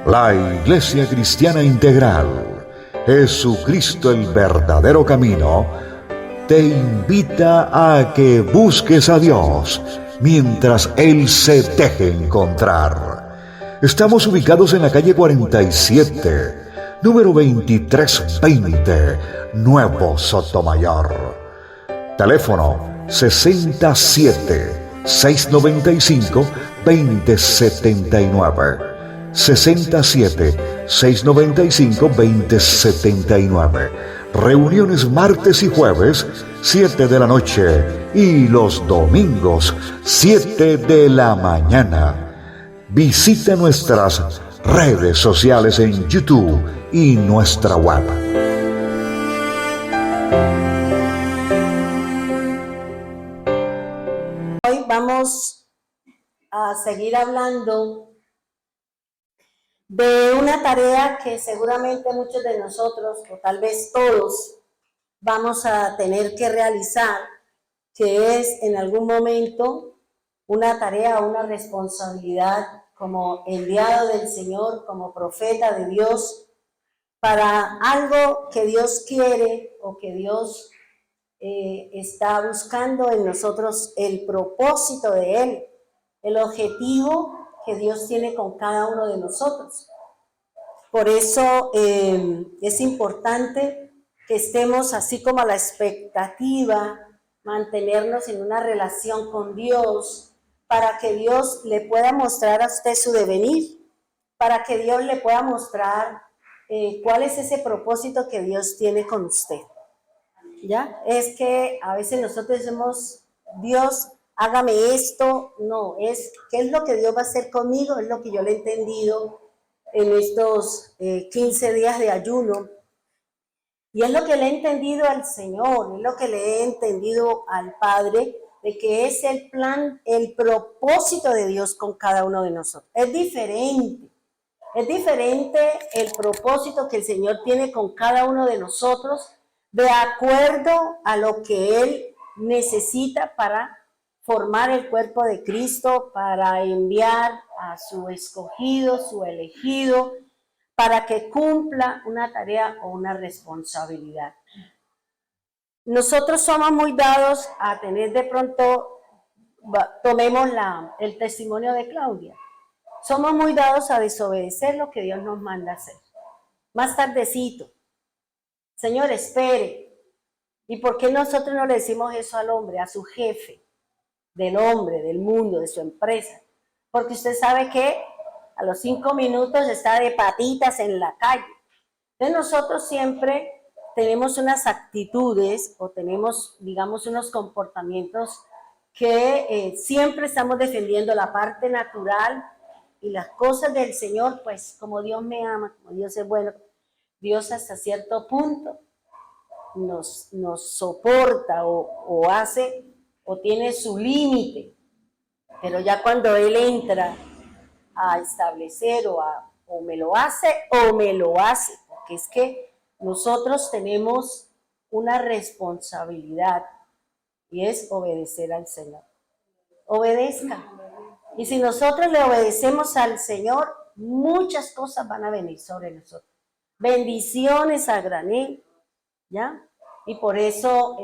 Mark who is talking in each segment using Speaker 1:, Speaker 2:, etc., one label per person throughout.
Speaker 1: La Iglesia Cristiana Integral, Jesucristo el verdadero camino, te invita a que busques a Dios mientras Él se deje encontrar. Estamos ubicados en la calle 47, número 2320, Nuevo Sotomayor. Teléfono 67-695-2079. 67-695-2079. Reuniones martes y jueves, 7 de la noche, y los domingos, 7 de la mañana. Visita nuestras redes sociales en YouTube y nuestra web.
Speaker 2: Hoy vamos a seguir hablando de una tarea que seguramente muchos de nosotros, o tal vez todos, vamos a tener que realizar, que es en algún momento una tarea, una responsabilidad como enviado del Señor, como profeta de Dios, para algo que Dios quiere o que Dios está buscando en nosotros, el propósito de Él, el objetivo que Dios tiene con cada uno de nosotros. Por eso es importante que estemos así como a la expectativa, mantenernos en una relación con Dios, para que Dios le pueda mostrar a usted su devenir, para que Dios le pueda mostrar cuál es ese propósito que Dios tiene con usted. ¿Ya? Es que a veces nosotros decimos, Dios, hágame esto. No, es qué es lo que Dios va a hacer conmigo, es lo que yo le he entendido en estos 15 días de ayuno. Y es lo que le he entendido al Señor, es lo que le he entendido al Padre, de que es el plan, el propósito de Dios con cada uno de nosotros. Es diferente el propósito que el Señor tiene con cada uno de nosotros, de acuerdo a lo que Él necesita para formar el cuerpo de Cristo, para enviar a su escogido, su elegido, para que cumpla una tarea o una responsabilidad. Nosotros somos muy dados a tener de pronto, tomemos el testimonio de Claudia, somos muy dados a desobedecer lo que Dios nos manda hacer. Más tardecito, Señor, espere. ¿Y por qué nosotros no le decimos eso al hombre, a su jefe, del hombre, del mundo, de su empresa? Porque usted sabe que a los 5 minutos está de patitas en la calle. Entonces nosotros siempre tenemos unas actitudes o tenemos, digamos, unos comportamientos que siempre estamos defendiendo la parte natural y las cosas del Señor, pues como Dios me ama, como Dios es bueno, Dios hasta cierto punto nos soporta o hace o tiene su límite, pero ya cuando Él entra a establecer o me lo hace, porque es que nosotros tenemos una responsabilidad y es obedecer al Señor. Obedezca. Y si nosotros le obedecemos al Señor, muchas cosas van a venir sobre nosotros. Bendiciones a granel, ¿ya? Y por eso,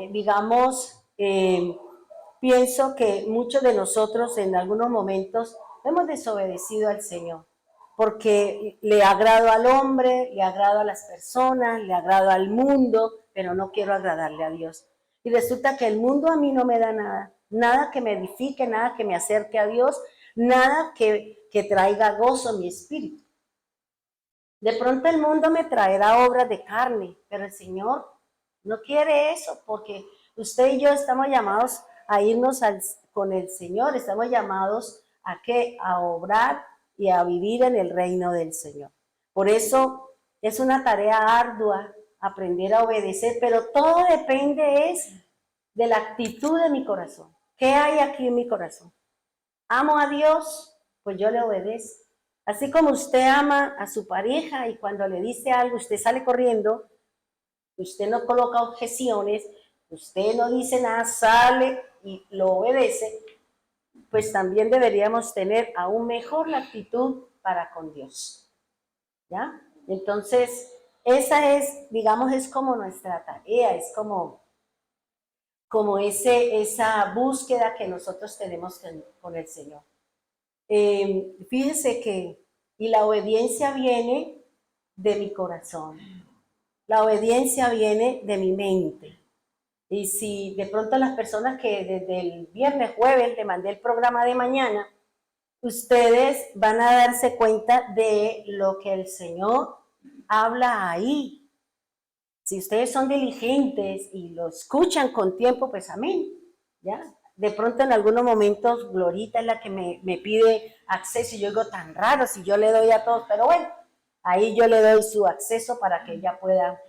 Speaker 2: pienso que muchos de nosotros en algunos momentos hemos desobedecido al Señor, porque le agrado al hombre, le agrado a las personas, le agrado al mundo, pero no quiero agradarle a Dios. Y resulta que el mundo a mí no me da nada, nada que me edifique, nada que me acerque a Dios, nada que traiga gozo a mi espíritu. De pronto el mundo me traerá obras de carne, pero el Señor no quiere eso, porque usted y yo estamos llamados a irnos con el Señor, estamos llamados a ¿qué? A obrar y a vivir en el reino del Señor. Por eso es una tarea ardua aprender a obedecer, pero todo depende de la actitud de mi corazón. ¿Qué hay aquí en mi corazón? ¿Amo a Dios? Pues yo le obedezco. Así como usted ama a su pareja y cuando le dice algo, usted sale corriendo, usted no coloca objeciones, usted no dice nada, sale y lo obedece, pues también deberíamos tener aún mejor la actitud para con Dios, ¿ya? Entonces, esa es, digamos, es como nuestra tarea, es como esa búsqueda que nosotros tenemos con el Señor. Fíjense que, y la obediencia viene de mi corazón, la obediencia viene de mi mente. Y si de pronto las personas que desde el viernes, jueves, le mandé el programa de mañana, ustedes van a darse cuenta de lo que el Señor habla ahí. Si ustedes son diligentes y lo escuchan con tiempo, pues amén, ¿ya? De pronto en algunos momentos Glorita es la que me pide acceso y yo digo tan raro si yo le doy a todos, pero bueno, ahí yo le doy su acceso para que ella pueda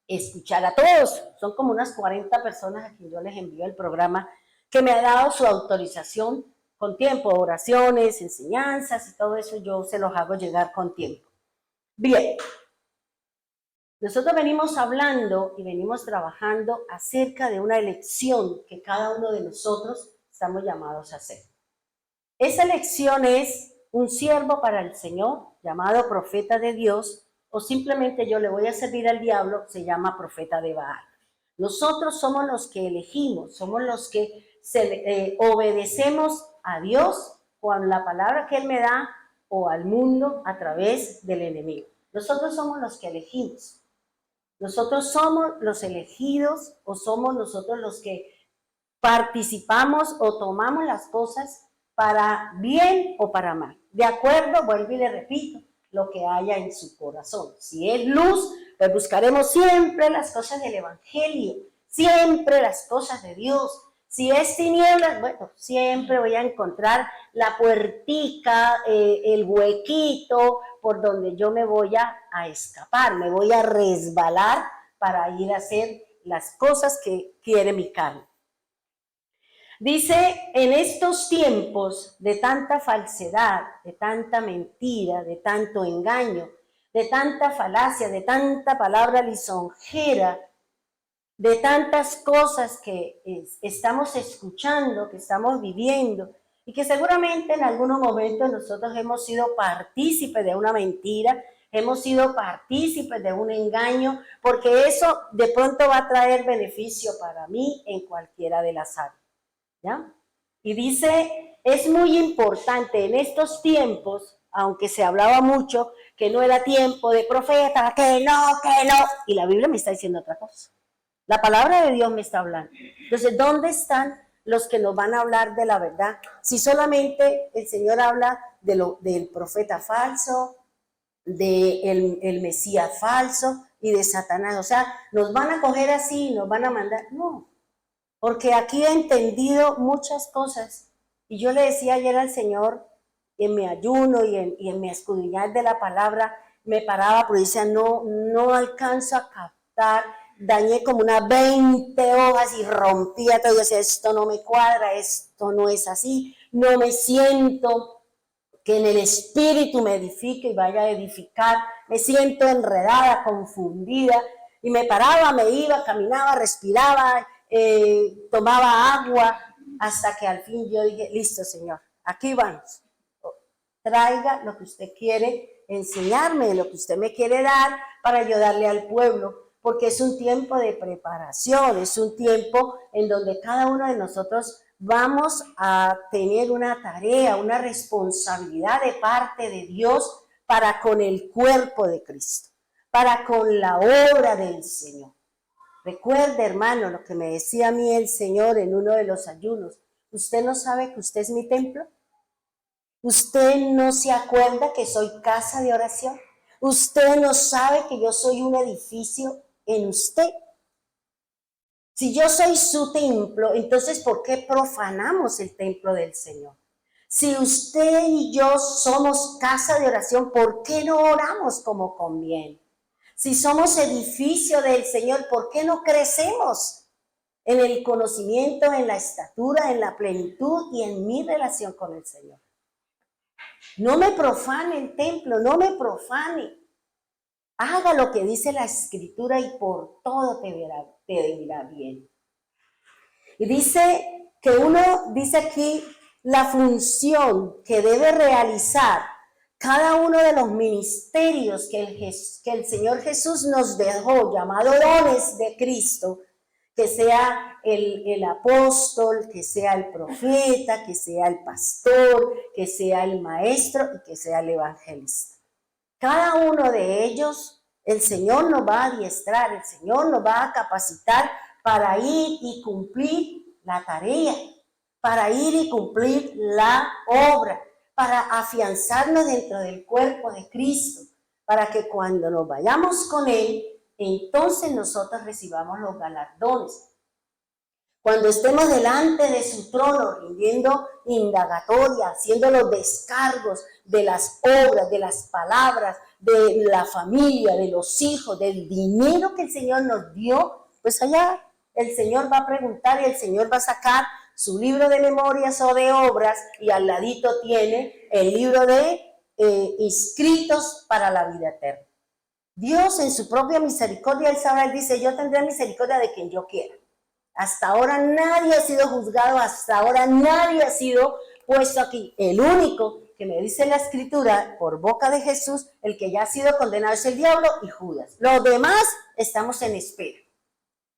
Speaker 2: escuchar a todos. Son como unas 40 personas a quien yo les envío el programa que me ha dado su autorización con tiempo, oraciones, enseñanzas y todo eso yo se los hago llegar con tiempo. Bien, nosotros venimos hablando y venimos trabajando acerca de una elección que cada uno de nosotros estamos llamados a hacer. Esa elección es un siervo para el Señor, llamado profeta de Dios, o simplemente yo le voy a servir al diablo, se llama profeta de Baal. Nosotros somos los que elegimos, somos los que obedecemos a Dios con la palabra que Él me da o al mundo a través del enemigo. Nosotros somos los que elegimos. Nosotros somos los elegidos o somos nosotros los que participamos o tomamos las cosas para bien o para mal. De acuerdo, vuelvo y le repito, lo que haya en su corazón. Si es luz, pues buscaremos siempre las cosas del Evangelio, siempre las cosas de Dios. Si es tinieblas, bueno, siempre voy a encontrar la puertica, el huequito por donde yo me voy a escapar, me voy a resbalar para ir a hacer las cosas que quiere mi carne. Dice, en estos tiempos de tanta falsedad, de tanta mentira, de tanto engaño, de tanta falacia, de tanta palabra lisonjera, de tantas cosas que estamos escuchando, que estamos viviendo, y que seguramente en algunos momentos nosotros hemos sido partícipes de una mentira, hemos sido partícipes de un engaño, porque eso de pronto va a traer beneficio para mí en cualquiera de las áreas, ¿ya? Y dice, es muy importante en estos tiempos, aunque se hablaba mucho, que no era tiempo de profeta, que no, y la Biblia me está diciendo otra cosa. La palabra de Dios me está hablando. Entonces, ¿dónde están los que nos van a hablar de la verdad? Si solamente el Señor habla del profeta falso, del Mesías falso y de Satanás. O sea, nos van a coger así, nos van a mandar. No, porque aquí he entendido muchas cosas. Y yo le decía ayer al Señor, en mi ayuno y en mi escudriñar de la palabra, me paraba, pero decía, no alcanzo a captar. Dañé como unas 20 hojas y rompía todo. Yo decía, esto no me cuadra, esto no es así. No me siento que en el espíritu me edifique y vaya a edificar. Me siento enredada, confundida. Y me paraba, me iba, caminaba, respiraba, tomaba agua, hasta que al fin yo dije, listo, Señor, aquí vamos. Traiga lo que usted quiere enseñarme, lo que usted me quiere dar para ayudarle al pueblo, porque es un tiempo de preparación, es un tiempo en donde cada uno de nosotros vamos a tener una tarea, una responsabilidad de parte de Dios para con el cuerpo de Cristo, para con la obra del Señor. Recuerde, hermano, lo que me decía a mí el Señor en uno de los ayunos. ¿Usted no sabe que usted es mi templo? ¿Usted no se acuerda que soy casa de oración? ¿Usted no sabe que yo soy un edificio en usted? Si yo soy su templo, entonces ¿por qué profanamos el templo del Señor? Si usted y yo somos casa de oración, ¿por qué no oramos como conviene? Si somos edificio del Señor, ¿por qué no crecemos en el conocimiento, en la estatura, en la plenitud y en mi relación con el Señor? No me profane el templo, no me profane. Haga lo que dice la Escritura y por todo te irá bien. Y dice que dice aquí la función que debe realizar cada uno de los ministerios que el Señor Jesús nos dejó, llamados dones de Cristo, que sea el apóstol, que sea el profeta, que sea el pastor, que sea el maestro y que sea el evangelista. Cada uno de ellos, el Señor nos va a adiestrar, el Señor nos va a capacitar para ir y cumplir la tarea, para ir y cumplir la obra, para afianzarnos dentro del cuerpo de Cristo, para que cuando nos vayamos con Él, entonces nosotros recibamos los galardones. Cuando estemos delante de su trono, rindiendo indagatoria, haciendo los descargos de las obras, de las palabras, de la familia, de los hijos, del dinero que el Señor nos dio, pues allá el Señor va a preguntar y el Señor va a sacar su libro de memorias o de obras y al ladito tiene el libro de inscritos para la vida eterna. Dios en su propia misericordia, Él sabrá, Él dice, yo tendré misericordia de quien yo quiera. Hasta ahora nadie ha sido juzgado, hasta ahora nadie ha sido puesto aquí. El único que me dice la Escritura, por boca de Jesús, el que ya ha sido condenado es el diablo y Judas. Los demás estamos en espera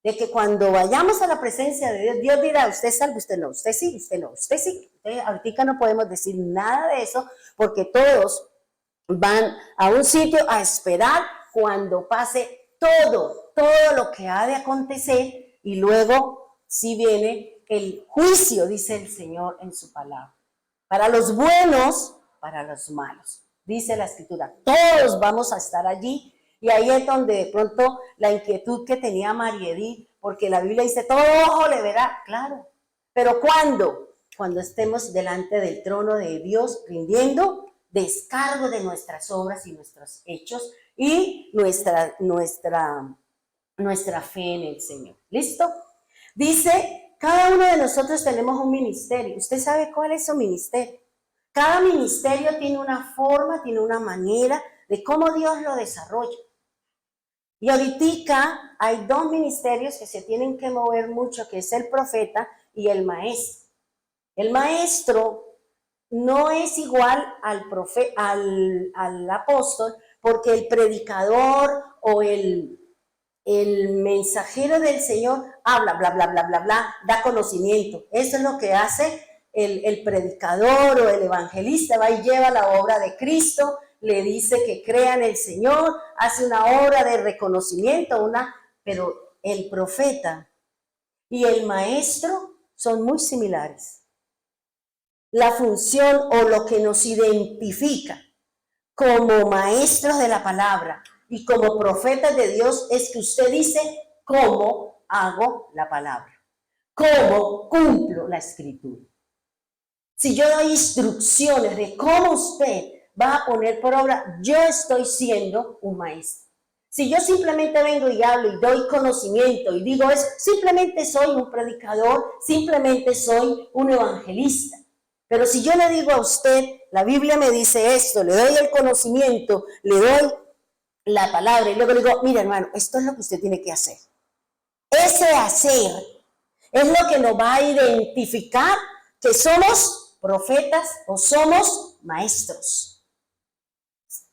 Speaker 2: de que cuando vayamos a la presencia de Dios, Dios dirá, usted es salvo, usted no, usted sí, usted no, usted sí. Ahorita no podemos decir nada de eso porque todos van a un sitio a esperar cuando pase todo lo que ha de acontecer. Y luego sí viene el juicio, dice el Señor en su palabra. Para los buenos, para los malos. Dice la Escritura, todos vamos a estar allí. Y ahí es donde de pronto la inquietud que tenía María Edith, porque la Biblia dice, todo ojo le verá, claro. Pero ¿cuándo? Cuando estemos delante del trono de Dios, rindiendo descargo de nuestras obras y nuestros hechos y nuestra fe en el Señor. ¿Listo? Dice, cada uno de nosotros tenemos un ministerio. ¿Usted sabe cuál es su ministerio? Cada ministerio tiene una forma, tiene una manera de cómo Dios lo desarrolla. Y ahorita hay dos ministerios que se tienen que mover mucho, que es el profeta y el maestro. El maestro no es igual al apóstol, porque el predicador o el mensajero del Señor habla, bla, bla, bla, bla, bla, da conocimiento. Eso es lo que hace el predicador o el evangelista, va y lleva la obra de Cristo, le dice que crea en el Señor, hace una obra de reconocimiento, pero el profeta y el maestro son muy similares. La función o lo que nos identifica como maestros de la palabra y como profetas de Dios es que usted dice cómo hago la palabra, cómo cumplo la Escritura. Si yo doy instrucciones de cómo usted va a poner por obra, yo estoy siendo un maestro. Si yo simplemente vengo y hablo y doy conocimiento y digo eso, simplemente soy un predicador, simplemente soy un evangelista. Pero si yo le digo a usted, la Biblia me dice esto, le doy el conocimiento, le doy la palabra y luego le digo, mira hermano, esto es lo que usted tiene que hacer. Ese hacer es lo que nos va a identificar que somos profetas o somos maestros.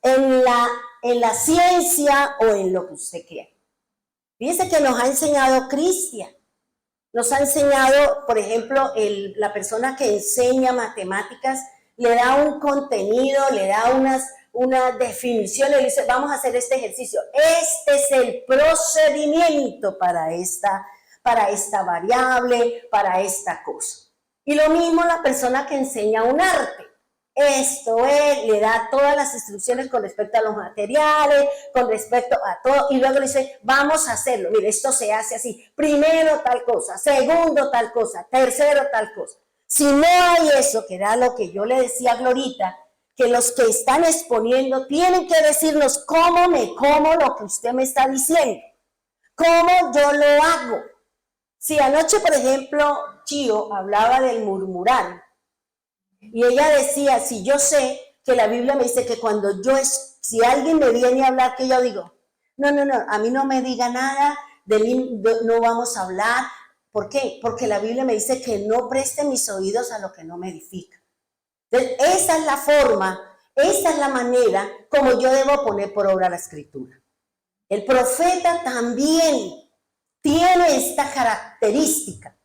Speaker 2: En la ciencia o en lo que usted quiera. Fíjense que nos ha enseñado Cristian. Nos ha enseñado, por ejemplo, la persona que enseña matemáticas, le da un contenido, le da unas definiciones, le dice, vamos a hacer este ejercicio. Este es el procedimiento para esta variable, para esta cosa. Y lo mismo la persona que enseña un arte. Esto es, le da todas las instrucciones con respecto a los materiales, con respecto a todo, y luego le dice, vamos a hacerlo, mire, esto se hace así, primero tal cosa, segundo tal cosa, tercero tal cosa. Si no hay eso, que era lo que yo le decía a Glorita, que los que están exponiendo tienen que decirnos cómo me como lo que usted me está diciendo, cómo yo lo hago. Si anoche, por ejemplo, Chío hablaba del murmurar, y ella decía, si yo sé que la Biblia me dice que cuando si alguien me viene a hablar, que yo digo, no, a mí no me diga nada, de mí no vamos a hablar. ¿Por qué? Porque la Biblia me dice que no preste mis oídos a lo que no me edifica. Entonces, esa es la forma, esa es la manera como yo debo poner por obra la escritura. El profeta también tiene esta característica,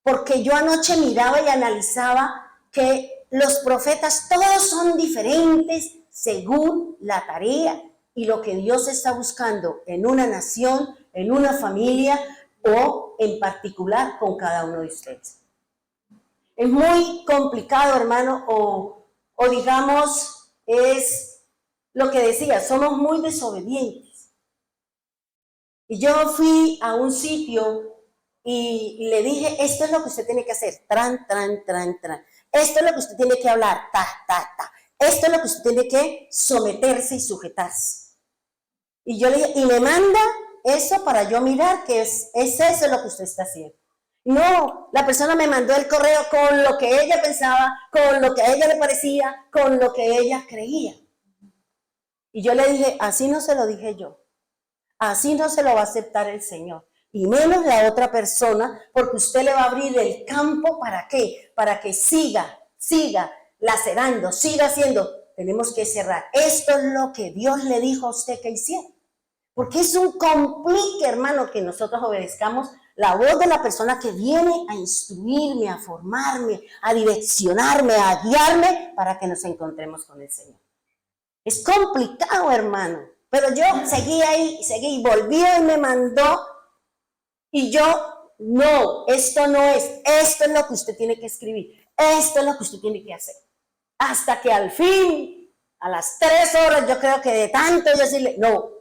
Speaker 2: porque yo anoche miraba y analizaba que los profetas todos son diferentes según la tarea y lo que Dios está buscando en una nación, en una familia o en particular con cada uno de ustedes. Es muy complicado, hermano, o digamos, es lo que decía, somos muy desobedientes. Y yo fui a un sitio y le dije, esto es lo que usted tiene que hacer, tran. Esto es lo que usted tiene que hablar, ta. Esto es lo que usted tiene que someterse y sujetarse. Y yo le dije, y me manda eso para yo mirar que es eso lo que usted está haciendo. No, la persona me mandó el correo con lo que ella pensaba, con lo que a ella le parecía, con lo que ella creía. Y yo le dije, así no se lo dije yo. Así no se lo va a aceptar el Señor. Y menos la otra persona, porque usted le va a abrir el campo, ¿para qué? Para que siga lacerando, siga haciendo. Tenemos que cerrar. Esto es lo que Dios le dijo a usted que hiciera. Porque es un complique, hermano, que nosotros obedezcamos la voz de la persona que viene a instruirme, a formarme, a direccionarme, a guiarme para que nos encontremos con el Señor. Es complicado, hermano. Pero yo seguí ahí, y volvió y me mandó. Y yo, no, esto no es. Esto es lo que usted tiene que escribir. Esto es lo que usted tiene que hacer. Hasta que al fin, a las 3 horas, yo creo que de tanto yo decirle, no.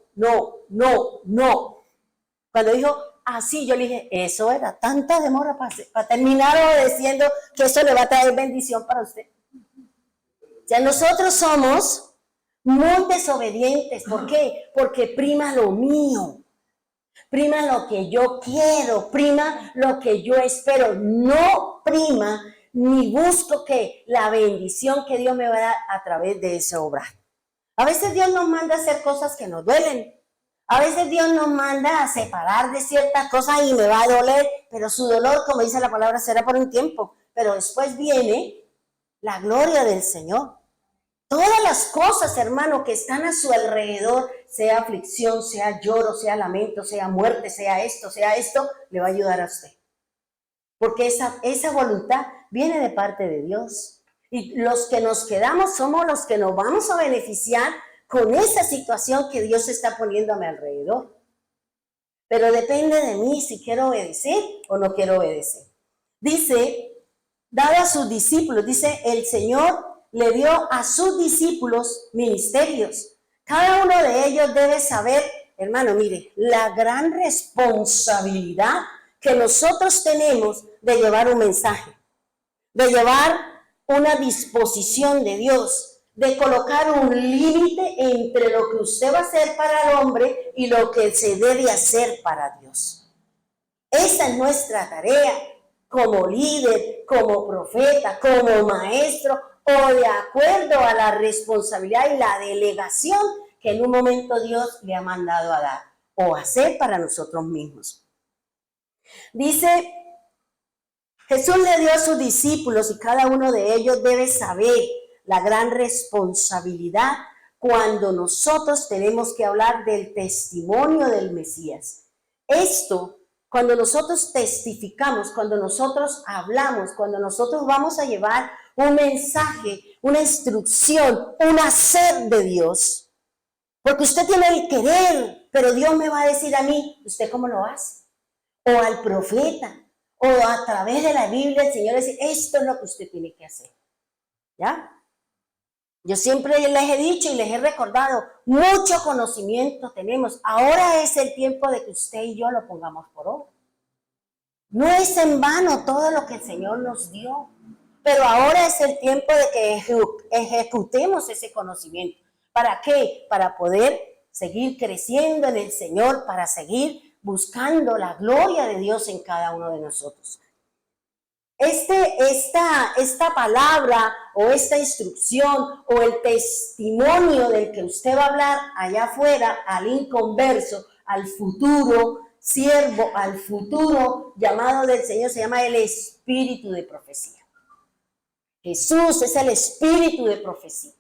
Speaker 2: Cuando dijo así, yo le dije, eso era tanta demora para terminar obedeciendo que eso le va a traer bendición para usted. O sea, nosotros somos muy desobedientes. ¿Por qué? Porque prima lo mío, prima lo que yo quiero, prima lo que yo espero, no prima ni busco que la bendición que Dios me va a dar a través de esa obra. A veces Dios nos manda a hacer cosas que nos duelen. A veces Dios nos manda a separar de ciertas cosas y me va a doler, pero su dolor, como dice la palabra, será por un tiempo. Pero después viene la gloria del Señor. Todas las cosas, hermano, que están a su alrededor, sea aflicción, sea lloro, sea lamento, sea muerte, sea esto, le va a ayudar a usted. Porque esa voluntad viene de parte de Dios. Y los que nos quedamos somos los que nos vamos a beneficiar con esa situación que Dios está poniendo a mi alrededor. Pero depende de mí si quiero obedecer o no quiero obedecer. Dice, dado a sus discípulos, dice, el Señor le dio a sus discípulos ministerios. Cada uno de ellos debe saber, hermano, mire, la gran responsabilidad que nosotros tenemos de llevar un mensaje, de llevar una disposición de Dios, de colocar un límite entre lo que usted va a hacer para el hombre y lo que se debe hacer para Dios. Esa es nuestra tarea como líder, como profeta, como maestro o de acuerdo a la responsabilidad y la delegación que en un momento Dios le ha mandado a dar o hacer para nosotros mismos. Dice, Jesús le dio a sus discípulos y cada uno de ellos debe saber la gran responsabilidad cuando nosotros tenemos que hablar del testimonio del Mesías. Esto, cuando nosotros testificamos, cuando nosotros hablamos, cuando nosotros vamos a llevar un mensaje, una instrucción, un hacer de Dios, porque usted tiene el querer, pero Dios me va a decir a mí, ¿usted cómo lo hace? O al profeta, o a través de la Biblia el Señor dice, esto es lo que usted tiene que hacer. ¿Ya? Yo siempre les he dicho y les he recordado, mucho conocimiento tenemos. Ahora es el tiempo de que usted y yo lo pongamos por obra. No es en vano todo lo que el Señor nos dio, pero ahora es el tiempo de que ejecutemos ese conocimiento. ¿Para qué? Para poder seguir creciendo en el Señor, para seguir buscando la gloria de Dios en cada uno de nosotros. esta palabra o esta instrucción o el testimonio del que usted va a hablar allá afuera, al inconverso, al futuro siervo, al futuro llamado del Señor, se llama el espíritu de profecía. Jesús es el espíritu de profecía.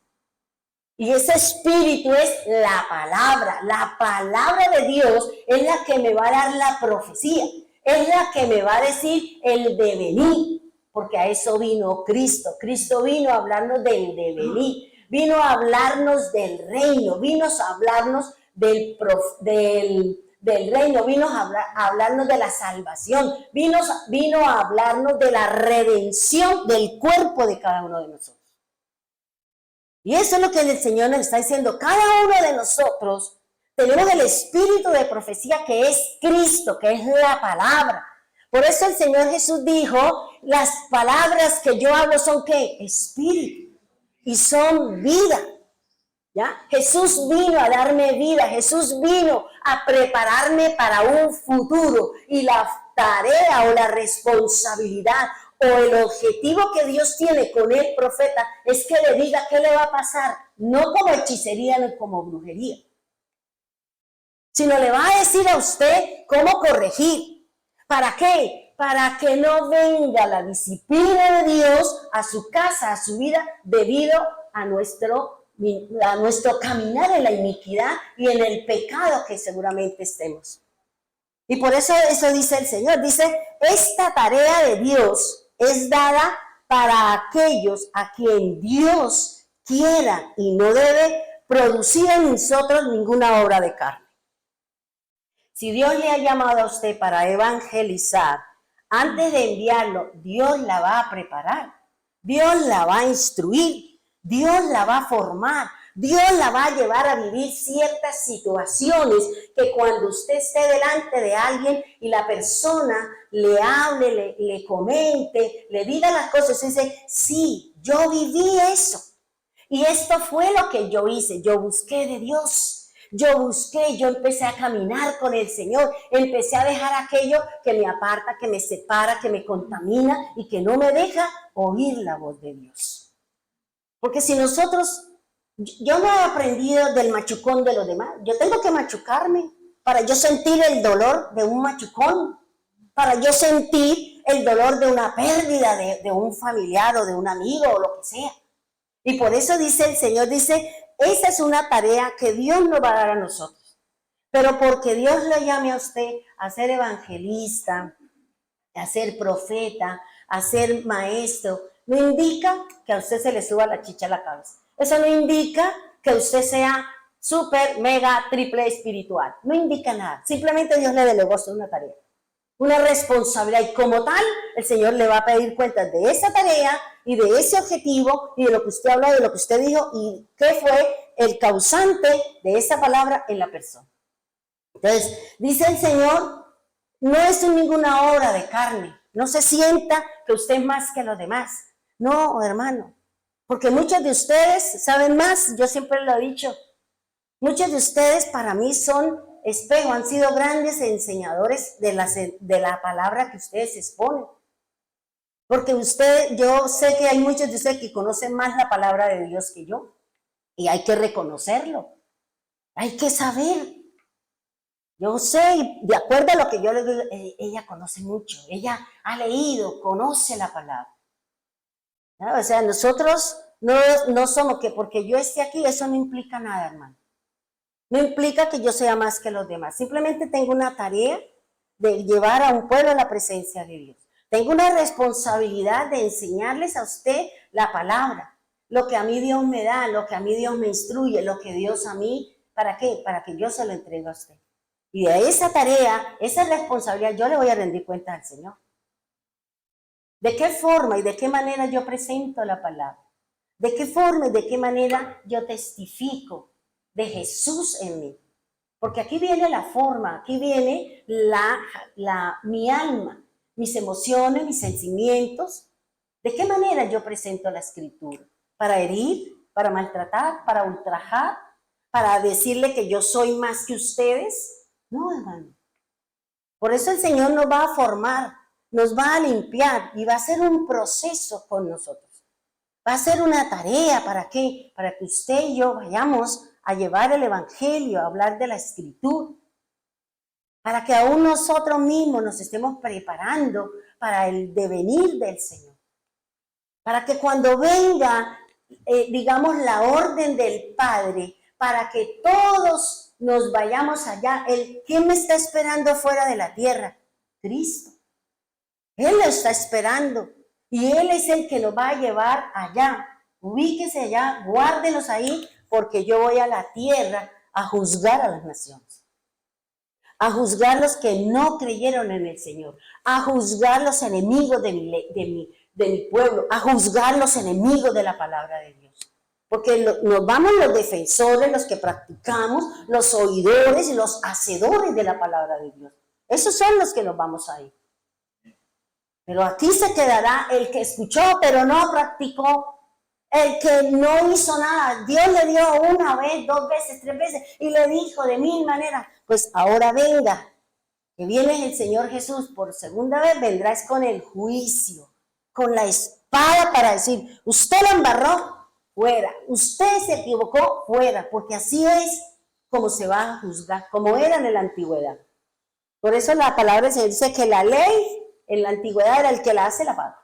Speaker 2: Y ese espíritu es la palabra de Dios es la que me va a dar la profecía, es la que me va a decir el devenir, porque a eso vino Cristo. Cristo vino a hablarnos del devenir, vino a hablarnos del reino, vino a hablarnos del reino, vino a hablarnos de la salvación, vino a hablarnos de la redención del cuerpo de cada uno de nosotros. Y eso es lo que el Señor nos está diciendo. Cada uno de nosotros tenemos el espíritu de profecía que es Cristo, que es la palabra. Por eso el Señor Jesús dijo, las palabras que yo hablo son ¿qué? Espíritu. Y son vida. ¿Ya? Jesús vino a darme vida. Jesús vino a prepararme para un futuro. Y la tarea o la responsabilidad o el objetivo que Dios tiene con el profeta es que le diga qué le va a pasar, no como hechicería ni como brujería, sino le va a decir a usted cómo corregir. ¿Para qué? Para que no venga la disciplina de Dios a su casa, a su vida, debido a nuestro caminar en la iniquidad y en el pecado que seguramente estemos. Y por eso dice el Señor, dice, esta tarea de Dios es dada para aquellos a quien Dios quiera y no debe producir en nosotros ninguna obra de carne. Si Dios le ha llamado a usted para evangelizar, antes de enviarlo, Dios la va a preparar, Dios la va a instruir, Dios la va a formar, Dios la va a llevar a vivir ciertas situaciones que cuando usted esté delante de alguien y la persona le hable, le comente, le diga las cosas, y dice, sí, yo viví eso. Y esto fue lo que yo hice. Yo busqué de Dios. Yo empecé a caminar con el Señor. Empecé a dejar aquello que me aparta, que me separa, que me contamina y que no me deja oír la voz de Dios. Porque si nosotros... Yo no he aprendido del machucón de los demás. Yo tengo que machucarme para yo sentir el dolor de un machucón, para yo sentir el dolor de una pérdida de un familiar o de un amigo o lo que sea. Y por eso dice el Señor, dice, esa es una tarea que Dios nos va a dar a nosotros. Pero porque Dios le llame a usted a ser evangelista, a ser profeta, a ser maestro, no indica que a usted se le suba la chicha a la cabeza. Eso no indica que usted sea súper, mega, triple espiritual. No indica nada. Simplemente Dios le delegó a usted una tarea, una responsabilidad. Y como tal, el Señor le va a pedir cuentas de esa tarea y de ese objetivo y de lo que usted habló, de lo que usted dijo y qué fue el causante de esa palabra en la persona. Entonces, dice el Señor, no es ninguna obra de carne. No se sienta que usted es más que los demás. No, hermano. Porque muchos de ustedes saben más, yo siempre lo he dicho, muchos de ustedes para mí son espejo, han sido grandes enseñadores de la palabra que ustedes exponen. Porque yo sé que hay muchos de ustedes que conocen más la palabra de Dios que yo, y hay que reconocerlo, hay que saber. Yo sé, de acuerdo a lo que yo le digo, ella conoce mucho, ella ha leído, conoce la palabra. ¿No? O sea, nosotros no somos que porque yo esté aquí, eso no implica nada, hermano. No implica que yo sea más que los demás. Simplemente tengo una tarea de llevar a un pueblo a la presencia de Dios. Tengo una responsabilidad de enseñarles a usted la palabra, lo que a mí Dios me da, lo que a mí Dios me instruye, lo que Dios a mí, ¿para qué? Para que yo se lo entregue a usted. Y de esa tarea, esa responsabilidad, yo le voy a rendir cuenta al Señor. ¿De qué forma y de qué manera yo presento la palabra? ¿De qué forma y de qué manera yo testifico de Jesús en mí? Porque aquí viene la forma, aquí viene mi alma, mis emociones, mis sentimientos. ¿De qué manera yo presento la Escritura? ¿Para herir? ¿Para maltratar? ¿Para ultrajar? ¿Para decirle que yo soy más que ustedes? No, hermano. Por eso el Señor nos va a formar. nos va a limpiar y va a ser un proceso con nosotros. Va a ser una tarea, ¿para qué? Para que usted y yo vayamos a llevar el evangelio, a hablar de la escritura, para que aún nosotros mismos nos estemos preparando para el devenir del Señor. Para que cuando venga, digamos, la orden del Padre, para que todos nos vayamos allá. ¿Quién me está esperando fuera de la tierra? Cristo. Él lo está esperando y Él es el que nos va a llevar allá. Ubíquese allá, guárdenos ahí, porque yo voy a la tierra a juzgar a las naciones. A juzgar los que no creyeron en el Señor, a juzgar los enemigos de mi pueblo, a juzgar los enemigos de la palabra de Dios. Porque nos vamos los defensores, los que practicamos, los oidores y los hacedores de la palabra de Dios. Esos son los que nos vamos a ir. Pero aquí se quedará el que escuchó pero no practicó, el que no hizo nada. Dios le dio una vez, 2 veces, 3 veces y le dijo de 1000 maneras, pues ahora venga, que viene el Señor Jesús por segunda vez, vendrás con el juicio, con la espada para decir, usted la embarró, fuera, usted se equivocó, fuera, porque así es como se va a juzgar, como era en la antigüedad. Por eso la palabra se dice que la ley en la antigüedad era el que la hace, la paga.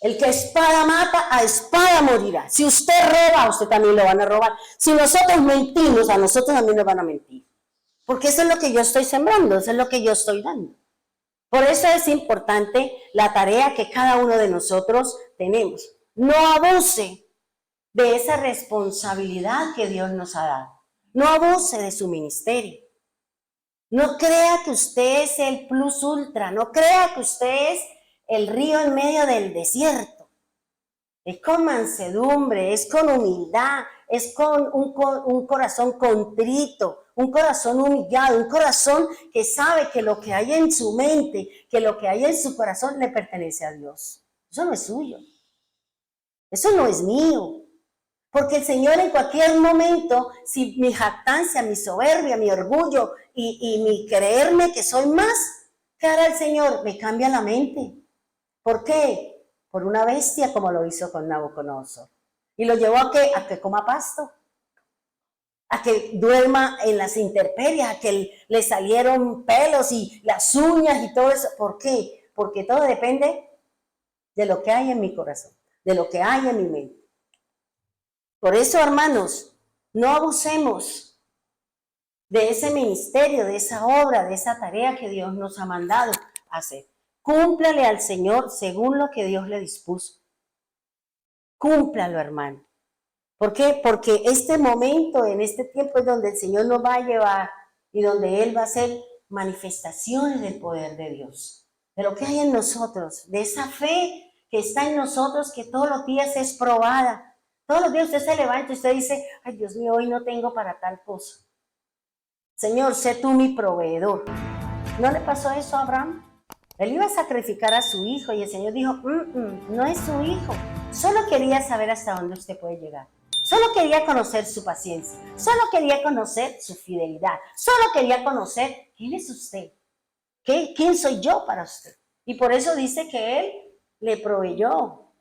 Speaker 2: El que espada mata, a espada morirá. Si usted roba, a usted también lo van a robar. Si nosotros mentimos, a nosotros también nos van a mentir. Porque eso es lo que yo estoy sembrando, eso es lo que yo estoy dando. Por eso es importante la tarea que cada uno de nosotros tenemos. No abuse de esa responsabilidad que Dios nos ha dado. No abuse de su ministerio. No crea que usted es el plus ultra, no crea que usted es el río en medio del desierto. Es con mansedumbre, es con humildad, es con un corazón contrito, un corazón humillado, un corazón que sabe que lo que hay en su mente, que lo que hay en su corazón le pertenece a Dios. Eso no es suyo, eso no es mío. Porque el Señor en cualquier momento, si mi jactancia, mi soberbia, mi orgullo y mi creerme que soy más, ¿qué hará el Señor? Me cambia la mente. ¿Por qué? Por una bestia como lo hizo con Nabucodonosor. Y lo llevó a que coma pasto, a que duerma en las intemperies, a que le salieron pelos y las uñas y todo eso. ¿Por qué? Porque todo depende de lo que hay en mi corazón, de lo que hay en mi mente. Por eso, hermanos, no abusemos de ese ministerio, de esa obra, de esa tarea que Dios nos ha mandado hacer. Cúmplale al Señor según lo que Dios le dispuso. Cúmplalo, hermano. ¿Por qué? Porque este momento, en este tiempo es donde el Señor nos va a llevar y donde Él va a hacer manifestaciones del poder de Dios. De lo que hay en nosotros, de esa fe que está en nosotros, que todos los días es probada. Todos los días usted se levanta y usted dice, ay Dios mío, hoy no tengo para tal cosa. Señor, sé tú mi proveedor. ¿No le pasó eso a Abraham? Él iba a sacrificar a su hijo y el Señor dijo, no es su hijo. Solo quería saber hasta dónde usted puede llegar. Solo quería conocer su paciencia. Solo quería conocer su fidelidad. Solo quería conocer quién es usted. ¿Quién soy yo para usted? Y por eso dice que Él le proveyó.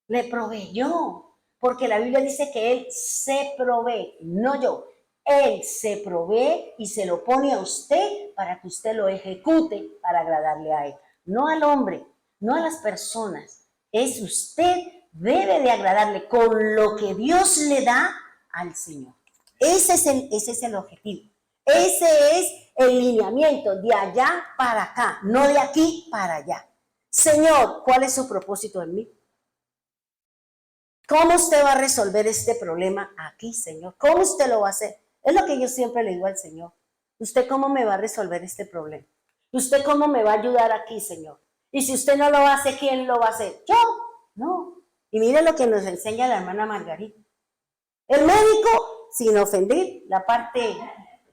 Speaker 2: Le proveyó. Porque la Biblia dice que Él se provee, no yo. Él se provee y se lo pone a usted para que usted lo ejecute para agradarle a Él. No al hombre, no a las personas. Es usted debe de agradarle con lo que Dios le da al Señor. Ese es el objetivo. Ese es el lineamiento de allá para acá, no de aquí para allá. Señor, ¿cuál es su propósito en mí? ¿Cómo usted va a resolver este problema aquí, Señor? ¿Cómo usted lo va a hacer? Es lo que yo siempre le digo al Señor. ¿Usted cómo me va a resolver este problema? ¿Usted cómo me va a ayudar aquí, Señor? Y si usted no lo hace, ¿quién lo va a hacer? ¿Yo? No. Y mire lo que nos enseña la hermana Margarita. El médico, sin ofender la parte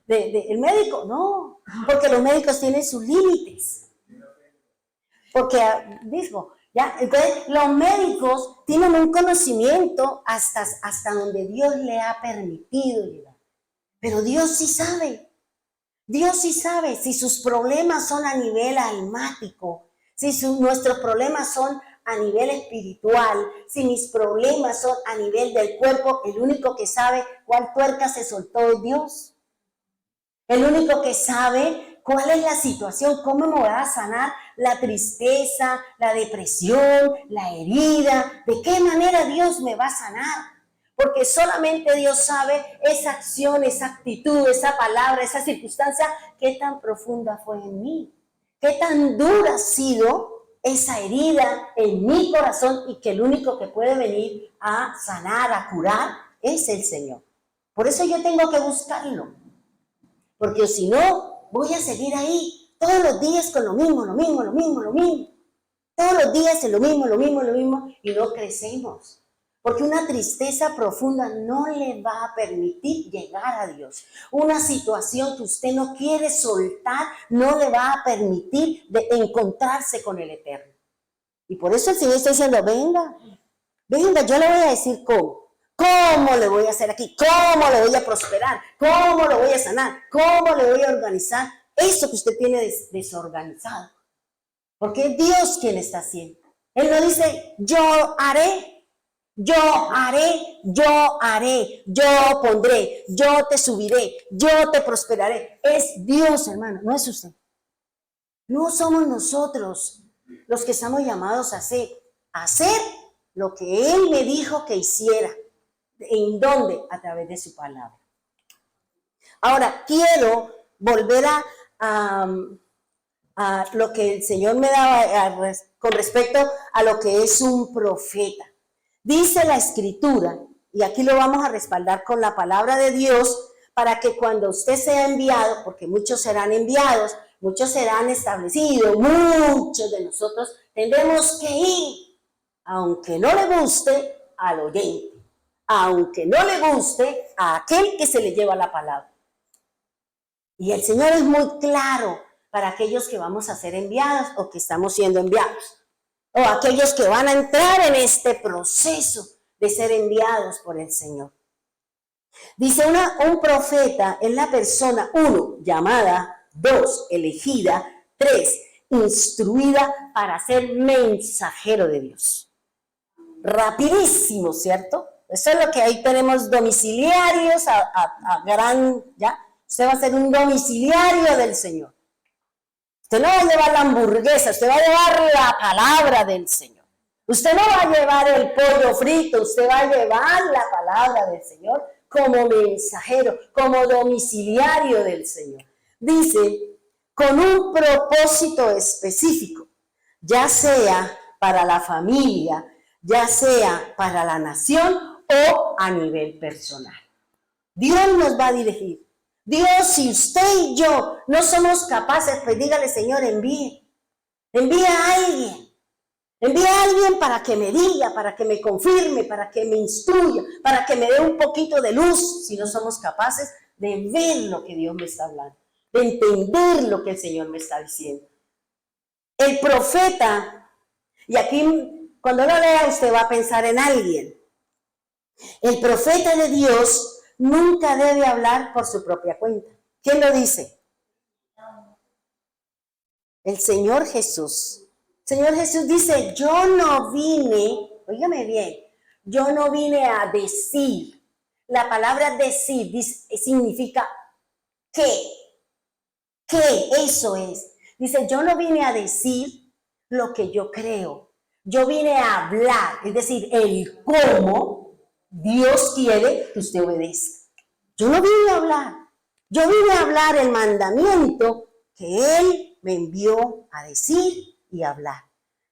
Speaker 2: del médico, no. Porque los médicos tienen sus límites. Porque, digo, ¿ya? Entonces, los médicos tienen un conocimiento hasta donde Dios le ha permitido llegar. Pero Dios sí sabe. Dios sí sabe si sus problemas son a nivel almático, si nuestros problemas son a nivel espiritual, si mis problemas son a nivel del cuerpo. El único que sabe cuál tuerca se soltó es Dios. El único que sabe cuál es la situación, cómo me va a sanar la tristeza, la depresión, la herida, de qué manera Dios me va a sanar. Porque solamente Dios sabe esa acción, esa actitud, esa palabra, esa circunstancia, qué tan profunda fue en mí, qué tan dura ha sido esa herida en mi corazón, y que el único que puede venir a sanar, a curar, es el Señor. Por eso yo tengo que buscarlo. Porque si no, voy a seguir ahí todos los días con lo mismo. Todos los días es lo mismo, y no crecemos. Porque una tristeza profunda no le va a permitir llegar a Dios. Una situación que usted no quiere soltar no le va a permitir encontrarse con el Eterno. Y por eso el Señor está diciendo, venga, yo le voy a decir cómo. ¿Cómo le voy a hacer aquí? ¿Cómo le voy a prosperar? ¿Cómo lo voy a sanar? ¿Cómo le voy a organizar eso que usted tiene desorganizado? Porque es Dios quien está haciendo. Él no dice, yo haré, yo pondré, yo te subiré, yo te prosperaré. Es Dios, hermano, no es usted. No somos nosotros los que estamos llamados a hacer lo que Él me dijo que hiciera. ¿En dónde? A través de su palabra. Ahora, quiero volver a lo que el Señor me daba con respecto a lo que es un profeta. Dice la Escritura, y aquí lo vamos a respaldar con la palabra de Dios, para que cuando usted sea enviado, porque muchos serán enviados, muchos serán establecidos, muchos de nosotros tendremos que ir, aunque no le guste, al oyente. Aunque no le guste a aquel que se le lleva la palabra. Y el Señor es muy claro para aquellos que vamos a ser enviados o que estamos siendo enviados, o aquellos que van a entrar en este proceso de ser enviados por el Señor. Dice un profeta es la persona, 1, llamada, 2, elegida, 3, instruida para ser mensajero de Dios. Rapidísimo, ¿cierto? Eso es lo que ahí tenemos, domiciliarios ¿ya? Usted va a ser un domiciliario del Señor. Usted no va a llevar la hamburguesa, usted va a llevar la palabra del Señor. Usted no va a llevar el pollo frito, usted va a llevar la palabra del Señor como mensajero, como domiciliario del Señor. Dice, con un propósito específico, ya sea para la familia, ya sea para la nación o a nivel personal. Dios nos va a dirigir. Dios, si usted y yo no somos capaces, pues dígale, Señor, envíe a alguien. Envíe a alguien para que me diga, para que me confirme, para que me instruya, para que me dé un poquito de luz, si no somos capaces de ver lo que Dios me está hablando, de entender lo que el Señor me está diciendo. El profeta, y aquí cuando lo lea usted va a pensar en alguien. El profeta de Dios nunca debe hablar por su propia cuenta. ¿Quién lo dice? El Señor Jesús. El Señor Jesús dice, yo no vine, óigame bien, yo no vine a decir. La palabra decir significa que eso es. Dice, yo no vine a decir lo que yo creo. Yo vine a hablar, es decir, el cómo Dios quiere que usted obedezca. Yo no vine a hablar. Yo vine a hablar el mandamiento que Él me envió a decir y hablar.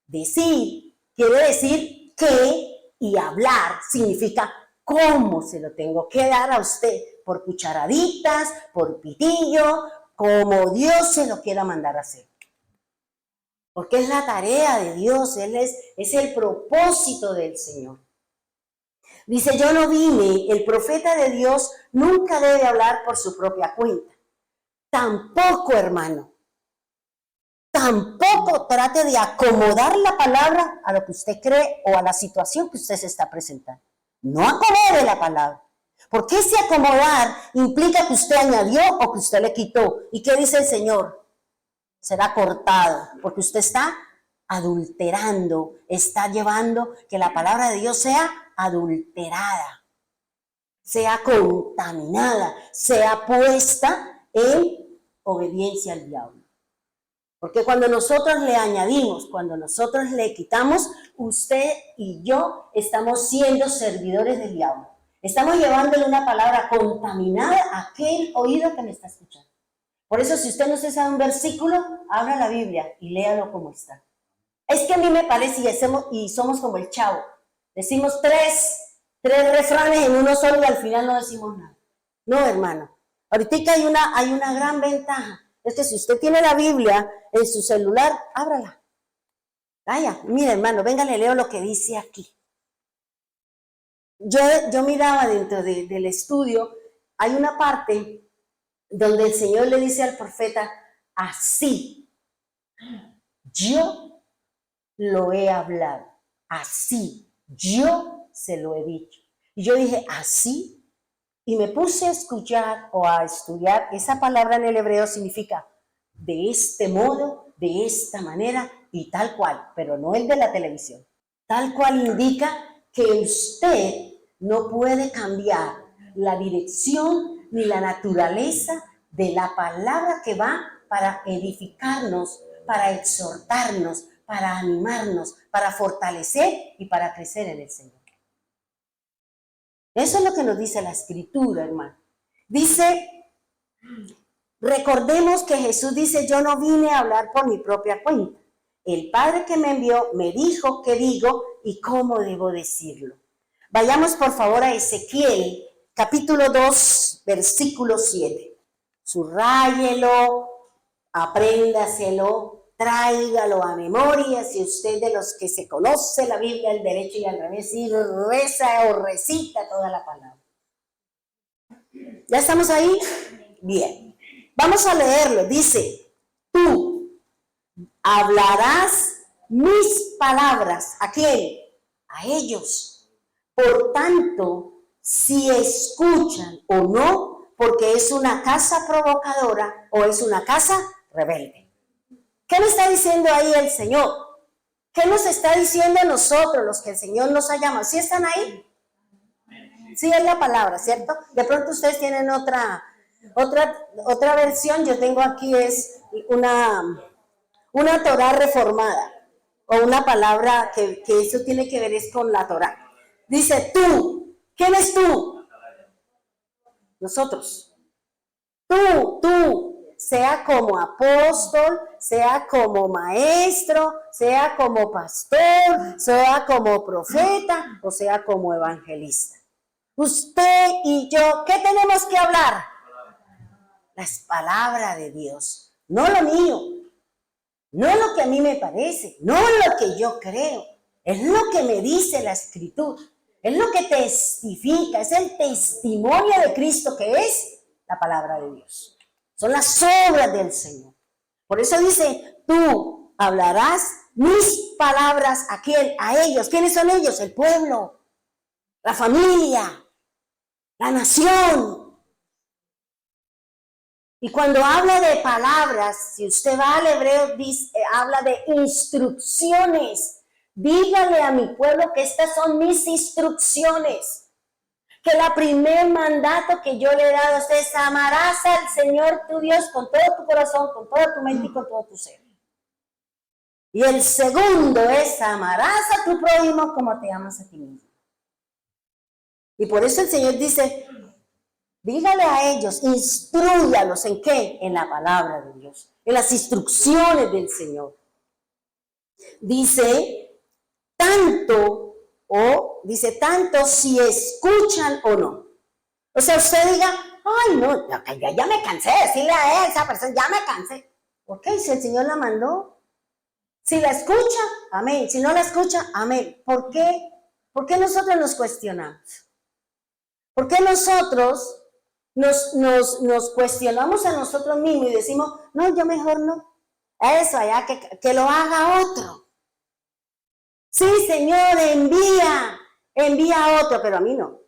Speaker 2: Decir quiere decir qué, y hablar significa cómo se lo tengo que dar a usted, por cucharaditas, por pitillo, como Dios se lo quiera mandar a hacer. Porque es la tarea de Dios, es el propósito del Señor. Dice, yo no vine, el profeta de Dios nunca debe hablar por su propia cuenta. Tampoco, hermano, tampoco trate de acomodar la palabra a lo que usted cree o a la situación que usted se está presentando. No acomode la palabra, Porque ese acomodar implica que usted añadió o que usted le quitó. ¿Y qué dice el Señor? Será cortado, porque usted está adulterando, está llevando que la palabra de Dios sea adulterada, sea contaminada, sea puesta en obediencia al diablo. Porque cuando nosotros le añadimos, cuando nosotros le quitamos, usted y yo estamos siendo servidores del diablo. Estamos llevándole una palabra contaminada a aquel oído que me está escuchando. Por eso, si usted no se sabe un versículo, abra la Biblia y léalo como está. Es que a mí me parece y somos como el Chavo. Decimos tres refranes en uno solo y al final no decimos nada. No, hermano. Ahorita hay una gran ventaja. Es que si usted tiene la Biblia en su celular, ábrala. Vaya, mire, hermano, venga, le leo lo que dice aquí. Yo miraba dentro del estudio, hay una parte donde el Señor le dice al profeta, así, yo lo he hablado, así, yo se lo he dicho. Y yo dije, así, y me puse a escuchar o a estudiar, esa palabra en el hebreo significa de este modo, de esta manera y tal cual, pero no el de la televisión. Tal cual indica que usted no puede cambiar la dirección ni la naturaleza de la palabra que va para edificarnos, para exhortarnos, para animarnos, para fortalecer y para crecer en el Señor. Eso es lo que nos dice la Escritura, hermano. Dice, recordemos que Jesús dice, yo no vine a hablar por mi propia cuenta. El Padre que me envió me dijo qué digo y cómo debo decirlo. Vayamos por favor a Ezequiel, capítulo 2, versículo 7. Subrayelo, apréndaselo, tráigalo a memoria, si usted de los que se conoce la Biblia al derecho y al revés, y reza o recita toda la palabra. ¿Ya estamos ahí? Bien. Vamos a leerlo. Dice, tú hablarás mis palabras. ¿A quién? A ellos. Por tanto, si escuchan o no, porque es una casa provocadora o es una casa rebelde. ¿Qué me está diciendo ahí el Señor? ¿Qué nos está diciendo a nosotros, los que el Señor nos ha llamado? ¿Sí están ahí? Sí es la palabra, ¿cierto? De pronto ustedes tienen otra versión. Yo tengo aquí es una Torá reformada, o una palabra que eso tiene que ver es con la Torá. Dice tú. ¿Quién es tú? Nosotros. Tú. Sea como apóstol, sea como maestro, sea como pastor, sea como profeta o sea como evangelista. Usted y yo, ¿qué tenemos que hablar? Las palabras de Dios, no lo mío, no lo que a mí me parece, no lo que yo creo, es lo que me dice la Escritura, es lo que testifica, es el testimonio de Cristo que es la palabra de Dios. Son las obras del Señor. Por eso dice, tú hablarás mis palabras a quién, a ellos. ¿Quiénes son ellos? El pueblo, la familia, la nación. Y cuando habla de palabras, si usted va al hebreo, habla de instrucciones. Dígale a mi pueblo que estas son mis instrucciones. Que el primer mandato que yo le he dado a ustedes, amarás al Señor tu Dios con todo tu corazón, con toda tu mente y con todo tu ser. Y el segundo es, amarás a tu prójimo como te amas a ti mismo. Y por eso el Señor dice, dígale a ellos, instrúyalos, ¿en qué? En la palabra de Dios, en las instrucciones del Señor. Dice, tanto si escuchan o no. O sea, usted diga, ay, no, ya me cansé de decirle a esa persona, ya me cansé. Ok, si el Señor la mandó, si la escucha, amén. Si no la escucha, amén. ¿Por qué? ¿Por qué nosotros nos cuestionamos? ¿Por qué nosotros nos cuestionamos a nosotros mismos y decimos, no, yo mejor no? Eso allá, que lo haga otro. Sí, Señor, envía a otro, pero a mí no.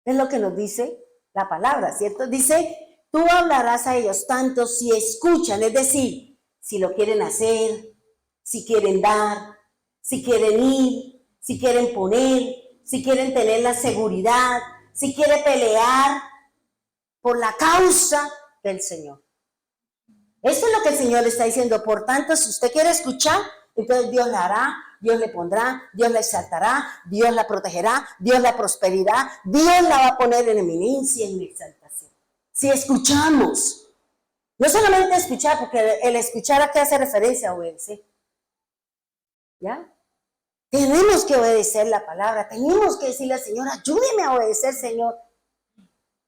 Speaker 2: Es lo que nos dice la palabra, ¿cierto? Dice, tú hablarás a ellos tanto si escuchan, es decir, si lo quieren hacer, si quieren dar, si quieren ir, si quieren poner, si quieren tener la seguridad, si quiere pelear por la causa del Señor. Eso es lo que el Señor está diciendo. Por tanto, si usted quiere escuchar, entonces Dios la hará, Dios le pondrá, Dios la exaltará, Dios la protegerá, Dios la prosperidad, Dios la va a poner en eminencia y en exaltación. Si escuchamos, no solamente escuchar, porque el escuchar a qué hace referencia a obedecer. ¿Ya? Tenemos que obedecer la palabra, tenemos que decirle al Señor, ayúdeme a obedecer, Señor.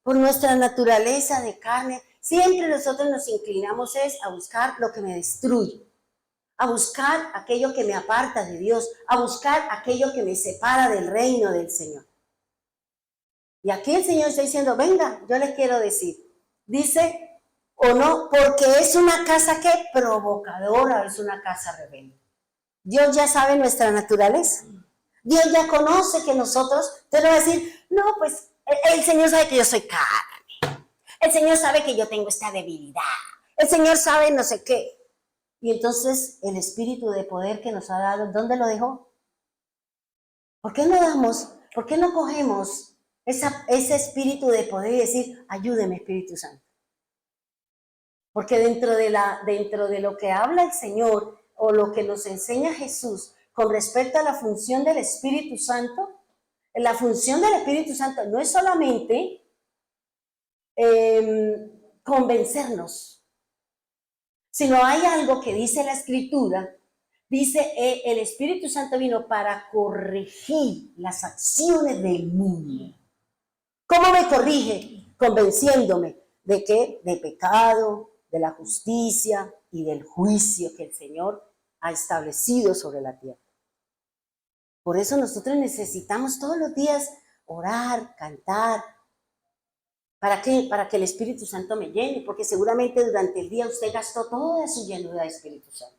Speaker 2: Por nuestra naturaleza de carne, siempre nosotros nos inclinamos a buscar lo que me destruye, a buscar aquello que me aparta de Dios, a buscar aquello que me separa del reino del Señor. Y aquí el Señor está diciendo, venga, yo les quiero decir, dice o no, porque es una casa que provocadora, es una casa rebelde. Dios ya sabe nuestra naturaleza. Dios ya conoce que nosotros, te lo va a decir, no, pues el Señor sabe que yo soy carne. El Señor sabe que yo tengo esta debilidad. El Señor sabe no sé qué. Y entonces el espíritu de poder que nos ha dado, ¿dónde lo dejó? ¿Por qué no damos, por qué no cogemos ese espíritu de poder y decir, ayúdeme, Espíritu Santo? Porque dentro de lo que habla el Señor o lo que nos enseña Jesús con respecto a la función del Espíritu Santo, la función del Espíritu Santo no es solamente convencernos, sino hay algo que dice la Escritura, dice el Espíritu Santo vino para corregir las acciones del mundo. ¿Cómo me corrige? Convenciéndome de qué, de pecado, de la justicia y del juicio que el Señor ha establecido sobre la tierra. Por eso nosotros necesitamos todos los días orar, cantar. ¿Para qué? Para que el Espíritu Santo me llene, porque seguramente durante el día usted gastó toda su llenura de Espíritu Santo.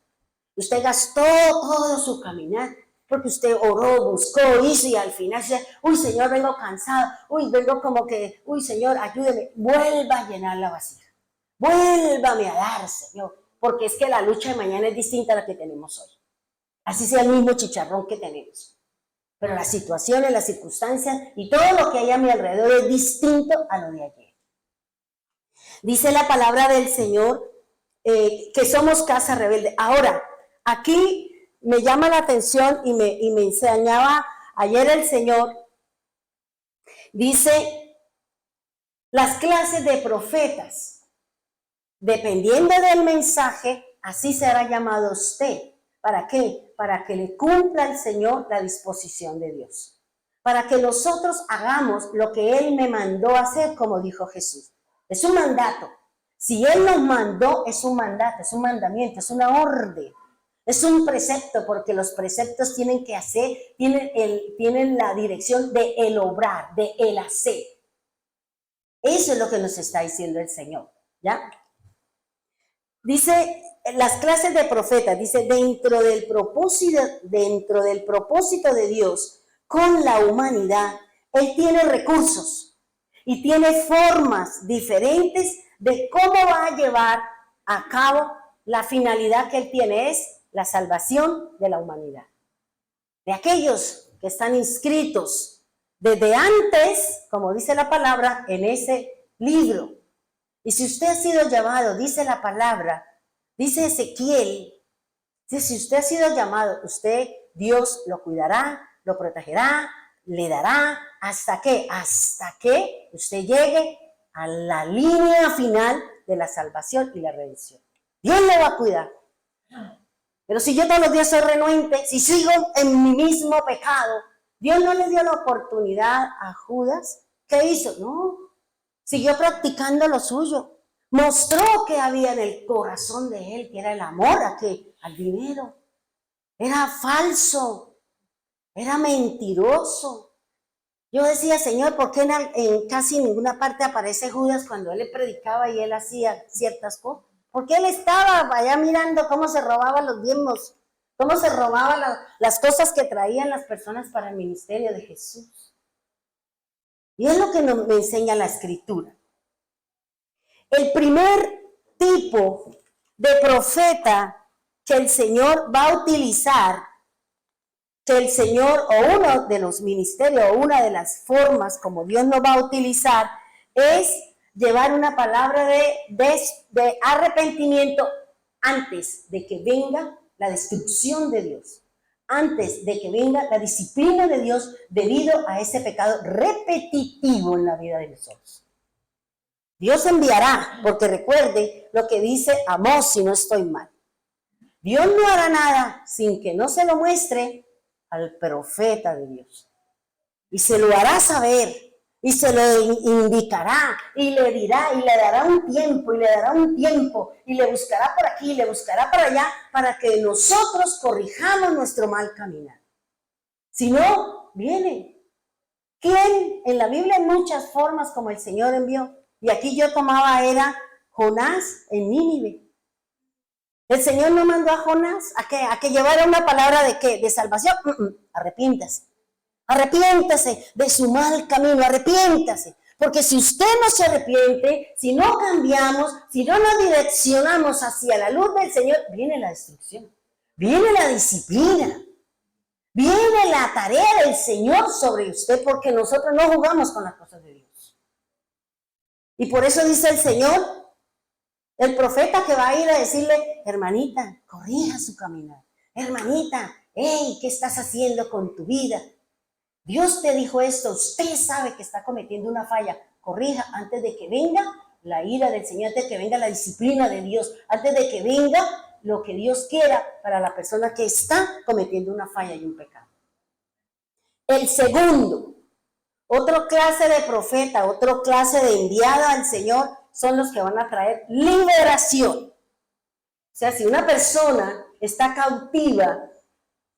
Speaker 2: Usted gastó todo su caminar, porque usted oró, buscó, hizo y al final dice, uy Señor, vengo cansado, uy, vengo como que, uy Señor, ayúdeme, vuelva a llenar la vasija. Vuélvame a dar, Señor, porque es que la lucha de mañana es distinta a la que tenemos hoy. Así sea el mismo chicharrón que tenemos. Pero las situaciones, las circunstancias y todo lo que hay a mi alrededor es distinto a lo de ayer. Dice la palabra del Señor que somos casa rebelde. Ahora, aquí me llama la atención y me enseñaba ayer el Señor. Dice, las clases de profetas. Dependiendo del mensaje, así será llamado usted. ¿Para qué? Para que le cumpla el Señor la disposición de Dios. Para que nosotros hagamos lo que Él me mandó a hacer, como dijo Jesús. Es un mandato. Si Él nos mandó, es un mandato, es un mandamiento, es una orden. Es un precepto, porque los preceptos tienen que hacer, tienen la dirección de el obrar, de el hacer. Eso es lo que nos está diciendo el Señor, ¿ya? Dice, las clases de profetas, dice, dentro del propósito de Dios con la humanidad, Él tiene recursos y tiene formas diferentes de cómo va a llevar a cabo la finalidad que Él tiene, es la salvación de la humanidad. De aquellos que están inscritos desde antes, como dice la palabra, en ese libro. Y si usted ha sido llamado, dice la palabra, dice Ezequiel, dice, si usted ha sido llamado, Dios lo cuidará, lo protegerá, le dará, ¿hasta qué? Hasta que usted llegue a la línea final de la salvación y la redención. Dios le va a cuidar. Pero si yo todos los días soy renuente, si sigo en mi mismo pecado, Dios no le dio la oportunidad a Judas. ¿Qué hizo? No, siguió practicando lo suyo. Mostró que había en el corazón de él, que era el amor al dinero. Era falso, era mentiroso. Yo decía, Señor, ¿por qué en casi ninguna parte aparece Judas cuando él le predicaba y él hacía ciertas cosas? Porque él estaba allá mirando cómo se robaban los diezmos, cómo se robaban las cosas que traían las personas para el ministerio de Jesús. Y es lo que me enseña la Escritura. El primer tipo de profeta que el Señor va a utilizar, que el Señor, o uno de los ministerios, o una de las formas como Dios nos va a utilizar, es llevar una palabra de arrepentimiento antes de que venga la destrucción de Dios, antes de que venga la disciplina de Dios debido a ese pecado repetitivo en la vida de nosotros. Dios enviará, porque recuerde lo que dice Amós, si no estoy mal. Dios no hará nada sin que no se lo muestre al profeta de Dios. Y se lo hará saber, y se lo indicará, y le dirá, y le dará un tiempo, y le dará un tiempo, y le buscará por aquí, y le buscará por allá, para que nosotros corrijamos nuestro mal caminar. Si no, viene. ¿Quién? En la Biblia hay muchas formas como el Señor envió. Y aquí yo tomaba, era Jonás en Nínive. El Señor no mandó a Jonás a que llevara una palabra de ¿qué? De salvación. Arrepiéntase. Arrepiéntase de su mal camino, arrepiéntase. Porque si usted no se arrepiente, si no cambiamos, si no nos direccionamos hacia la luz del Señor, viene la destrucción, viene la disciplina, viene la tarea del Señor sobre usted, porque nosotros no jugamos con las cosas de Dios. Y por eso dice el Señor, el profeta que va a ir a decirle, hermanita, corrija su caminar. Hermanita, hey, ¿qué estás haciendo con tu vida? Dios te dijo esto, usted sabe que está cometiendo una falla. Corrija antes de que venga la ira del Señor, antes de que venga la disciplina de Dios, antes de que venga lo que Dios quiera para la persona que está cometiendo una falla y un pecado. El segundo, otra clase de profeta, otra clase de enviada al Señor, son los que van a traer liberación. O sea, si una persona está cautiva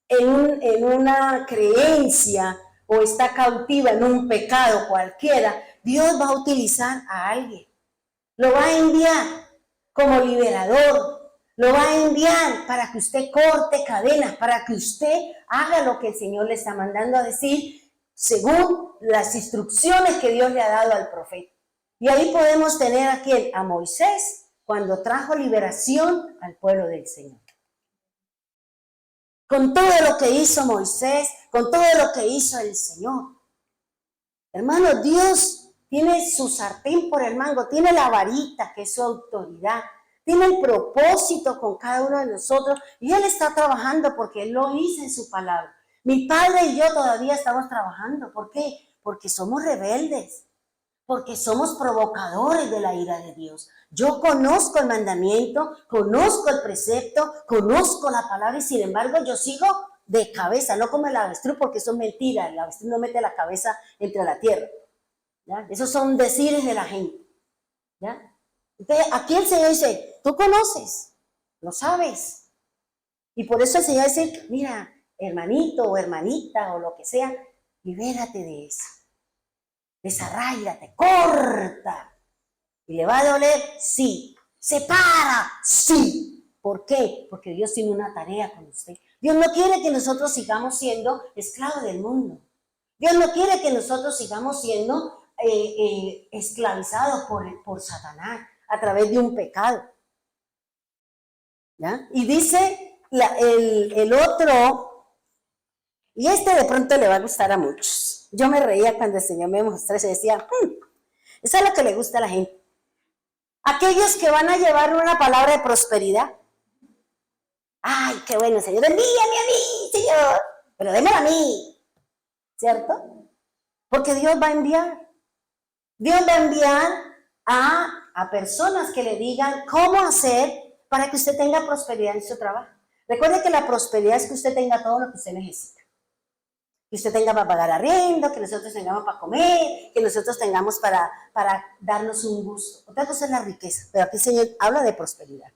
Speaker 2: en una creencia o está cautiva en un pecado cualquiera, Dios va a utilizar a alguien. Lo va a enviar como liberador. Lo va a enviar para que usted corte cadenas, para que usted haga lo que el Señor le está mandando a decir según las instrucciones que Dios le ha dado al profeta. Y ahí podemos tener aquí a Moisés cuando trajo liberación al pueblo del Señor. Con todo lo que hizo Moisés, con todo lo que hizo el Señor. Hermano, Dios tiene su sartén por el mango, tiene la varita que es su autoridad, tiene el propósito con cada uno de nosotros y Él está trabajando porque Él lo hizo en su palabra. Mi padre y yo todavía estamos trabajando. ¿Por qué? Porque somos rebeldes. Porque somos provocadores de la ira de Dios. Yo conozco el mandamiento, conozco el precepto, conozco la palabra y sin embargo yo sigo de cabeza, no como el avestruz, porque eso es mentira. El avestruz no mete la cabeza entre la tierra. ¿Ya? Esos son decires de la gente. ¿Ya? Entonces aquí el Señor dice, tú conoces, lo sabes. Y por eso el Señor dice, mira, hermanito o hermanita o lo que sea, libérate de eso. Desarráigate, corta. ¿Y le va a doler? Sí. ¿Separa? Sí. ¿Por qué? Porque Dios tiene una tarea con usted. Dios no quiere que nosotros sigamos siendo esclavos del mundo. Dios no quiere que nosotros sigamos siendo esclavizados por Satanás a través de un pecado. ¿Ya? Y dice el otro, y este de pronto le va a gustar a muchos. Yo me reía cuando el Señor me mostró y decía, eso es lo que le gusta a la gente. Aquellos que van a llevar una palabra de prosperidad. Ay, qué bueno, Señor, envíame a mí, Señor, pero démela a mí, ¿cierto? Porque Dios va a enviar. Dios va a enviar a personas que le digan cómo hacer para que usted tenga prosperidad en su trabajo. Recuerde que la prosperidad es que usted tenga todo lo que usted necesita. Que usted tenga para pagar arriendo, que nosotros tengamos para comer, que nosotros tengamos para darnos un gusto. Otra cosa es la riqueza, pero aquí el Señor habla de prosperidad.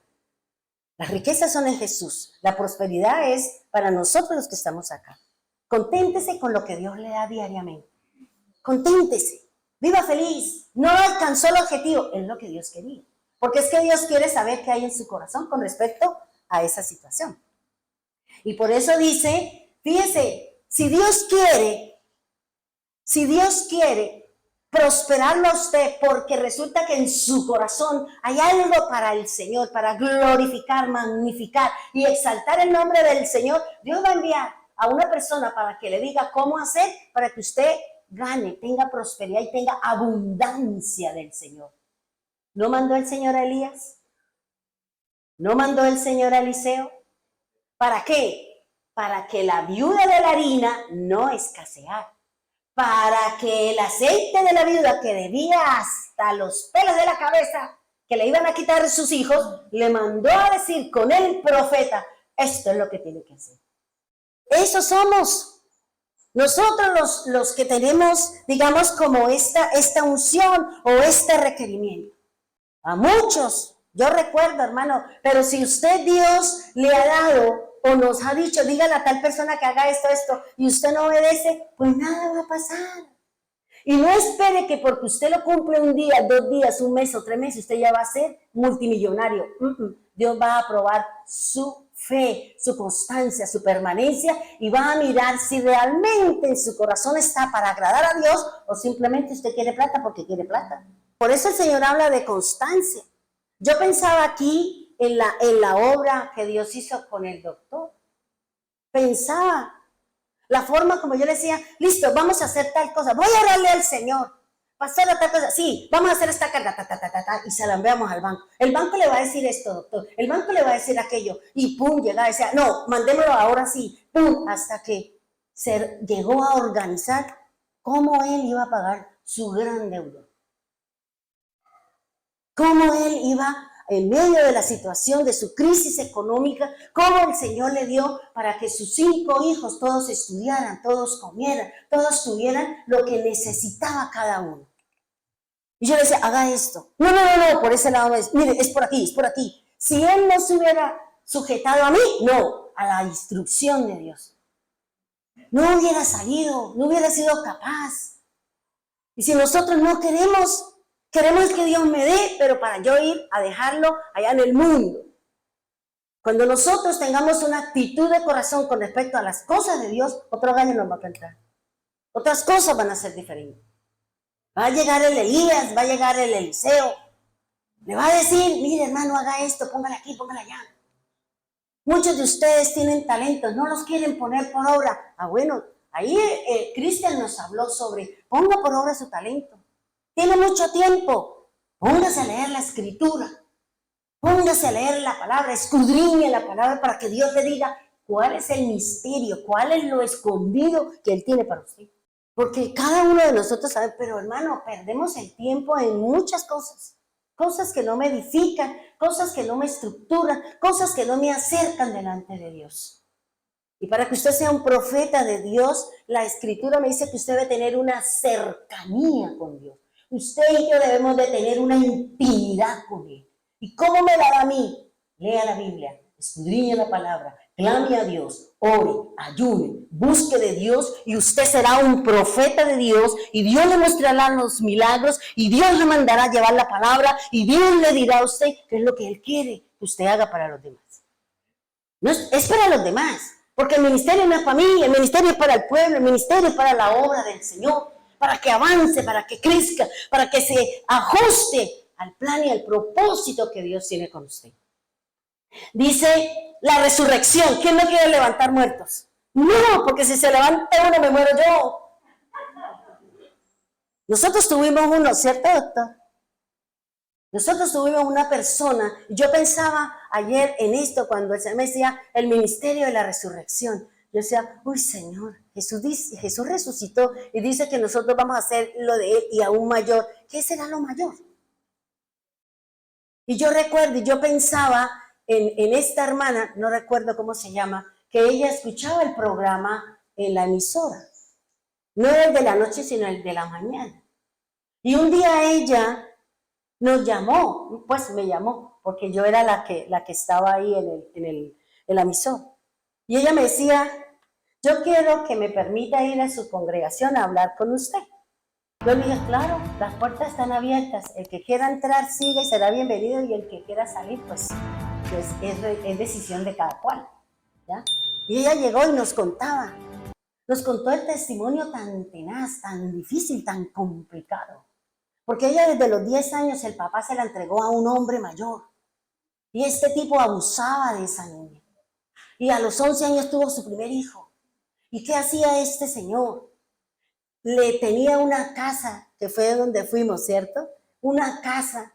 Speaker 2: Las riquezas son en Jesús, la prosperidad es para nosotros los que estamos acá. Conténtese con lo que Dios le da diariamente. Conténtese, viva feliz. No alcanzó el objetivo, es lo que Dios quería. Porque es que Dios quiere saber qué hay en su corazón con respecto a esa situación. Y por eso dice, fíjese, si Dios quiere prosperarlo a usted, porque resulta que en su corazón hay algo para el Señor, para glorificar, magnificar y exaltar el nombre del Señor. Dios va a enviar a una persona para que le diga cómo hacer para que usted gane, tenga prosperidad y tenga abundancia del Señor. ¿No mandó el Señor a Elías? ¿No mandó el Señor a Eliseo? ¿Para qué? Para que la viuda de la harina no escaseara. Para que el aceite de la viuda, que debía hasta los pelos de la cabeza, que le iban a quitar sus hijos, le mandó a decir con el profeta, esto es lo que tiene que hacer. Eso somos nosotros los que tenemos, digamos, como esta unción o este requerimiento. A muchos, yo recuerdo, hermano, pero si usted, Dios, le ha dado o nos ha dicho, dígale a tal persona que haga esto, y usted no obedece, pues nada va a pasar. Y no espere que porque usted lo cumple un día, 2 días, un mes o 3 meses, usted ya va a ser multimillonario. Dios va a aprobar su fe, su constancia, su permanencia, y va a mirar si realmente en su corazón está para agradar a Dios o simplemente usted quiere plata porque quiere plata. Por eso el Señor habla de constancia. Yo pensaba aquí en la obra que Dios hizo con el doctor. Pensaba la forma como yo le decía, listo, vamos a hacer tal cosa, voy a orarle al Señor, pasar a tal cosa, sí, vamos a hacer esta carga, y se la enviamos al banco. El banco le va a decir esto, doctor, el banco le va a decir aquello, y pum, llega a decir, no, mandémoslo ahora sí, pum, hasta que se llegó a organizar cómo él iba a pagar su gran deuda. Cómo él iba, en medio de la situación de su crisis económica, cómo el Señor le dio para que sus 5 hijos todos estudiaran, todos comieran, todos tuvieran lo que necesitaba cada uno. Y yo le decía, haga esto. No, por ese lado no es. Mire, es por aquí, es por aquí. Si él no se hubiera sujetado a mí, no, a la instrucción de Dios, no hubiera salido, no hubiera sido capaz. Y si nosotros no queremos que Dios me dé, pero para yo ir a dejarlo allá en el mundo. Cuando nosotros tengamos una actitud de corazón con respecto a las cosas de Dios, otro gallo nos va a cantar. Otras cosas van a ser diferentes. Va a llegar el Elías, va a llegar el Eliseo. Le va a decir, mire hermano, haga esto, póngale aquí, póngale allá. Muchos de ustedes tienen talentos, no los quieren poner por obra. Bueno, ahí Cristian nos habló sobre, ponga por obra su talento. Tiene mucho tiempo, póngase a leer la escritura, póngase a leer la palabra, escudriñe la palabra para que Dios le diga cuál es el misterio, cuál es lo escondido que Él tiene para usted. Porque cada uno de nosotros sabe, pero hermano, perdemos el tiempo en muchas cosas. Cosas que no me edifican, cosas que no me estructuran, cosas que no me acercan delante de Dios. Y para que usted sea un profeta de Dios, la escritura me dice que usted debe tener una cercanía con Dios. Usted y yo debemos de tener una intimidad con Él. ¿Y cómo me la da a mí? Lea la Biblia, escudriñe la palabra, clame a Dios, ore, ayune, busque de Dios y usted será un profeta de Dios y Dios le mostrará los milagros y Dios le mandará a llevar la palabra y Dios le dirá a usted qué es lo que Él quiere que usted haga para los demás. No es para los demás, porque el ministerio no es para mí, el ministerio es para el pueblo, el ministerio es para la obra del Señor, para que avance, para que crezca, para que se ajuste al plan y al propósito que Dios tiene con usted. Dice la resurrección. ¿Quién no quiere levantar muertos? No, porque si se levanta uno me muero yo. Nosotros tuvimos uno, ¿cierto, doctor? Nosotros tuvimos una persona, yo pensaba ayer en esto cuando el Señor me decía el ministerio de la resurrección. Yo decía, uy Señor, Jesús resucitó y dice que nosotros vamos a hacer lo de Él y aún mayor. ¿Qué será lo mayor? Y yo recuerdo, y yo pensaba en esta hermana, no recuerdo cómo se llama, que ella escuchaba el programa en la emisora. No el de la noche, sino el de la mañana. Y un día ella nos llamó, pues me llamó, porque yo era la que estaba ahí en la emisora. Y ella me decía, yo quiero que me permita ir a su congregación a hablar con usted. Yo le dije, claro, las puertas están abiertas. El que quiera entrar siga y será bienvenido, y el que quiera salir, pues es decisión de cada cual, ¿ya? Y ella llegó y nos contaba nos contó el testimonio tan tenaz, tan difícil, tan complicado. Porque ella desde los 10 años el papá se la entregó a un hombre mayor. Y este tipo abusaba de esa niña. Y a los 11 años tuvo su primer hijo. ¿Y qué hacía este señor? Le tenía una casa, que fue donde fuimos, ¿cierto? Una casa.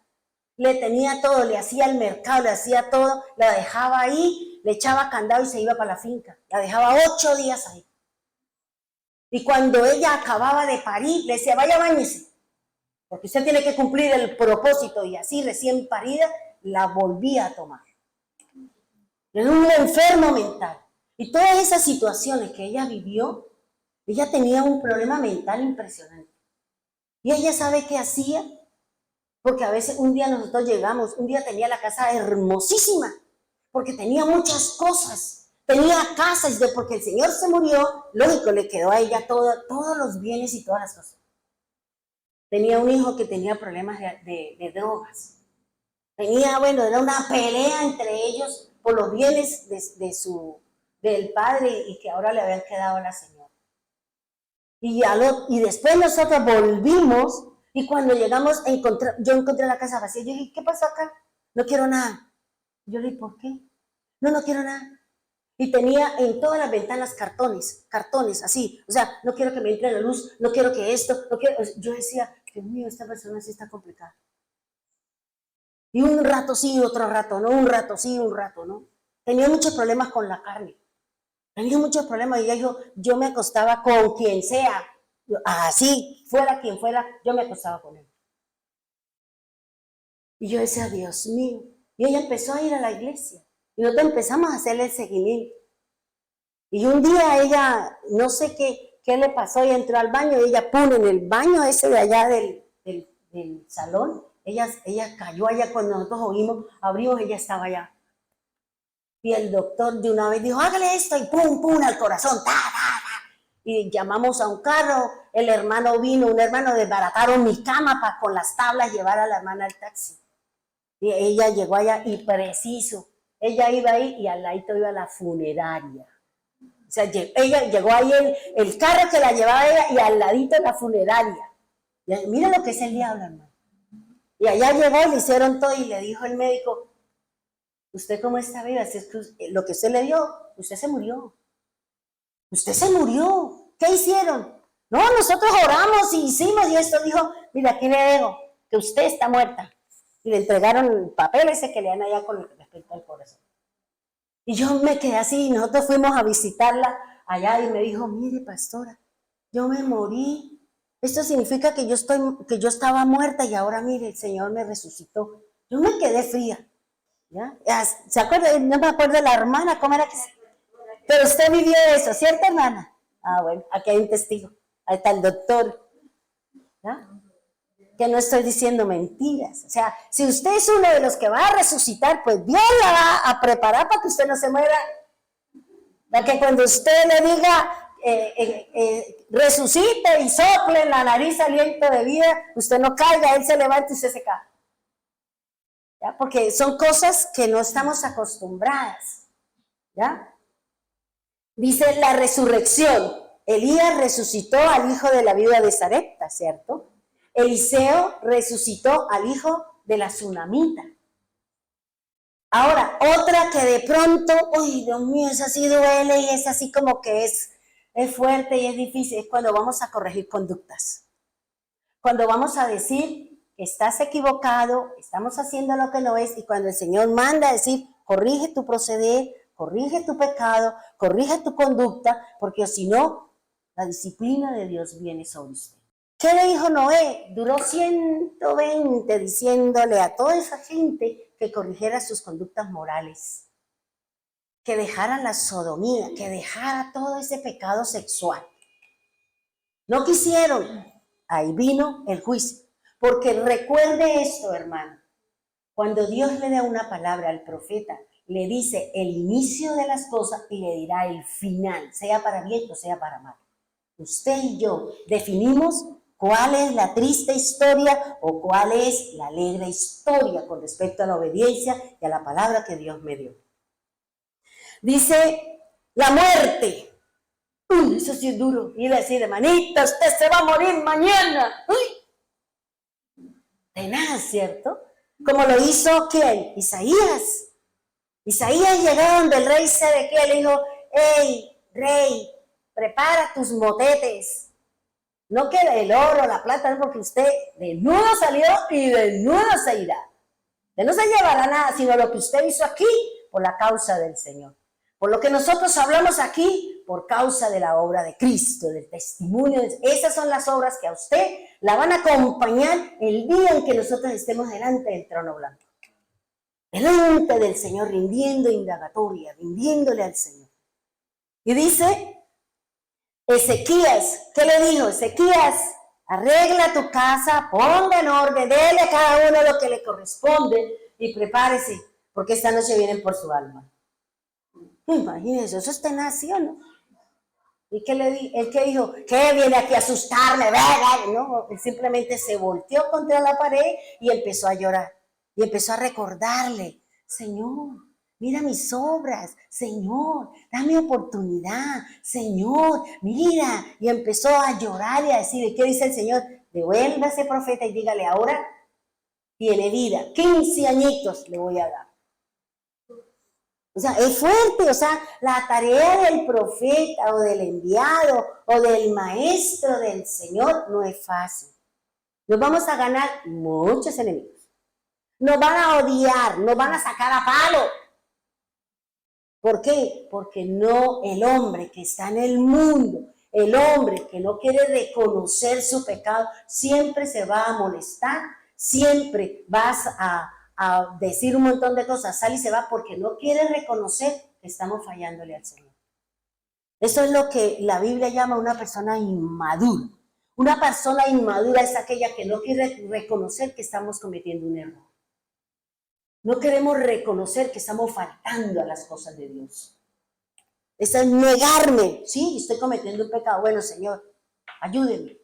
Speaker 2: Le tenía todo, le hacía el mercado, le hacía todo, la dejaba ahí, le echaba candado y se iba para la finca. La dejaba 8 días ahí. Y cuando ella acababa de parir, le decía, vaya, báñese, porque usted tiene que cumplir el propósito. Y así, recién parida, la volvía a tomar. Era un enfermo mental. Y todas esas situaciones que ella vivió, ella tenía un problema mental impresionante. Y ella sabe qué hacía, porque a veces un día nosotros llegamos, un día tenía la casa hermosísima, porque tenía muchas cosas, tenía casas, porque el Señor se murió, lógico, le quedó a ella todos los bienes y todas las cosas. Tenía un hijo que tenía problemas de drogas. Tenía, bueno, era una pelea entre ellos por los bienes del padre y que ahora le habían quedado a la señora. Y después nosotros volvimos y cuando llegamos, yo encontré la casa vacía. Yo dije, ¿qué pasó acá? No quiero nada. Yo le dije, ¿por qué? No quiero nada. Y tenía en todas las ventanas cartones así. O sea, no quiero que me entre la luz, no quiero que esto, no quiero. Yo decía, Dios mío, esta persona sí está complicada. Y un rato sí, otro rato no, un rato sí, un rato no. Tenía muchos problemas con la carne. Tenía muchos problemas y ella dijo, yo me acostaba con quien sea. Así, fuera quien fuera, yo me acostaba con él. Y yo decía, Dios mío. Y ella empezó a ir a la iglesia. Y nosotros empezamos a hacerle el seguimiento. Y un día ella, no sé qué le pasó, ella entró al baño y ella pone en el baño ese de allá del salón. Ella cayó allá cuando nosotros abrimos, ella estaba allá. Y el doctor de una vez dijo, hágale esto y pum, pum, al corazón, ta, ta, ta. Y llamamos a un carro, el hermano vino, un hermano desbarataron mi cama para con las tablas llevar a la hermana al taxi. Y ella llegó allá y preciso, ella iba ahí y al ladito iba la funeraria. O sea, ella llegó ahí el carro que la llevaba ella y al ladito la funeraria. Y mira lo que es el diablo, hermano. Y allá llegó, le hicieron todo y le dijo el médico, ¿usted cómo está viva? Si es que lo que usted le dio, usted se murió. Usted se murió. ¿Qué hicieron? No, nosotros oramos y hicimos y esto dijo, mira, aquí le dejo, que usted está muerta. Y le entregaron el papel ese que le dan allá con respecto al corazón. Y yo me quedé así y nosotros fuimos a visitarla allá y me dijo, mire, pastora, yo me morí. Esto significa que yo estaba muerta y ahora, mire, el Señor me resucitó. Yo me quedé fría. ¿Ya? ¿Se acuerda? No me acuerdo de la hermana, ¿cómo era que se...? Pero usted vivió eso, ¿cierto, hermana? Ah, bueno, aquí hay un testigo. Ahí está el doctor. ¿Ya? Que no estoy diciendo mentiras. O sea, si usted es uno de los que va a resucitar, pues Dios la va a preparar para que usted no se muera. Para que cuando usted le diga, resucite y sople en la nariz aliento de vida, usted no caiga, él se levanta y usted se cae. ¿Ya? Porque son cosas que no estamos acostumbradas. ¿Ya? Dice la resurrección. Elías resucitó al hijo de la viuda de Sarepta, ¿cierto? Eliseo resucitó al hijo de la tsunamita. Ahora, otra que de pronto, uy, Dios mío, esa sí duele y es así como que es fuerte y es difícil, es cuando vamos a corregir conductas. Cuando vamos a decir, estás equivocado, estamos haciendo lo que no es, y cuando el Señor manda a decir, corrige tu proceder, corrige tu pecado, corrige tu conducta, porque si no, la disciplina de Dios viene sobre usted. ¿Qué le dijo Noé? Duró 120 diciéndole a toda esa gente que corrigiera sus conductas morales, que dejara la sodomía, que dejara todo ese pecado sexual. No quisieron. Ahí vino el juicio. Porque recuerde esto, hermano. Cuando Dios le da una palabra al profeta, le dice el inicio de las cosas y le dirá el final, sea para bien o sea para mal. Usted y yo definimos cuál es la triste historia o cuál es la alegre historia con respecto a la obediencia y a la palabra que Dios me dio. Dice la muerte. Uy, eso sí es duro. Y decir, hermanita, usted se va a morir mañana. Uy, tenaz, ¿cierto? Como lo hizo, ¿quién? Isaías. Isaías llegó donde el rey Sedequías le dijo, hey, rey, prepara tus motetes. No que el oro, la plata, porque usted desnudo salió y desnudo se irá. Usted no se llevará nada, sino lo que usted hizo aquí por la causa del Señor. Por lo que nosotros hablamos aquí, por causa de la obra de Cristo, del testimonio. Esas son las obras que a usted la van a acompañar el día en que nosotros estemos delante del trono blanco. Delante del Señor, rindiendo indagatoria, rindiéndole al Señor. Y dice Ezequías, ¿qué le dijo? Ezequías, arregla tu casa, ponga en orden, dele a cada uno lo que le corresponde y prepárese, porque esta noche vienen por su alma. Imagínense, eso es tenación, ¿no? ¿Y qué le dijo? ¿El qué dijo? ¿Qué viene aquí a asustarme? No, él simplemente se volteó contra la pared y empezó a llorar. Y empezó a recordarle, Señor, mira mis obras, Señor, dame oportunidad, Señor, mira. Y empezó a llorar y a decir, ¿qué dice el Señor? Devuelva a ese profeta y dígale, ahora tiene vida, 15 añitos le voy a dar. O sea, es fuerte, o sea, la tarea del profeta o del enviado o del maestro del Señor no es fácil. Nos vamos a ganar muchos enemigos. Nos van a odiar, nos van a sacar a palo. ¿Por qué? Porque no el hombre que está en el mundo, el hombre que no quiere reconocer su pecado, siempre se va a molestar, siempre vas a decir un montón de cosas, sale y se va porque no quiere reconocer que estamos fallándole al Señor. Eso es lo que la Biblia llama una persona inmadura. Una persona inmadura es aquella que no quiere reconocer que estamos cometiendo un error. No queremos reconocer que estamos faltando a las cosas de Dios. Eso es negarme. Sí, estoy cometiendo un pecado. Bueno, Señor, ayúdeme.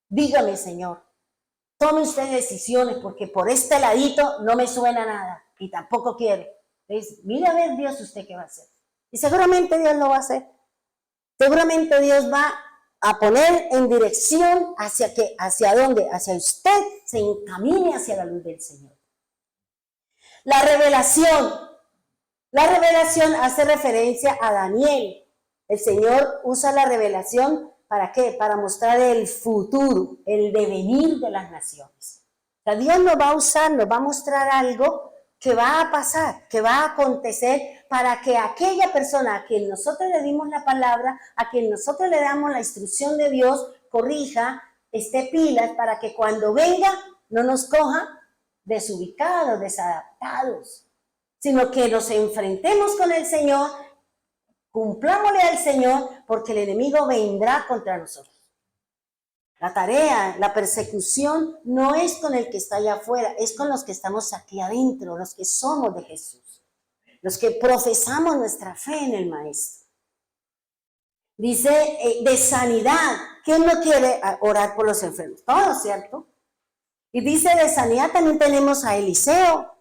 Speaker 2: Dígame, Señor. Tome usted decisiones porque por este ladito no me suena nada y tampoco quiere. Entonces, mira a ver Dios usted qué va a hacer. Y seguramente Dios lo va a hacer. Seguramente Dios va a poner en dirección hacia dónde, hacia usted se encamine hacia la luz del Señor. La revelación hace referencia a Daniel. El Señor usa la revelación ¿para qué? Para mostrar el futuro, el devenir de las naciones. O sea, Dios nos va a usar, nos va a mostrar algo que va a pasar, que va a acontecer para que aquella persona a quien nosotros le dimos la palabra, a quien nosotros le damos la instrucción de Dios, corrija, esté pilas para que cuando venga no nos coja desubicados, desadaptados, sino que nos enfrentemos con el Señor, cumplámosle al Señor, porque el enemigo vendrá contra nosotros. La tarea, la persecución no es con el que está allá afuera, es con los que estamos aquí adentro, los que somos de Jesús, los que profesamos nuestra fe en el Maestro. Dice de sanidad. ¿Quién no quiere orar por los enfermos? Todos, ¿cierto? Y dice de sanidad también tenemos a Eliseo,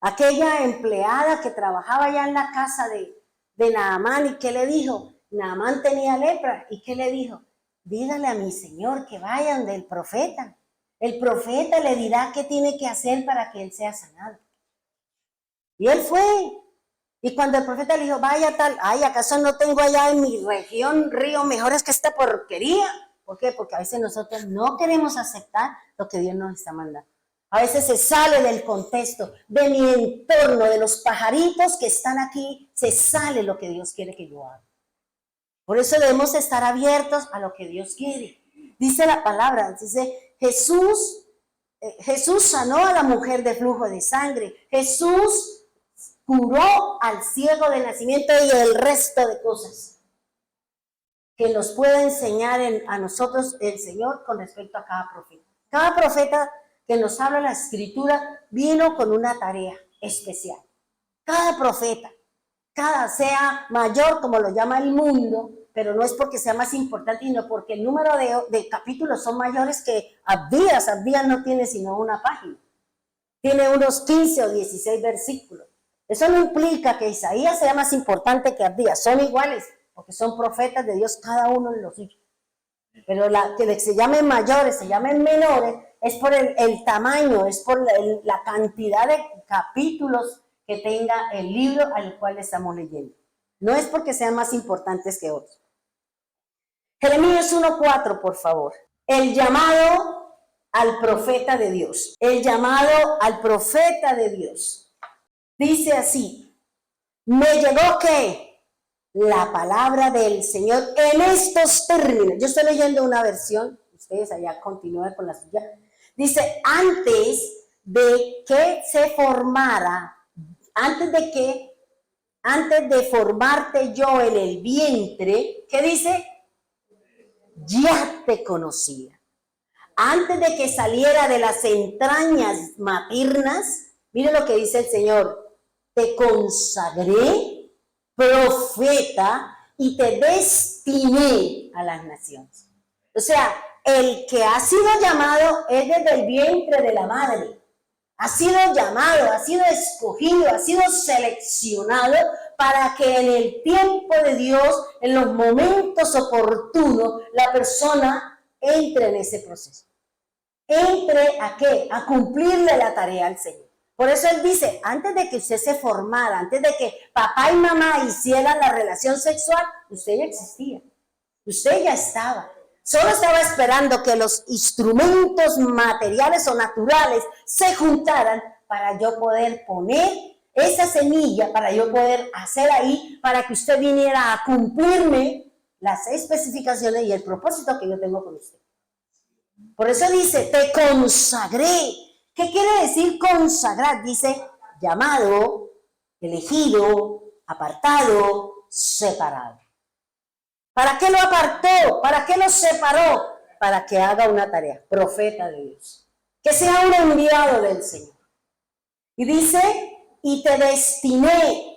Speaker 2: aquella empleada que trabajaba allá en la casa de Naamán. ¿Y qué le dijo? Naamán tenía lepra. ¿Y qué le dijo? Dígale a mi señor que vaya donde el profeta. El profeta le dirá qué tiene que hacer para que él sea sanado. Y él fue. Y cuando el profeta le dijo, vaya tal, ay, ¿acaso no tengo allá en mi región ríos mejores que esta porquería? ¿Por qué? Porque a veces nosotros no queremos aceptar lo que Dios nos está mandando. A veces se sale del contexto, de mi entorno, de los pajaritos que están aquí, se sale lo que Dios quiere que yo haga. Por eso debemos estar abiertos a lo que Dios quiere. Dice la palabra, dice Jesús sanó a la mujer de flujo de sangre. Jesús curó al ciego de nacimiento y el resto de cosas que nos puede enseñar a nosotros el Señor con respecto a cada profeta. Cada profeta que nos habla la Escritura vino con una tarea especial. Cada profeta, sea mayor como lo llama el mundo, pero no es porque sea más importante, sino porque el número de capítulos son mayores que Abdías. Abdías no tiene sino una página. Tiene unos 15 o 16 versículos. Eso no implica que Isaías sea más importante que Abdías. Son iguales, porque son profetas de Dios, cada uno en lo suyo. Pero que se llamen mayores, se llamen menores, es por el tamaño, es por la cantidad de capítulos que tenga el libro al cual estamos leyendo. No es porque sean más importantes que otros. Jeremías 1:4, por favor. El llamado al profeta de Dios. El llamado al profeta de Dios. Dice así: me llegó que la palabra del Señor en estos términos. Yo estoy leyendo una versión, ustedes allá continúen con la suya. Dice, antes de que se formara, antes de formarte yo en el vientre, ¿qué dice? Ya te conocía. Antes de que saliera de las entrañas maternas, mire lo que dice el Señor, te consagré profeta y te destiné a las naciones. O sea, el que ha sido llamado es desde el vientre de la madre. Ha sido llamado, ha sido escogido, ha sido seleccionado para que en el tiempo de Dios, en los momentos oportunos, la persona entre en ese proceso. Entre ¿a qué? A cumplirle la tarea al Señor. Por eso Él dice, antes de que usted se formara, antes de que papá y mamá hicieran la relación sexual, usted ya existía. Usted ya estaba. Solo estaba esperando que los instrumentos materiales o naturales se juntaran para yo poder poner esa semilla, para yo poder hacer ahí, para que usted viniera a cumplirme las especificaciones y el propósito que yo tengo con usted. Por eso dice, te consagré. ¿Qué quiere decir consagrar? Dice, llamado, elegido, apartado, separado. ¿Para qué lo apartó? ¿Para qué lo separó? Para que haga una tarea, profeta de Dios. Que sea un enviado del Señor. Y dice, y te destiné.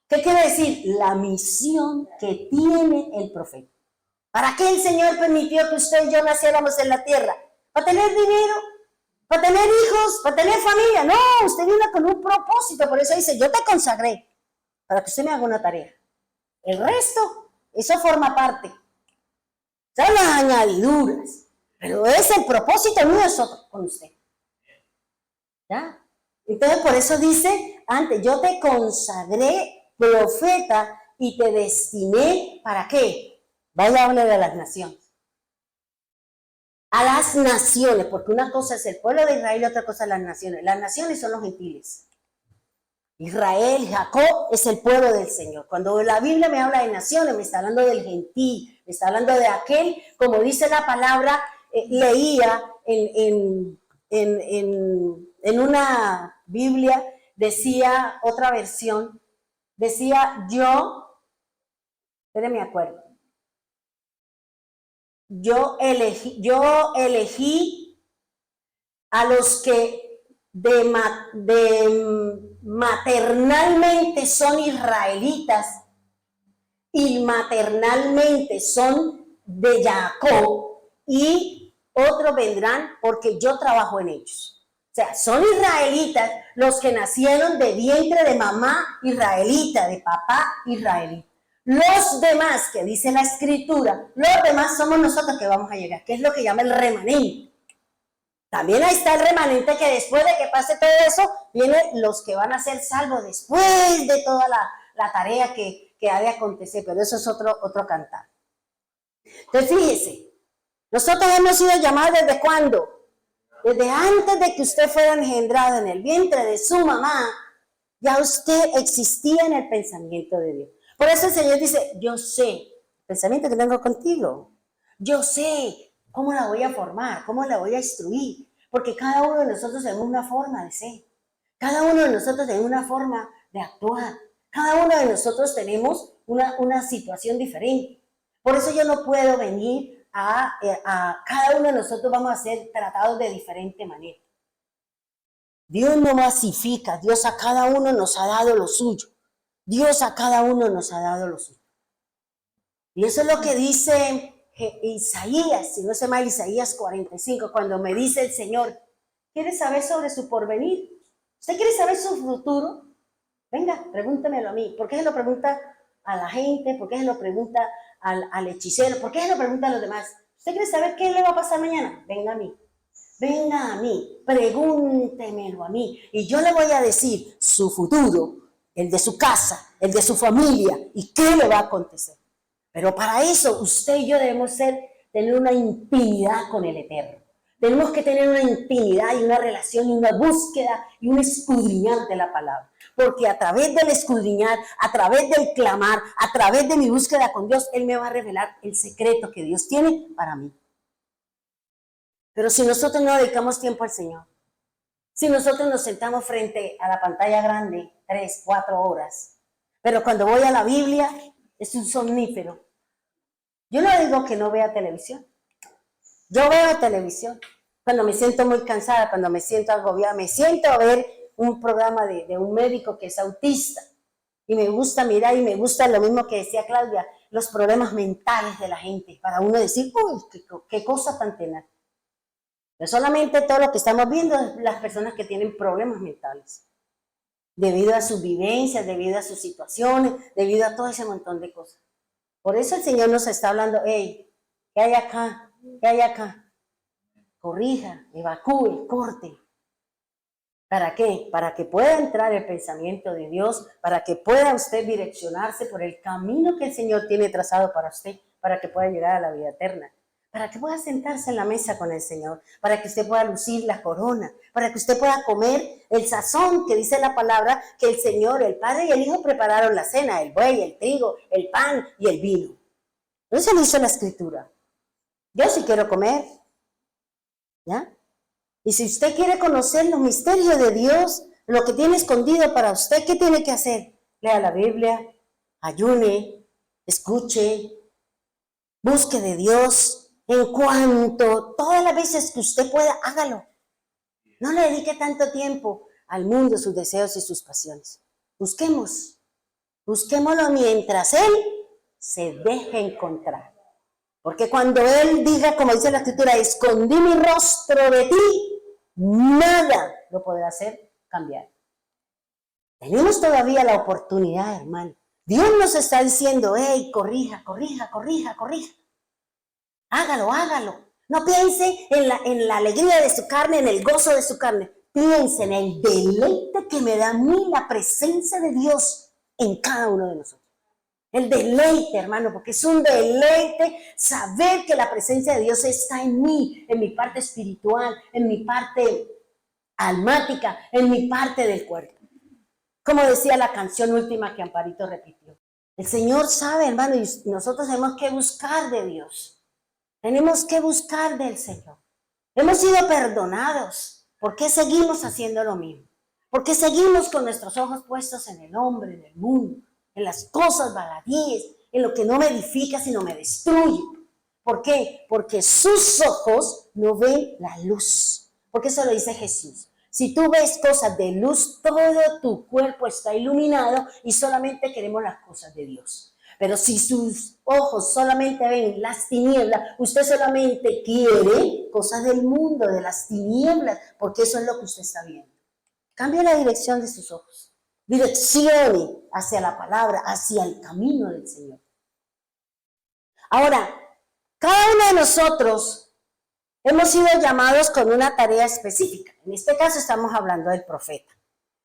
Speaker 2: ¿Qué quiere decir? La misión que tiene el profeta. ¿Para qué el Señor permitió que usted y yo naciéramos en la tierra? ¿Para tener dinero? ¿Para tener hijos? ¿Para tener familia? No, usted viene con un propósito. Por eso dice, yo te consagré para que usted me haga una tarea. El resto, eso forma parte. Son las añadiduras. Pero es el propósito mío eso con usted. ¿Ya? Entonces, por eso dice, antes, yo te consagré profeta y te destiné, ¿para qué? Vaya a hablar de las naciones. A las naciones, porque una cosa es el pueblo de Israel y otra cosa es las naciones. Las naciones son los gentiles. Israel, Jacob es el pueblo del Señor. Cuando la Biblia me habla de naciones, me está hablando del gentil, me está hablando de aquel, como dice la palabra, leía en una Biblia, decía otra versión, decía me acuerdo, yo elegí a los que maternalmente son israelitas y maternalmente son de Jacob, y otros vendrán porque yo trabajo en ellos. O sea, son israelitas los que nacieron de vientre de mamá israelita, de papá israelita. Los demás, que dice la escritura, los demás somos nosotros que vamos a llegar, que es lo que llama el remanente. También ahí está el remanente que después de que pase todo eso, vienen los que van a ser salvos después de toda la tarea que ha de acontecer, pero eso es otro cantar. Entonces fíjese, nosotros hemos sido llamados ¿desde cuándo? Desde antes de que usted fuera engendrado en el vientre de su mamá, ya usted existía en el pensamiento de Dios. Por eso el Señor dice, yo sé el pensamiento que tengo contigo. Yo sé cómo la voy a formar, cómo la voy a instruir. Porque cada uno de nosotros tenemos una forma de ser. Cada uno de nosotros tenemos una forma de actuar. Cada uno de nosotros tenemos una situación diferente. Por eso yo no puedo venir cada uno de nosotros vamos a ser tratados de diferente manera. Dios no masifica, Dios a cada uno nos ha dado lo suyo. Dios a cada uno nos ha dado lo suyo. Y eso es lo que dice Isaías, si no se llama Isaías 45, cuando me dice el Señor, ¿quiere saber sobre su porvenir? ¿Usted quiere saber su futuro? Venga, pregúntemelo a mí. ¿Por qué se lo pregunta a la gente? ¿Por qué se lo pregunta al hechicero? ¿Por qué se lo pregunta a los demás? ¿Usted quiere saber qué le va a pasar mañana? Venga a mí. Venga a mí, pregúntemelo a mí y yo le voy a decir su futuro, el de su casa, el de su familia y qué le va a acontecer. Pero para eso usted y yo debemos tener una intimidad con el Eterno. Tenemos que tener una intimidad y una relación y una búsqueda y un escudriñar de la palabra. Porque a través del escudriñar, a través del clamar, a través de mi búsqueda con Dios, Él me va a revelar el secreto que Dios tiene para mí. Pero si nosotros no dedicamos tiempo al Señor, si nosotros nos sentamos frente a la pantalla grande 3, 4 horas, pero cuando voy a la Biblia es un somnífero. Yo no digo que no vea televisión. Yo veo televisión cuando me siento muy cansada, cuando me siento agobiada, me siento a ver un programa de un médico que es autista y me gusta mirar y me gusta lo mismo que decía Claudia, los problemas mentales de la gente, para uno decir, uy, qué cosa tan tenaz. No solamente todo lo que estamos viendo es las personas que tienen problemas mentales, debido a sus vivencias, debido a sus situaciones, debido a todo ese montón de cosas. Por eso el Señor nos está hablando, hey, ¿qué hay acá? ¿Qué hay acá? Corrija, evacúe, corte. ¿Para qué? Para que pueda entrar el pensamiento de Dios, para que pueda usted direccionarse por el camino que el Señor tiene trazado para usted, para que pueda llegar a la vida eterna. Para que pueda sentarse en la mesa con el Señor, para que usted pueda lucir la corona, para que usted pueda comer el sazón que dice la palabra que el Señor, el Padre y el Hijo prepararon la cena, el buey, el trigo, el pan y el vino. Eso lo dice la Escritura. Yo sí quiero comer, ¿ya? Y si usted quiere conocer los misterios de Dios, lo que tiene escondido para usted, ¿qué tiene que hacer? Lea la Biblia, ayune, escuche, busque de Dios. En cuanto, todas las veces que usted pueda, hágalo. No le dedique tanto tiempo al mundo, sus deseos y sus pasiones. Busquémoslo mientras Él se deje encontrar. Porque cuando Él diga, como dice la Escritura, escondí mi rostro de ti, nada lo podrá hacer cambiar. Tenemos todavía la oportunidad, hermano. Dios nos está diciendo, hey, corrija. Hágalo. No piense en la alegría de su carne, en el gozo de su carne. Piense en el deleite que me da a mí la presencia de Dios en cada uno de nosotros. El deleite, hermano, porque es un deleite saber que la presencia de Dios está en mí, en mi parte espiritual, en mi parte almática, en mi parte del cuerpo. Como decía la canción última que Amparito repitió. El Señor sabe, hermano, y nosotros tenemos que buscar de Dios. Tenemos que buscar del Señor. Hemos sido perdonados. ¿Por qué seguimos haciendo lo mismo? ¿Por qué seguimos con nuestros ojos puestos en el hombre, en el mundo, en las cosas baladíes, en lo que no me edifica, sino me destruye? ¿Por qué? Porque sus ojos no ven la luz. Porque eso lo dice Jesús. Si tú ves cosas de luz, todo tu cuerpo está iluminado y solamente queremos las cosas de Dios. Pero si sus ojos solamente ven las tinieblas, usted solamente quiere cosas del mundo, de las tinieblas, porque eso es lo que usted está viendo. Cambie la dirección de sus ojos. Direccione hacia la palabra, hacia el camino del Señor. Ahora, cada uno de nosotros hemos sido llamados con una tarea específica. En este caso estamos hablando del profeta.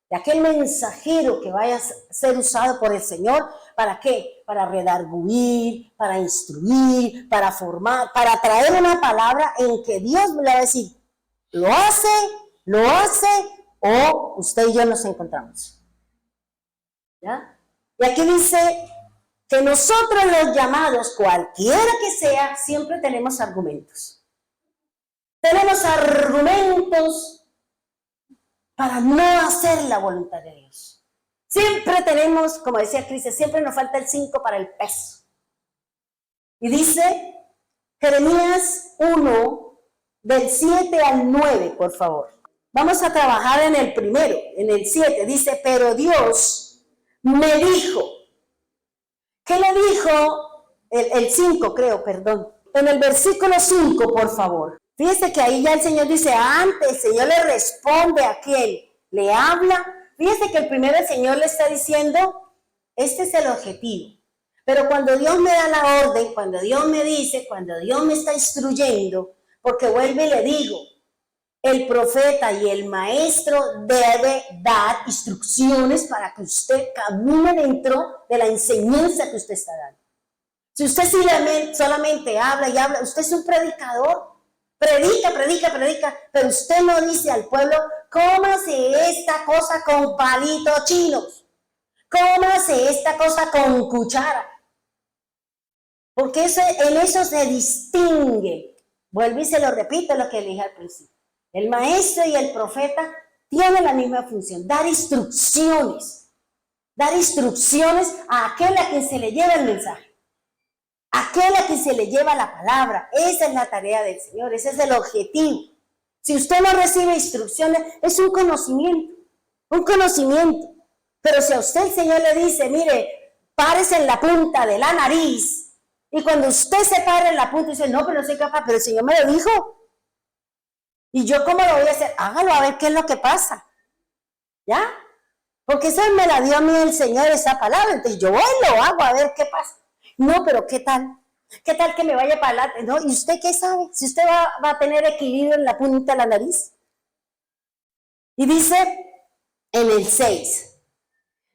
Speaker 2: De aquel mensajero que vaya a ser usado por el Señor, ¿para qué? Para redarguir, para instruir, para formar, para traer una palabra en que Dios le va a decir, lo hace, o usted y yo nos encontramos. ¿Ya? Y aquí dice que nosotros los llamados, cualquiera que sea, siempre tenemos argumentos. Tenemos argumentos para no hacer la voluntad de Dios. Siempre tenemos, como decía Cristo, siempre nos falta el 5 para el peso. Y dice Jeremías 1, del 7 al 9, por favor. Vamos a trabajar en el primero, en el 7. Dice, pero Dios me dijo. ¿Qué le dijo? El 5, creo, perdón. En el versículo 5, por favor. Fíjese que ahí ya el Señor dice, antes el Señor le responde a quien le habla. Fíjese que el primero el Señor le está diciendo, este es el objetivo. Pero cuando Dios me da la orden, cuando Dios me dice, cuando Dios me está instruyendo, porque vuelvo y le digo, el profeta y el maestro debe dar instrucciones para que usted camine dentro de la enseñanza que usted está dando. Si usted solamente habla y habla, usted es un predicador, predica, pero usted no dice al pueblo, cómase esta cosa con palitos chinos, cómase esta cosa con cuchara. Porque en eso se distingue. Vuelvo y se lo repito lo que le dije al principio. El maestro y el profeta tienen la misma función, dar instrucciones a aquel a quien se le lleva el mensaje, a aquel a quien se le lleva la palabra. Esa es la tarea del Señor, ese es el objetivo. Si usted no recibe instrucciones, es un conocimiento. Pero si a usted el Señor le dice, mire, párese en la punta de la nariz, y cuando usted se para en la punta y dice, no, pero no soy capaz, pero el Señor me lo dijo. ¿Y yo cómo lo voy a hacer? Hágalo a ver qué es lo que pasa. ¿Ya? Porque esa me la dio a mí el Señor, esa palabra. Entonces yo voy y lo hago a ver qué pasa. No, pero ¿qué tal? ¿Qué tal que me vaya para adelante? ¿No? ¿Y usted qué sabe? Si usted va a tener equilibrio en la punta de la nariz. Y dice en el 6.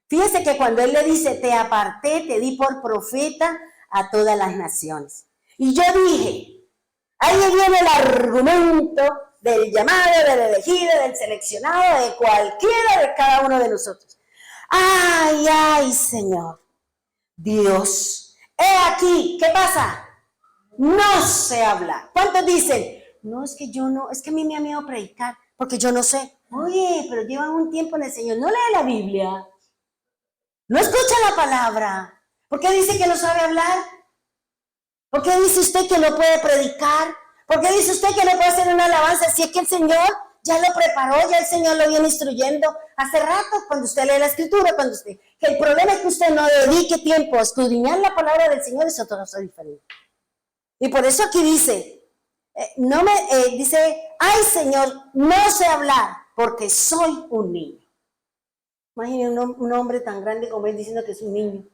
Speaker 2: Fíjese que cuando él le dice, te aparté, te di por profeta a todas las naciones. Y yo dije, ahí viene el argumento del llamado, del elegido, del seleccionado, de cualquiera de cada uno de nosotros. Ay, Señor, Dios, he aquí, ¿qué pasa? No sé hablar. ¿Cuántos dicen? No, es que yo no, es que a mí me ha miedo predicar, porque yo no sé. Oye, pero llevan un tiempo en el Señor, no lee la Biblia, no escucha la palabra. ¿Por qué dice que no sabe hablar? ¿Por qué dice usted que no puede predicar? ¿Por qué dice usted que no puede hacer una alabanza? Si es que el Señor ya lo preparó, ya el Señor lo viene instruyendo hace rato, cuando usted lee la Escritura, que el problema es que usted no dedique tiempo a escudriñar la palabra del Señor, eso todo es diferente. Y por eso aquí dice, dice, ay Señor, no sé hablar, porque soy un niño. Imagine un hombre tan grande como él diciendo que es un niño.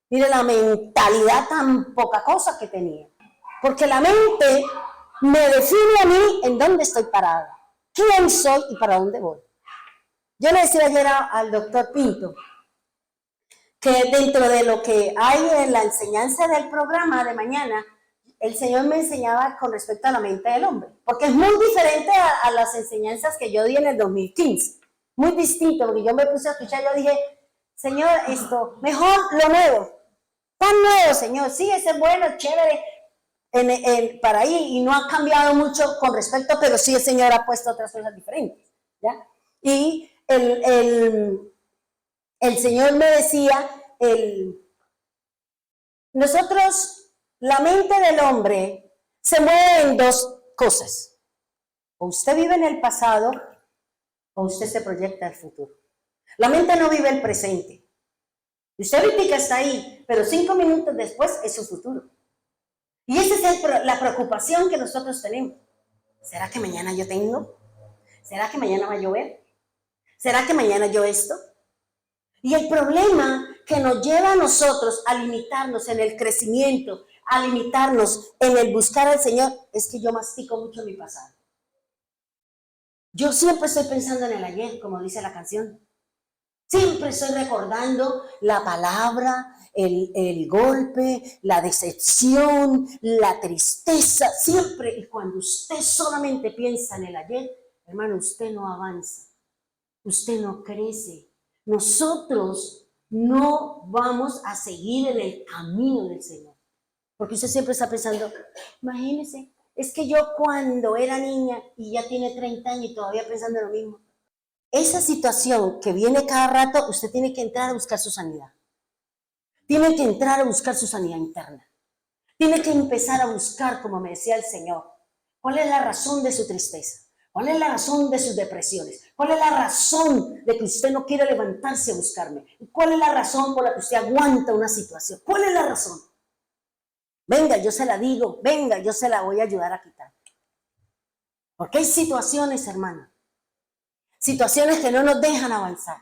Speaker 2: Mire la mentalidad tan poca cosa que tenía. Porque la mente me define a mí en dónde estoy parada, quién soy y para dónde voy. Yo le decía ayer al doctor Pinto que dentro de lo que hay en la enseñanza del programa de mañana, el Señor me enseñaba con respecto a la mente del hombre. Porque es muy diferente a las enseñanzas que yo di en el 2015. Muy distinto, porque yo me puse a escuchar y yo dije, Señor, mejor lo nuevo. Tan nuevo, Señor. Sí, ese es bueno, chévere, para ahí, y no ha cambiado mucho con respecto, pero sí el Señor ha puesto otras cosas diferentes, ¿ya? Y el Señor me decía, nosotros, la mente del hombre se mueve en dos cosas. O usted vive en el pasado, o usted se proyecta al futuro. La mente no vive el presente. Usted ahorita está ahí, pero 5 minutos después es su futuro. Y esa es la preocupación que nosotros tenemos. ¿Será que mañana yo tengo? ¿Será que mañana va a llover? ¿Será que mañana yo esto? Y el problema que nos lleva a nosotros a limitarnos en el crecimiento, a limitarnos en el buscar al Señor, es que yo mastico mucho mi pasado. Yo siempre estoy pensando en el ayer, como dice la canción. Siempre estoy recordando la palabra, el golpe, la decepción, la tristeza. Siempre, y cuando usted solamente piensa en el ayer, hermano, usted no avanza, usted no crece. Nosotros no vamos a seguir en el camino del Señor. Porque usted siempre está pensando, imagínese, es que yo cuando era niña y ya tiene 30 años y todavía pensando en lo mismo. Esa situación que viene cada rato, usted tiene que entrar a buscar su sanidad. Tiene que entrar a buscar su sanidad interna. Tiene que empezar a buscar, como me decía el Señor, cuál es la razón de su tristeza, cuál es la razón de sus depresiones, cuál es la razón de que usted no quiere levantarse a buscarme, cuál es la razón por la que usted aguanta una situación, cuál es la razón. Venga, yo se la digo, venga, yo se la voy a ayudar a quitar. Porque hay situaciones, hermano, situaciones que no nos dejan avanzar,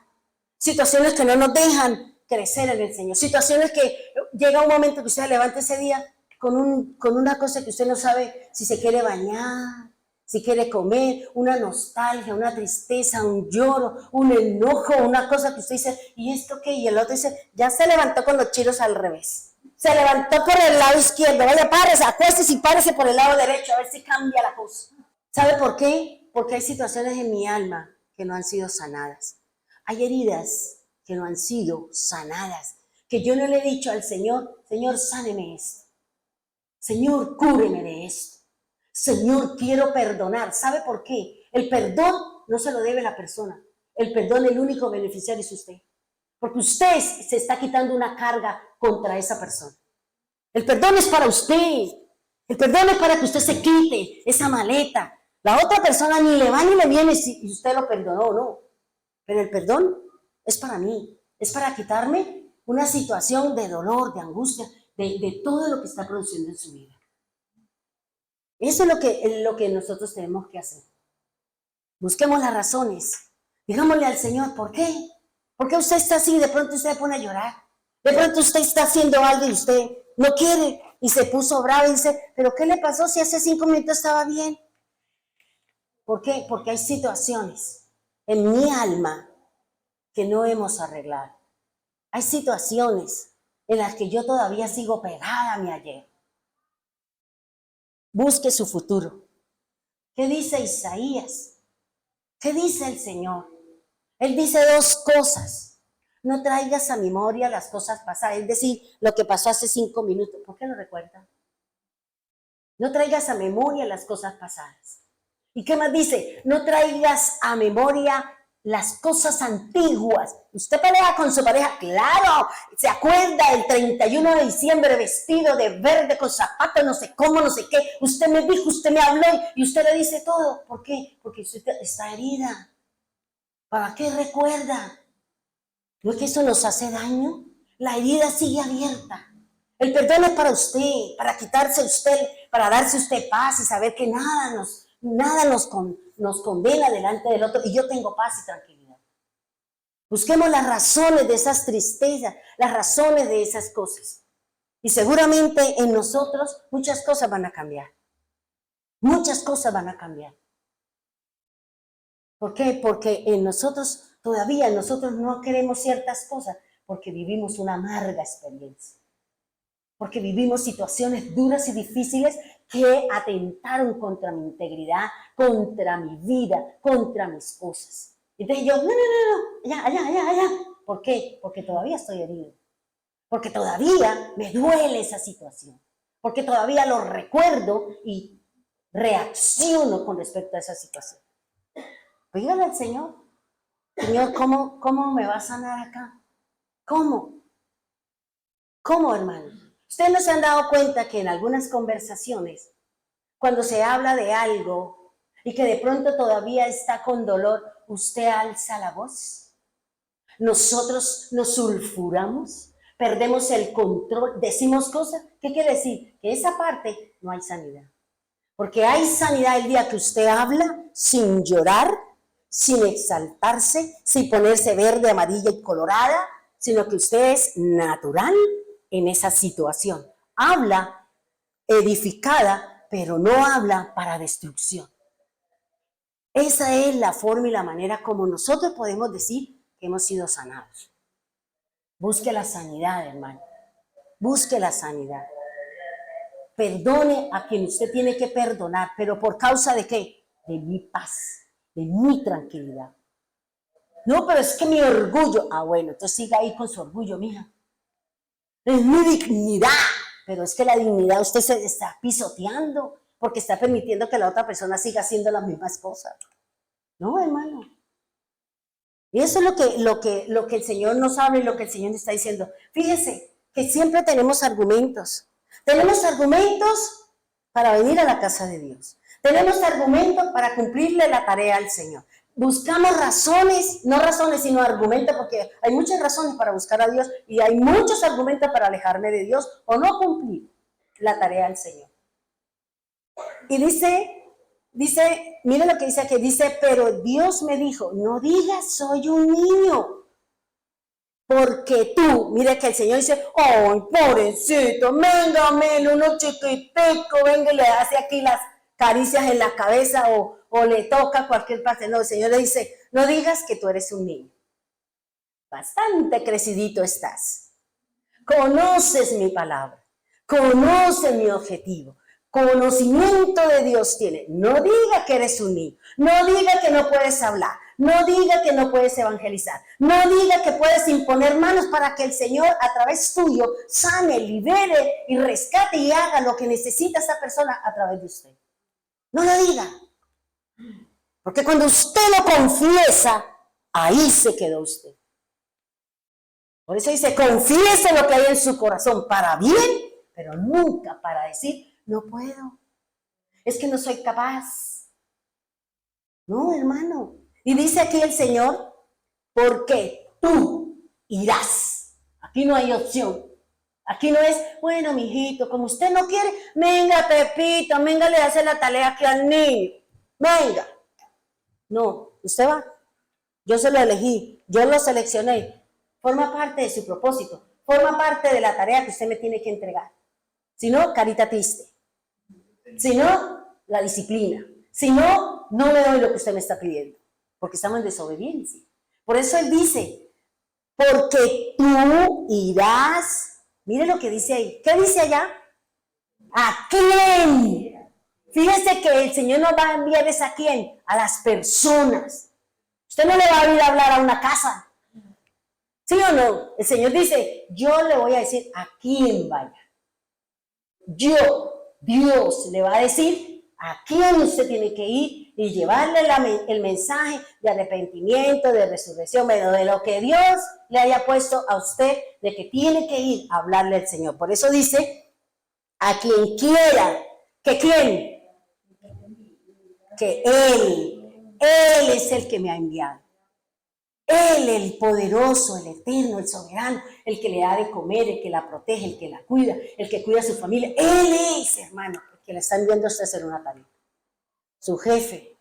Speaker 2: situaciones que no nos dejan crecer en el Señor, situaciones que llega un momento que usted se levanta ese día con una cosa que usted no sabe si se quiere bañar, si quiere comer, una nostalgia, una tristeza, un lloro, un enojo, una cosa que usted dice, ¿y esto qué? Y el otro dice, ya se levantó con los chiros al revés. Se levantó por el lado izquierdo, vaya, párese, acuéstese y párese por el lado derecho, a ver si cambia la cosa. ¿Sabe por qué? Porque hay situaciones en mi alma que no han sido sanadas. Hay heridas que no han sido sanadas, que yo no le he dicho al Señor, Señor, sáneme esto. Señor, cúreme de esto. Señor, quiero perdonar. ¿Sabe por qué? El perdón no se lo debe la persona. El perdón, el único beneficiario es usted. Porque usted se está quitando una carga contra esa persona. El perdón es para usted. El perdón es para que usted se quite esa maleta. La otra persona ni le va ni le viene si usted lo perdonó o no. Pero el perdón es para mí. Es para quitarme una situación de dolor, de angustia, de todo lo que está produciendo en su vida. Eso es lo que nosotros tenemos que hacer. Busquemos las razones. Digámosle al Señor, ¿por qué? ¿Por qué usted está así? De pronto usted se pone a llorar. De pronto usted está haciendo algo y usted no quiere. Y se puso bravo y dice, ¿pero qué le pasó si hace 5 minutos estaba bien? ¿Por qué? Porque hay situaciones en mi alma que no hemos arreglado. Hay situaciones en las que yo todavía sigo pegada a mi ayer. Busque su futuro. ¿Qué dice Isaías? ¿Qué dice el Señor? Él dice 2 cosas. No traigas a memoria las cosas pasadas, es decir, lo que pasó hace 5 minutos. ¿Por qué no recuerda? No traigas a memoria las cosas pasadas. ¿Y qué más dice? No traigas a memoria las cosas antiguas. Usted pelea con su pareja, claro, se acuerda el 31 de diciembre vestido de verde con zapatos, no sé cómo, no sé qué. Usted me dijo, usted me habló y usted le dice todo. ¿Por qué? Porque usted está herida. ¿Para qué recuerda? ¿No es que eso nos hace daño? La herida sigue abierta. El perdón es para usted, para quitarse usted, para darse usted paz y saber que nada nos condena delante del otro y yo tengo paz y tranquilidad. Busquemos las razones de esas tristezas, las razones de esas cosas. Y seguramente en nosotros muchas cosas van a cambiar. Muchas cosas van a cambiar. ¿Por qué? Porque todavía nosotros no queremos ciertas cosas porque vivimos una amarga experiencia. Porque vivimos situaciones duras y difíciles que atentaron contra mi integridad, contra mi vida, contra mis cosas. Entonces yo, no, allá. ¿Por qué? Porque todavía estoy herido. Porque todavía me duele esa situación. Porque todavía lo recuerdo y reacciono con respecto a esa situación. Dígale al Señor, Señor, ¿cómo me va a sanar acá? ¿Cómo? ¿Cómo, hermano? Ustedes no se han dado cuenta que en algunas conversaciones, cuando se habla de algo y que de pronto todavía está con dolor, usted alza la voz. Nosotros nos sulfuramos, perdemos el control, decimos cosas. ¿Qué quiere decir? Que esa parte no hay sanidad. Porque hay sanidad el día que usted habla sin llorar, sin exaltarse, sin ponerse verde, amarilla y colorada, sino que usted es natural en esa situación. Habla edificada, pero no habla para destrucción. Esa es la forma y la manera como nosotros podemos decir que hemos sido sanados. Busque la sanidad, hermano. Busque la sanidad. Perdone a quien usted tiene que perdonar, pero ¿por causa de qué? De mi paz, de mi tranquilidad. No, pero es que mi orgullo. Ah, bueno, entonces siga ahí con su orgullo, mija. Es mi dignidad. Pero es que la dignidad usted se está pisoteando porque está permitiendo que la otra persona siga haciendo las mismas cosas. No, hermano. Y eso es lo que el Señor nos habla y lo que el Señor está diciendo. Fíjese que siempre tenemos argumentos. Tenemos argumentos para venir a la casa de Dios. Tenemos argumentos para cumplirle la tarea al Señor. Buscamos razones, no razones, sino argumentos, porque hay muchas razones para buscar a Dios y hay muchos argumentos para alejarme de Dios o no cumplir la tarea al Señor. Y dice, mire lo que dice aquí, dice, pero Dios me dijo, no digas soy un niño. Porque tú, mire que el Señor dice, ay, pobrecito, venga, Melo, uno chiquitico, venga y le hace aquí las caricias en la cabeza o le toca cualquier parte. No, el Señor le dice, no digas que tú eres un niño. Bastante crecidito estás. Conoces mi palabra, conoces mi objetivo, conocimiento de Dios tiene. No diga que eres un niño, no diga que no puedes hablar, no diga que no puedes evangelizar, no diga que puedes imponer manos para que el Señor a través tuyo sane, libere y rescate y haga lo que necesita esa persona a través de usted. No lo diga, porque cuando usted lo confiesa, ahí se quedó usted. Por eso dice, confiese lo que hay en su corazón para bien, pero nunca para decir, no puedo, es que no soy capaz. No, hermano. Y dice aquí el Señor, porque tú irás. Aquí no hay opción. Aquí no es, bueno, mijito, como usted no quiere, venga, Pepito, venga, le hace la tarea aquí al niño. Venga. No, usted va. Yo se lo elegí, yo lo seleccioné. Forma parte de su propósito, forma parte de la tarea que usted me tiene que entregar. Si no, carita triste. Si no, la disciplina. Si no, no le doy lo que usted me está pidiendo, porque estamos en desobediencia. Por eso él dice, porque tú irás. Mire lo que dice ahí. ¿Qué dice allá? ¿A quién? Fíjese que el Señor nos va a enviar es a quién, a las personas. Usted no le va a ir a hablar a una casa. ¿Sí o no? El Señor dice, yo le voy a decir a quién vaya. Dios le va a decir a quién usted tiene que ir y llevarle el mensaje de arrepentimiento, de resurrección, pero de lo que Dios le haya puesto a usted, de que tiene que ir a hablarle al Señor. Por eso dice, a quien quiera, ¿que quién? Que Él es el que me ha enviado. Él, el poderoso, el eterno, el soberano, el que le da de comer, el que la protege, el que la cuida, el que cuida a su familia. Él es, hermano, el que le está enviando a usted a hacer una tarea. Su jefe.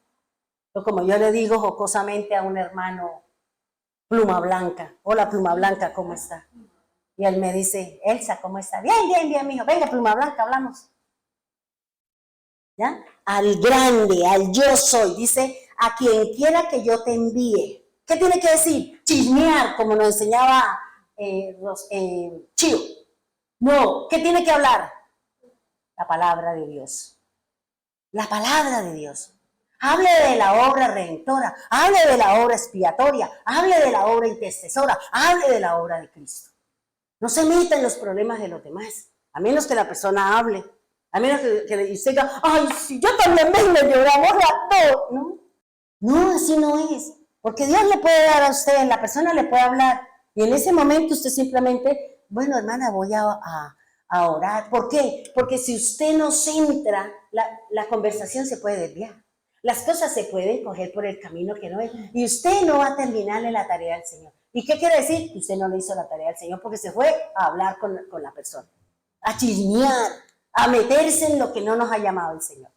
Speaker 2: O como yo le digo jocosamente a un hermano, Pluma Blanca. Hola, Pluma Blanca, ¿cómo está? Y él me dice, Elsa, ¿cómo está? Bien, bien, bien, mijo. Venga, Pluma Blanca, hablamos. ¿Ya? Al grande, al yo soy. Dice, a quien quiera que yo te envíe. ¿Qué tiene que decir? Chismear, como nos enseñaba Chío. No, ¿qué tiene que hablar? La palabra de Dios. La palabra de Dios. Hable de la obra redentora, hable de la obra expiatoria, hable de la obra intercesora, hable de la obra de Cristo. No se meta en los problemas de los demás, a menos que la persona hable, a menos que usted diga, ay, sí, yo también vengo, lloramos a todo. No, no, así no es. Porque Dios le puede dar a usted, la persona le puede hablar, y en ese momento usted simplemente, bueno, hermana, voy a orar. ¿Por qué? Porque si usted no centra, la conversación se puede desviar. Las cosas se pueden coger por el camino que no es. Y usted no va a terminarle la tarea al Señor. ¿Y qué quiere decir? Que usted no le hizo la tarea al Señor porque se fue a hablar con la persona, a chismear, a meterse en lo que no nos ha llamado el Señor.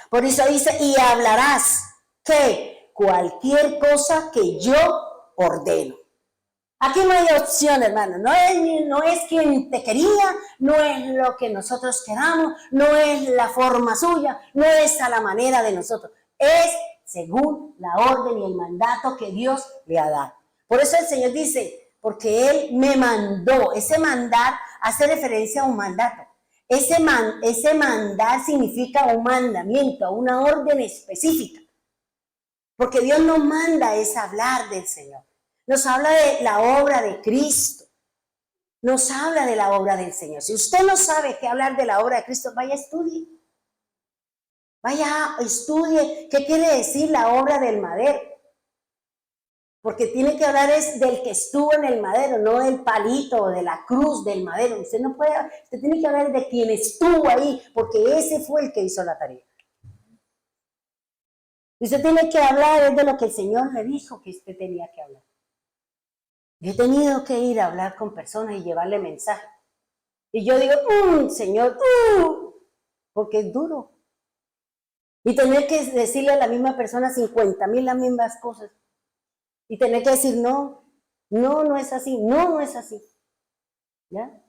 Speaker 2: Por eso dice, y hablarás, ¿qué? Cualquier cosa que yo ordeno. Aquí no hay opción, hermano. No es quien te quería, no es lo que nosotros queramos, no es la forma suya, no es a la manera de nosotros. Es según la orden y el mandato que Dios le ha dado. Por eso el Señor dice, porque Él me mandó. Ese mandar hace referencia a un mandato. Ese mandar significa un mandamiento, una orden específica. Porque Dios nos manda es hablar del Señor. Nos habla de la obra de Cristo. Nos habla de la obra del Señor. Si usted no sabe qué hablar de la obra de Cristo, vaya a estudie. Vaya, estudie qué quiere decir la obra del madero. Porque tiene que hablar es del que estuvo en el madero, no del palito o de la cruz del madero. Usted no puede, usted tiene que hablar de quien estuvo ahí, porque ese fue el que hizo la tarea. Usted tiene que hablar de lo que el Señor le dijo que usted tenía que hablar. Yo he tenido que ir a hablar con personas y llevarle mensaje. Y yo digo, Señor, porque es duro. Y tener que decirle a la misma persona 50,000 las mismas cosas. Y tener que decir no. No, no es así. No, no es así. ¿Ya?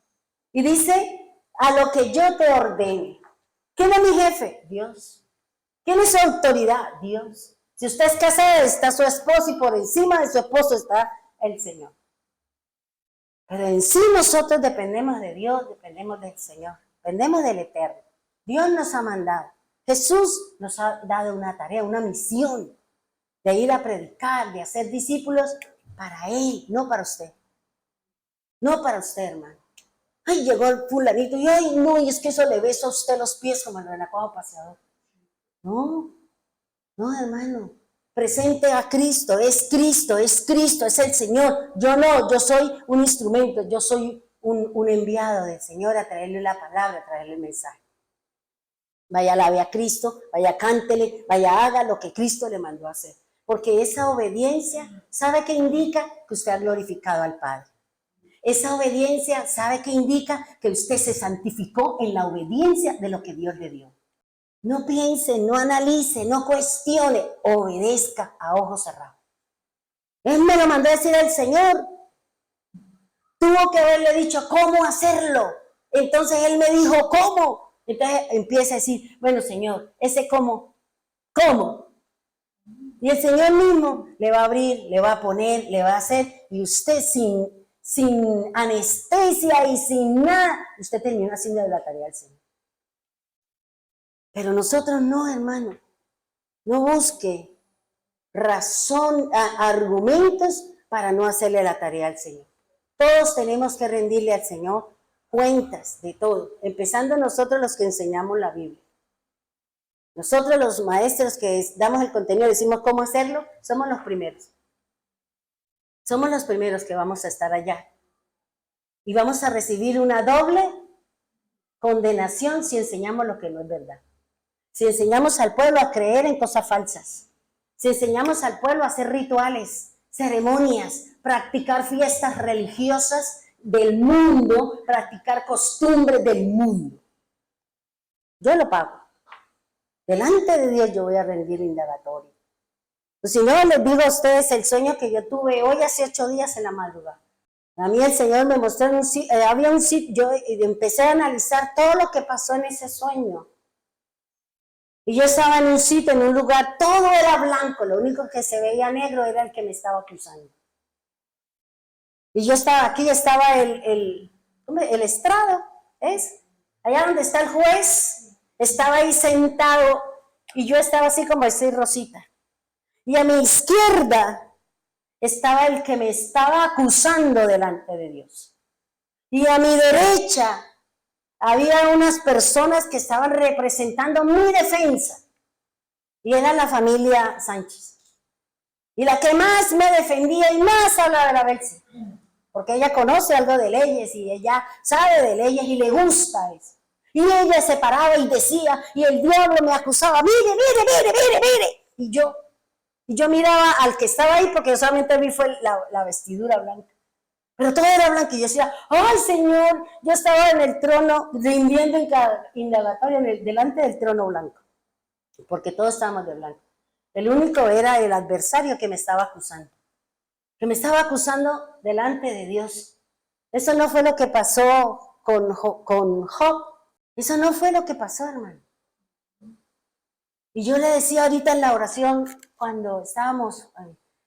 Speaker 2: Y dice, a lo que yo te ordene. ¿Quién es mi jefe? Dios. ¿Quién es su autoridad? Dios. Si usted es casada, está su esposo y por encima de su esposo está el Señor. Pero en sí nosotros dependemos de Dios, dependemos del Señor, dependemos del Eterno. Dios nos ha mandado. Jesús nos ha dado una tarea, una misión de ir a predicar, de hacer discípulos para Él, no para usted. No para usted, hermano. Ay, llegó el fulanito y ay, no, y es que eso le beso a usted los pies como el renacuado paseador. No, no, hermano. Presente a Cristo, es Cristo, es Cristo, es el Señor. Yo no, yo soy un instrumento, yo soy un enviado del Señor a traerle la palabra, a traerle el mensaje. Vaya, alabe a Cristo, vaya, cántele, vaya, haga lo que Cristo le mandó a hacer. Porque esa obediencia, ¿sabe qué indica? Que usted ha glorificado al Padre. Esa obediencia, ¿sabe qué indica? Que usted se santificó en la obediencia de lo que Dios le dio. No piense, no analice, no cuestione, obedezca a ojos cerrados. Él me lo mandó a decir el Señor. Tuvo que haberle dicho cómo hacerlo. Entonces Él me dijo cómo. Entonces empieza a decir, bueno, Señor, ese cómo. Y el Señor mismo le va a abrir, le va a poner, le va a hacer. Y usted sin anestesia y sin nada, usted termina haciendo la tarea del Señor. Pero nosotros no, hermano. No busque argumentos para no hacerle la tarea al Señor. Todos tenemos que rendirle al Señor cuentas de todo, empezando nosotros los que enseñamos la Biblia. Nosotros los maestros que damos el contenido, decimos cómo hacerlo, somos los primeros. Somos los primeros que vamos a estar allá. Y vamos a recibir una doble condenación si enseñamos lo que no es verdad. Si enseñamos al pueblo a creer en cosas falsas. Si enseñamos al pueblo a hacer rituales, ceremonias, practicar fiestas religiosas del mundo, practicar costumbres del mundo. Yo lo pago. Delante de Dios yo voy a rendir indagatorio. Pues si no, les digo a ustedes el sueño que yo tuve hoy hace 8 días en la madrugada. A mí el Señor me mostró había un sitio, yo empecé a analizar todo lo que pasó en ese sueño. Y yo estaba en un sitio, en un lugar, todo era blanco, lo único que se veía negro era el que me estaba acusando. Y yo estaba, aquí estaba el estrado, ¿es? Allá donde está el juez, estaba ahí sentado y yo estaba así como decir Rosita. Y a mi izquierda estaba el que me estaba acusando delante de Dios. Y a mi derecha había unas personas que estaban representando mi defensa. Y era la familia Sánchez. Y la que más me defendía y más hablaba de la Belsi. Porque ella conoce algo de leyes y ella sabe de leyes y le gusta eso. Y ella se paraba y decía, y el diablo me acusaba, mire. Y yo miraba al que estaba ahí porque solamente vi fue la vestidura blanca. Pero todo era blanco y yo decía, ¡ay, Señor! Yo estaba en el trono, rindiendo indagatorio delante del trono blanco. Porque todos estábamos de blanco. El único era el adversario que me estaba acusando. Que me estaba acusando delante de Dios. Eso no fue lo que pasó con Job. Eso no fue lo que pasó, hermano. Y yo le decía ahorita en la oración, cuando estábamos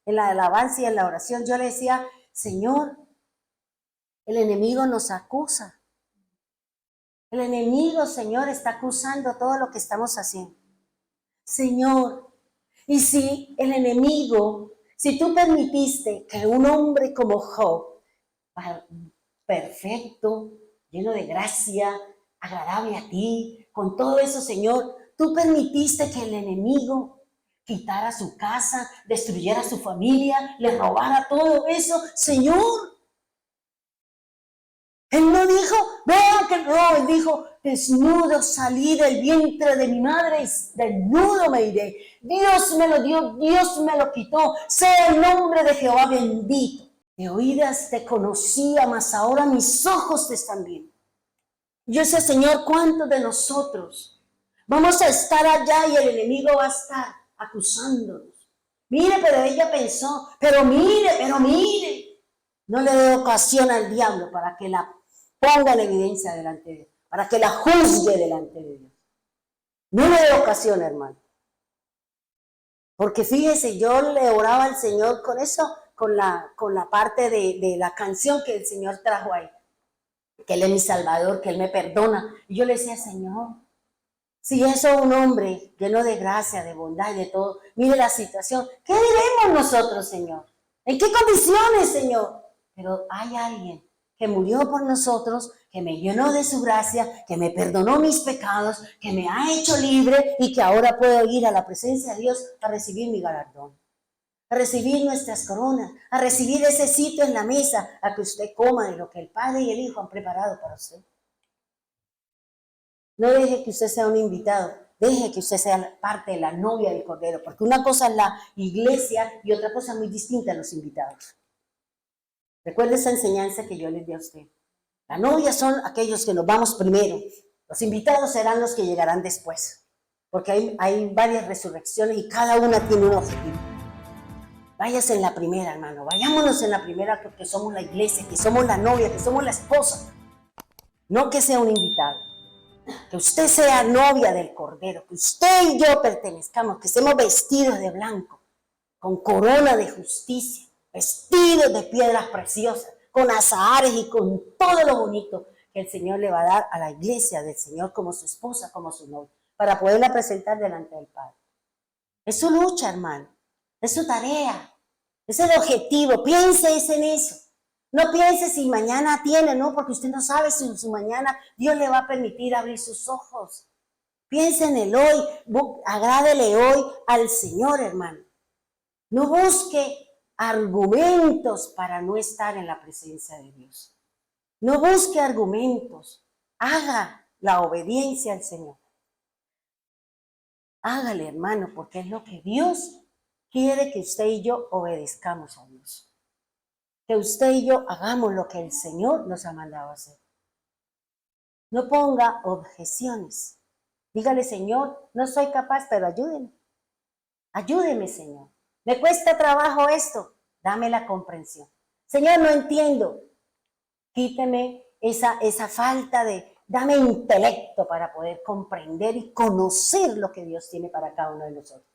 Speaker 2: en la alabanza y en la oración, yo le decía, Señor, el enemigo nos acusa. El enemigo, Señor, está acusando todo lo que estamos haciendo. Señor, y si el enemigo, si tú permitiste que un hombre como Job, perfecto, lleno de gracia, agradable a ti, con todo eso, Señor, tú permitiste que el enemigo quitara su casa, destruyera su familia, le robara todo eso, Señor. Él no dijo, vean que no, él dijo, desnudo salí del vientre de mi madre, desnudo me iré. Dios me lo dio, Dios me lo quitó, sea el nombre de Jehová bendito. De oídas te conocía, mas ahora mis ojos te están viendo. Yo sé, Señor, ¿cuántos de nosotros vamos a estar allá y el enemigo va a estar acusándonos? Mire, pero ella pensó, pero mire. No le dé ocasión al diablo para que la ponga en evidencia delante de Dios, para que la juzgue delante de Dios. No le dé ocasión, hermano. Porque fíjese, yo le oraba al Señor con eso, con la parte de la canción que el Señor trajo ahí. Que Él es mi Salvador, que Él me perdona. Y yo le decía, Señor, si eso es un hombre lleno de gracia, de bondad y de todo, mire la situación, ¿qué diremos nosotros, Señor? ¿En qué condiciones, Señor? Pero hay alguien que murió por nosotros, que me llenó de su gracia, que me perdonó mis pecados, que me ha hecho libre y que ahora puedo ir a la presencia de Dios a recibir mi galardón, a recibir nuestras coronas, a recibir ese sitio en la mesa, a que usted coma de lo que el Padre y el Hijo han preparado para usted. No deje que usted sea un invitado, deje que usted sea parte de la novia del Cordero, porque una cosa es la iglesia y otra cosa muy distinta los invitados. Recuerde esa enseñanza que yo les di a usted. La novia son aquellos que nos vamos primero, los invitados serán los que llegarán después, porque hay varias resurrecciones y cada una tiene un objetivo. Váyase en la primera, hermano, vayámonos en la primera porque somos la iglesia, que somos la novia, que somos la esposa, no que sea un invitado. Que usted sea novia del Cordero, que usted y yo pertenezcamos, que estemos vestidos de blanco, con corona de justicia, vestidos de piedras preciosas, con azahares y con todo lo bonito que el Señor le va a dar a la iglesia del Señor como su esposa, como su novia, para poderla presentar delante del Padre. Es su lucha, hermano, es su tarea, es el objetivo, piense en eso. No piense si mañana tiene, no, porque usted no sabe si su mañana Dios le va a permitir abrir sus ojos. Piense en el hoy, agrádele hoy al Señor, hermano. No busque argumentos para no estar en la presencia de Dios. No busque argumentos, haga la obediencia al Señor. Hágale, hermano, porque es lo que Dios quiere que usted y yo obedezcamos a Dios. Que usted y yo hagamos lo que el Señor nos ha mandado hacer. No ponga objeciones. Dígale, Señor, no soy capaz, pero ayúdeme. Ayúdeme, Señor. Me cuesta trabajo esto. Dame la comprensión. Señor, no entiendo. Quíteme esa falta de... Dame intelecto para poder comprender y conocer lo que Dios tiene para cada uno de nosotros.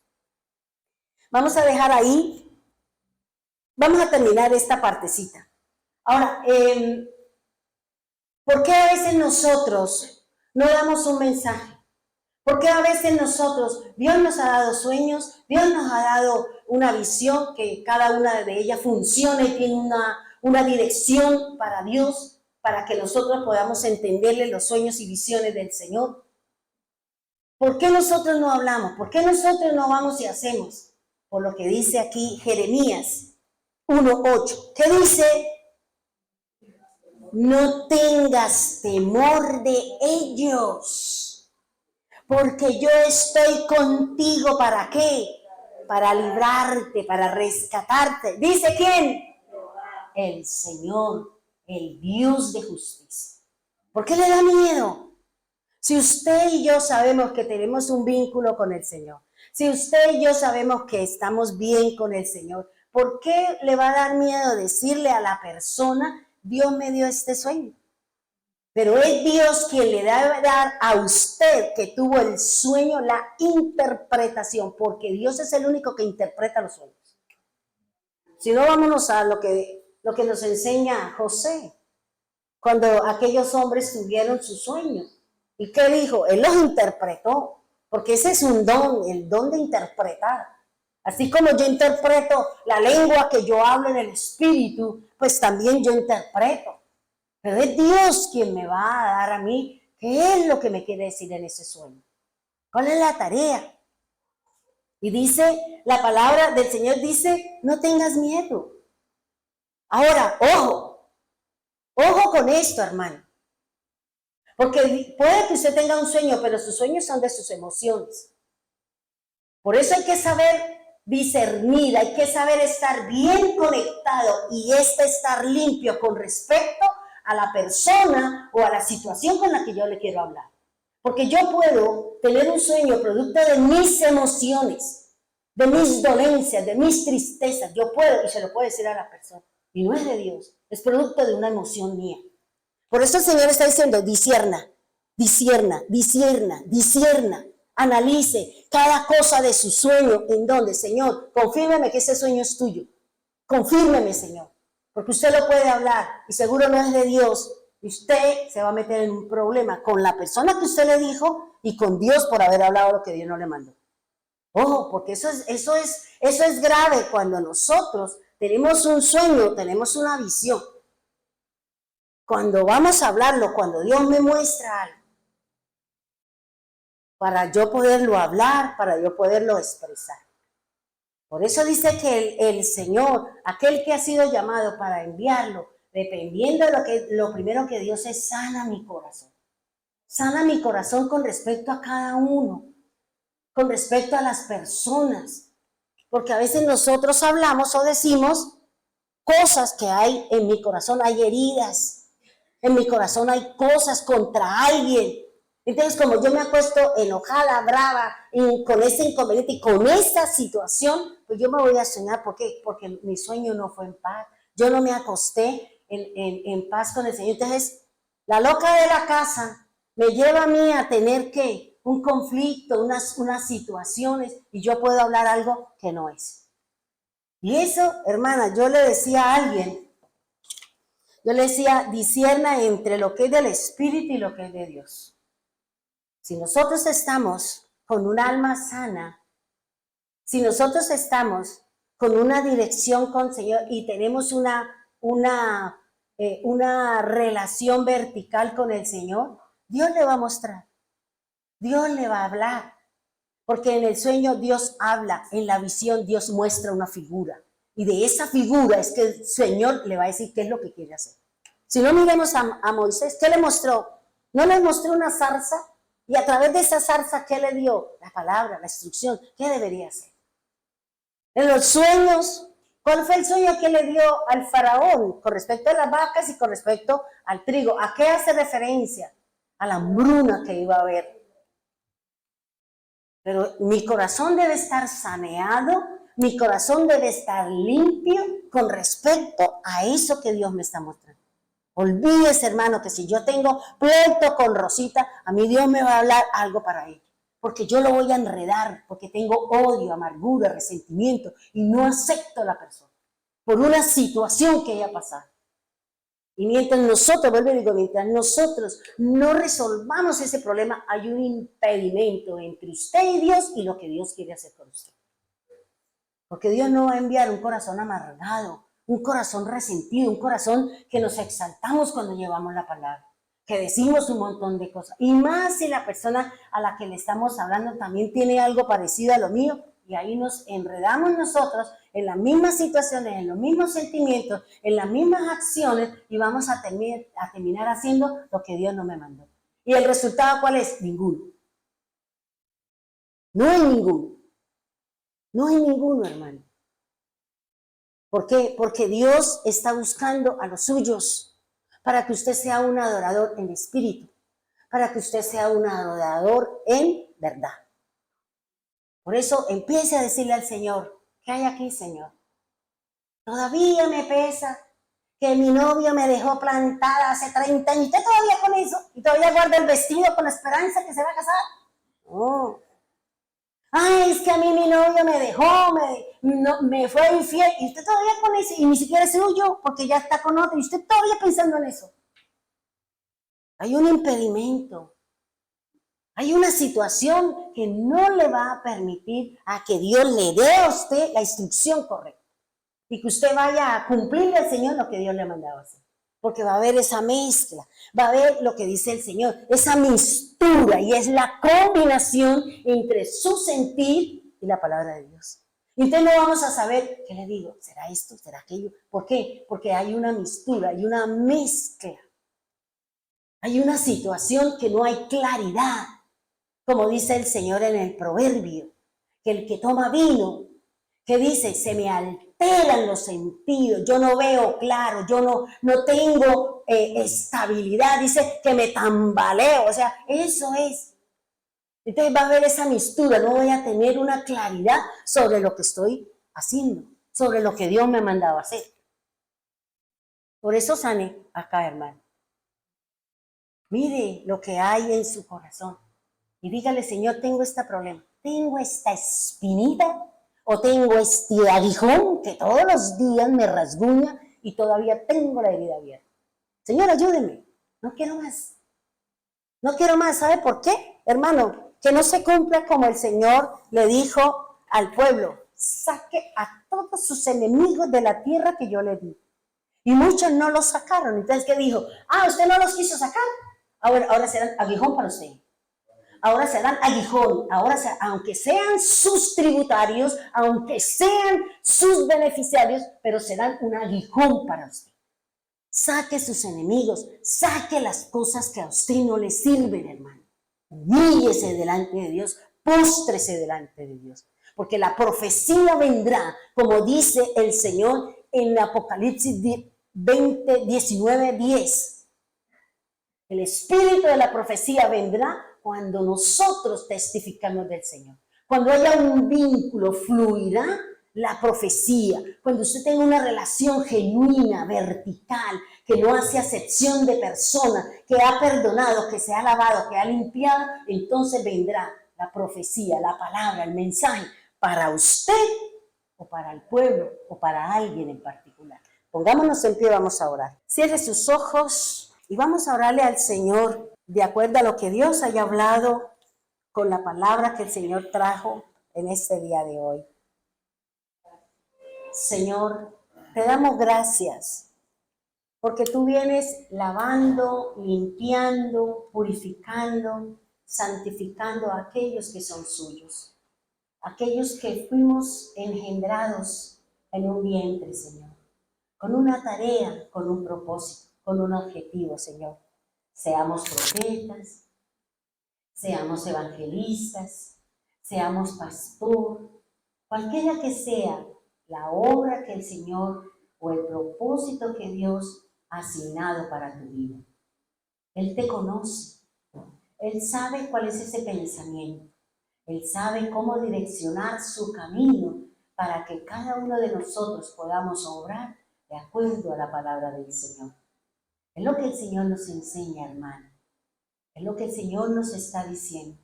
Speaker 2: Vamos a dejar ahí. Vamos a terminar esta partecita. Ahora, ¿por qué a veces nosotros no damos un mensaje? ¿Por qué a veces nosotros, Dios nos ha dado sueños, Dios nos ha dado una visión que cada una de ellas funcione y tiene una dirección para Dios, para que nosotros podamos entenderle los sueños y visiones del Señor? ¿Por qué nosotros no hablamos? ¿Por qué nosotros no vamos y hacemos? Por lo que dice aquí Jeremías 1:8, que dice, no tengas temor de ellos, porque yo estoy contigo, ¿para qué? Para librarte, para rescatarte. ¿Dice quién? El Señor, el Dios de justicia. ¿Por qué le da miedo? Si usted y yo sabemos que tenemos un vínculo con el Señor, si usted y yo sabemos que estamos bien con el Señor, ¿por qué le va a dar miedo decirle a la persona, Dios me dio este sueño? Pero es Dios quien le debe dar a usted que tuvo el sueño la interpretación, porque Dios es el único que interpreta los sueños. Si no, vámonos a lo que nos enseña José, cuando aquellos hombres tuvieron sus sueños. ¿Y qué dijo? Él los interpretó, porque ese es un don, el don de interpretar. Así como yo interpreto la lengua que yo hablo en el Espíritu, pues también yo interpreto. Pero es Dios quien me va a dar a mí qué es lo que me quiere decir en ese sueño. ¿Cuál es la tarea? Y dice, la palabra del Señor dice, no tengas miedo. Ahora, ojo con esto, hermano. Porque puede que usted tenga un sueño, pero sus sueños son de sus emociones. Por eso hay que saber discernir, hay que saber estar bien conectado y estar limpio con respecto a la persona o a la situación con la que yo le quiero hablar. Porque yo puedo tener un sueño producto de mis emociones, de mis dolencias, de mis tristezas. Yo puedo, y se lo puedo decir a la persona. y no es de Dios, es producto de una emoción mía. Por eso el Señor está diciendo, discierna, discierna, discierna, discierna, analice cada cosa de su sueño, en donde, Señor, confírmeme que ese sueño es tuyo, confírmeme, Señor, porque usted lo puede hablar y seguro no es de Dios, y usted se va a meter en un problema con la persona que usted le dijo y con Dios por haber hablado lo que Dios no le mandó. Ojo, porque eso es grave cuando nosotros tenemos un sueño, tenemos una visión. Cuando vamos a hablarlo, cuando Dios me muestra algo, para yo poderlo hablar, para yo poderlo expresar. Por eso dice que el Señor, aquel que ha sido llamado para enviarlo, dependiendo de lo primero que Dios es, sana mi corazón. Sana mi corazón con respecto a cada uno, con respecto a las personas. Porque a veces nosotros hablamos o decimos cosas que hay en mi corazón, hay heridas, en mi corazón hay cosas contra alguien. Entonces, como yo me acuesto enojada, brava, y con ese inconveniente y con esta situación, pues yo me voy a soñar. ¿Por qué? Porque mi sueño no fue en paz. Yo no me acosté en paz con el Señor. Entonces, la loca de la casa me lleva a mí a tener que un conflicto, unas situaciones, y yo puedo hablar algo que no es. Y eso, hermana, yo le decía a alguien, yo le decía, discierna entre lo que es del Espíritu y lo que es de Dios. Si nosotros estamos con un alma sana, si nosotros estamos con una dirección con el Señor y tenemos una relación vertical con el Señor, Dios le va a mostrar, Dios le va a hablar, porque en el sueño Dios habla, en la visión Dios muestra una figura, y de esa figura es que el Señor le va a decir qué es lo que quiere hacer. Si no, miremos a Moisés, ¿qué le mostró? ¿No le mostró una zarza? Y a través de esa zarza, ¿qué le dio? La palabra, la instrucción, ¿qué debería hacer? En los sueños, ¿cuál fue el sueño que le dio al faraón con respecto a las vacas y con respecto al trigo? ¿A qué hace referencia? A la hambruna que iba a haber. Pero mi corazón debe estar saneado, mi corazón debe estar limpio con respecto a eso que Dios me está mostrando. Olvídese, hermano, que si yo tengo pleito con Rosita, a mí Dios me va a hablar algo para ella. Porque yo lo voy a enredar, porque tengo odio, amargura, resentimiento, y no acepto a la persona por una situación que haya pasado. Y mientras nosotros, vuelvo y digo, mientras nosotros no resolvamos ese problema, hay un impedimento entre usted y Dios y lo que Dios quiere hacer con usted. Porque Dios no va a enviar un corazón amargado, un corazón resentido, un corazón que nos exaltamos cuando llevamos la palabra, que decimos un montón de cosas. Y más si la persona a la que le estamos hablando también tiene algo parecido a lo mío, y ahí nos enredamos nosotros en las mismas situaciones, en los mismos sentimientos, en las mismas acciones, y vamos a terminar haciendo lo que Dios no me mandó. ¿Y el resultado cuál es? Ninguno. No hay ninguno. No hay ninguno, hermano. ¿Por qué? Porque Dios está buscando a los suyos para que usted sea un adorador en espíritu, para que usted sea un adorador en verdad. Por eso empiece a decirle al Señor, ¿qué hay aquí, Señor? Todavía me pesa que mi novio me dejó plantada hace 30 años. ¿Usted todavía con eso? ¿Y todavía guarda el vestido con la esperanza que se va a casar? No. Ay, es que a mí mi novio me dejó, me fue infiel, y usted todavía con eso, y ni siquiera es suyo, porque ya está con otro, y usted todavía pensando en eso. Hay un impedimento, hay una situación que no le va a permitir a que Dios le dé a usted la instrucción correcta, y que usted vaya a cumplirle al Señor lo que Dios le ha mandado a hacer. Porque va a haber esa mezcla, va a haber lo que dice el Señor, esa mistura, y es la combinación entre su sentir y la palabra de Dios. Y entonces no vamos a saber, ¿qué le digo? ¿Será esto? ¿Será aquello? ¿Por qué? Porque hay una mistura, hay una mezcla. Hay una situación que no hay claridad. Como dice el Señor en el proverbio, que el que toma vino, que dice, se me alteran los sentidos, yo no veo claro, yo no tengo estabilidad, dice que me tambaleo, o sea, eso es. Entonces va a haber esa mistura, no voy a tener una claridad sobre lo que estoy haciendo, sobre lo que Dios me ha mandado a hacer. Por eso sané acá, hermano. Mire lo que hay en su corazón y dígale, Señor, tengo este problema, tengo esta espinita o tengo este aguijón que todos los días me rasguña y todavía tengo la herida abierta. Señor, ayúdeme, no quiero más. No quiero más, ¿sabe por qué? Hermano, que no se cumpla como el Señor le dijo al pueblo, saque a todos sus enemigos de la tierra que yo le di. Y muchos no los sacaron. Entonces, ¿qué dijo? Usted no los quiso sacar. Ahora serán aguijón para usted. Ahora serán aguijón. Aunque sean sus tributarios, aunque sean sus beneficiarios, pero serán un aguijón para usted. Saque sus enemigos, saque las cosas que a usted no le sirven, hermano. Humíllese delante de Dios, póstrese delante de Dios. Porque la profecía vendrá, como dice el Señor en Apocalipsis 20, 19, 10. El espíritu de la profecía vendrá cuando nosotros testificamos del Señor. Cuando haya un vínculo, fluirá la profecía. Cuando usted tenga una relación genuina, vertical, que no hace acepción de persona, que ha perdonado, que se ha lavado, que ha limpiado, entonces vendrá la profecía, la palabra, el mensaje para usted o para el pueblo o para alguien en particular. Pongámonos en pie, vamos a orar. Cierre sus ojos y vamos a orarle al Señor de acuerdo a lo que Dios haya hablado con la palabra que el Señor trajo en este día de hoy. Señor, te damos gracias porque tú vienes lavando, limpiando, purificando, santificando a aquellos que son suyos, aquellos que fuimos engendrados en un vientre, Señor, con una tarea, con un propósito, con un objetivo, Señor. Seamos profetas, seamos evangelistas, seamos pastor, cualquiera que sea la obra que el Señor o el propósito que Dios ha asignado para tu vida. Él te conoce, Él sabe cuál es ese pensamiento, Él sabe cómo direccionar su camino para que cada uno de nosotros podamos obrar de acuerdo a la palabra del Señor. Es lo que el Señor nos enseña, hermano. Es lo que el Señor nos está diciendo.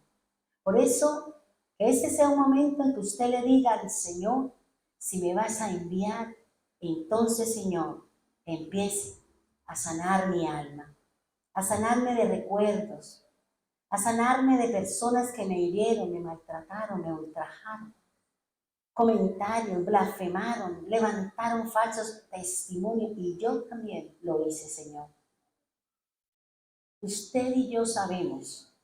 Speaker 2: Por eso, que este sea un momento en que usted le diga al Señor, si me vas a enviar, entonces, Señor, empiece a sanar mi alma, a sanarme de recuerdos, a sanarme de personas que me hirieron, me maltrataron, me ultrajaron, comentarios, blasfemaron, levantaron falsos testimonios y yo también lo hice, Señor. Usted y yo sabemos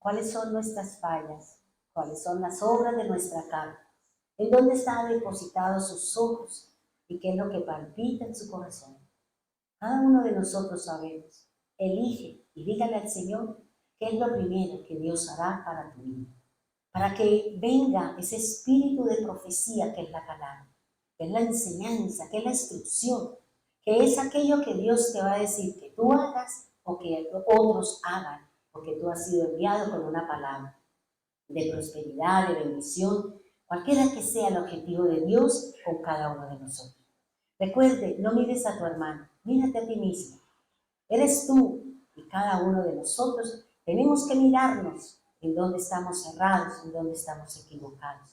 Speaker 2: cuáles son nuestras fallas, cuáles son las obras de nuestra carne, en dónde están depositados sus ojos y qué es lo que palpita en su corazón. Cada uno de nosotros sabemos. Elige y dígale al Señor qué es lo primero que Dios hará para tu vida, para que venga ese espíritu de profecía que es la palabra, que es la enseñanza, que es la instrucción, que es aquello que Dios te va a decir que tú hagas o que otros hagan, porque tú has sido enviado con una palabra de prosperidad, de bendición, cualquiera que sea el objetivo de Dios con cada uno de nosotros. Recuerde, no mires a tu hermano, mírate a ti mismo. Eres tú y cada uno de nosotros tenemos que mirarnos en dónde estamos errados, en dónde estamos equivocados.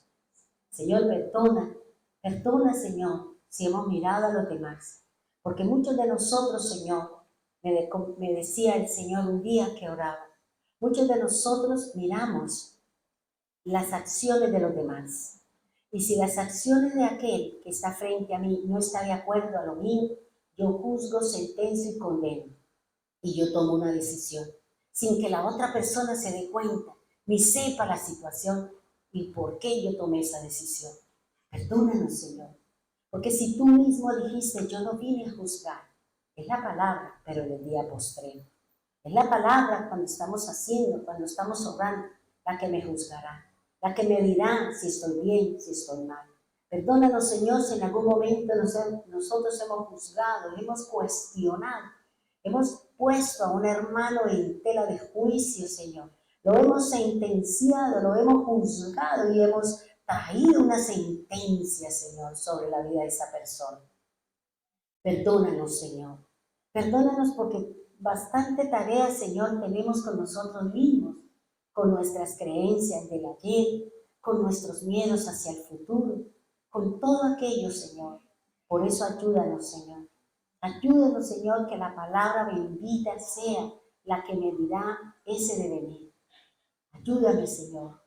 Speaker 2: Señor, perdona, Señor, si hemos mirado a los demás. Porque muchos de nosotros, Señor, me decía el Señor un día que oraba, muchos de nosotros miramos las acciones de los demás. Y si las acciones de aquel que está frente a mí no está de acuerdo a lo mío, yo juzgo, sentencio y condeno. Y yo tomo una decisión, sin que la otra persona se dé cuenta, ni sepa la situación y por qué yo tomé esa decisión. Perdónanos, Señor. Porque si tú mismo dijiste, yo no vine a juzgar, es la palabra, pero en el día postrero. Es la palabra cuando estamos haciendo, cuando estamos obrando, la que me juzgará, la que me dirá si estoy bien, si estoy mal. Perdónanos, Señor, si en algún momento nosotros hemos juzgado, hemos cuestionado, hemos puesto a un hermano en tela de juicio, Señor. Lo hemos sentenciado, lo hemos juzgado y hemos traído una sentencia, Señor, sobre la vida de esa persona. Perdónanos, Señor. Perdónanos porque bastante tarea, Señor, tenemos con nosotros mismos, con nuestras creencias del ayer, con nuestros miedos hacia el futuro, con todo aquello, Señor. Por eso ayúdanos, Señor. Ayúdanos, Señor, que la palabra bendita sea la que me dirá ese devenir. Ayúdame, Señor.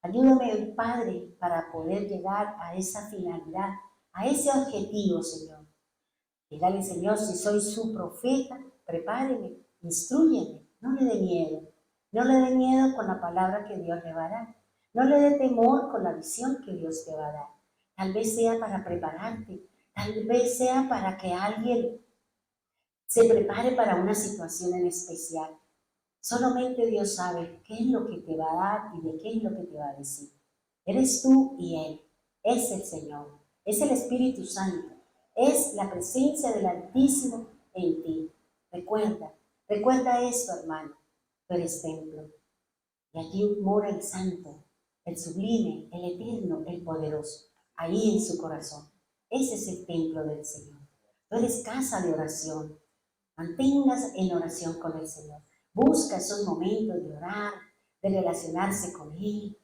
Speaker 2: Ayúdame, Padre, para poder llegar a esa finalidad, a ese objetivo, Señor. Dígale, Señor, si soy su profeta, prepáreme, instrúyeme, no le dé miedo. No le dé miedo con la palabra que Dios le va a dar. No le dé temor con la visión que Dios te va a dar. Tal vez sea para prepararte, tal vez sea para que alguien se prepare para una situación en especial. Solamente Dios sabe qué es lo que te va a dar y de qué es lo que te va a decir. Eres tú y Él. Es el Señor. Es el Espíritu Santo. Es la presencia del Altísimo en ti. Recuerda esto, hermano. Tú eres templo. Y allí mora el Santo, el Sublime, el Eterno, el Poderoso. Ahí en su corazón. Ese es el templo del Señor. Tú eres casa de oración. Manténgase en oración con el Señor. Busca esos momentos de orar, de relacionarse con Él.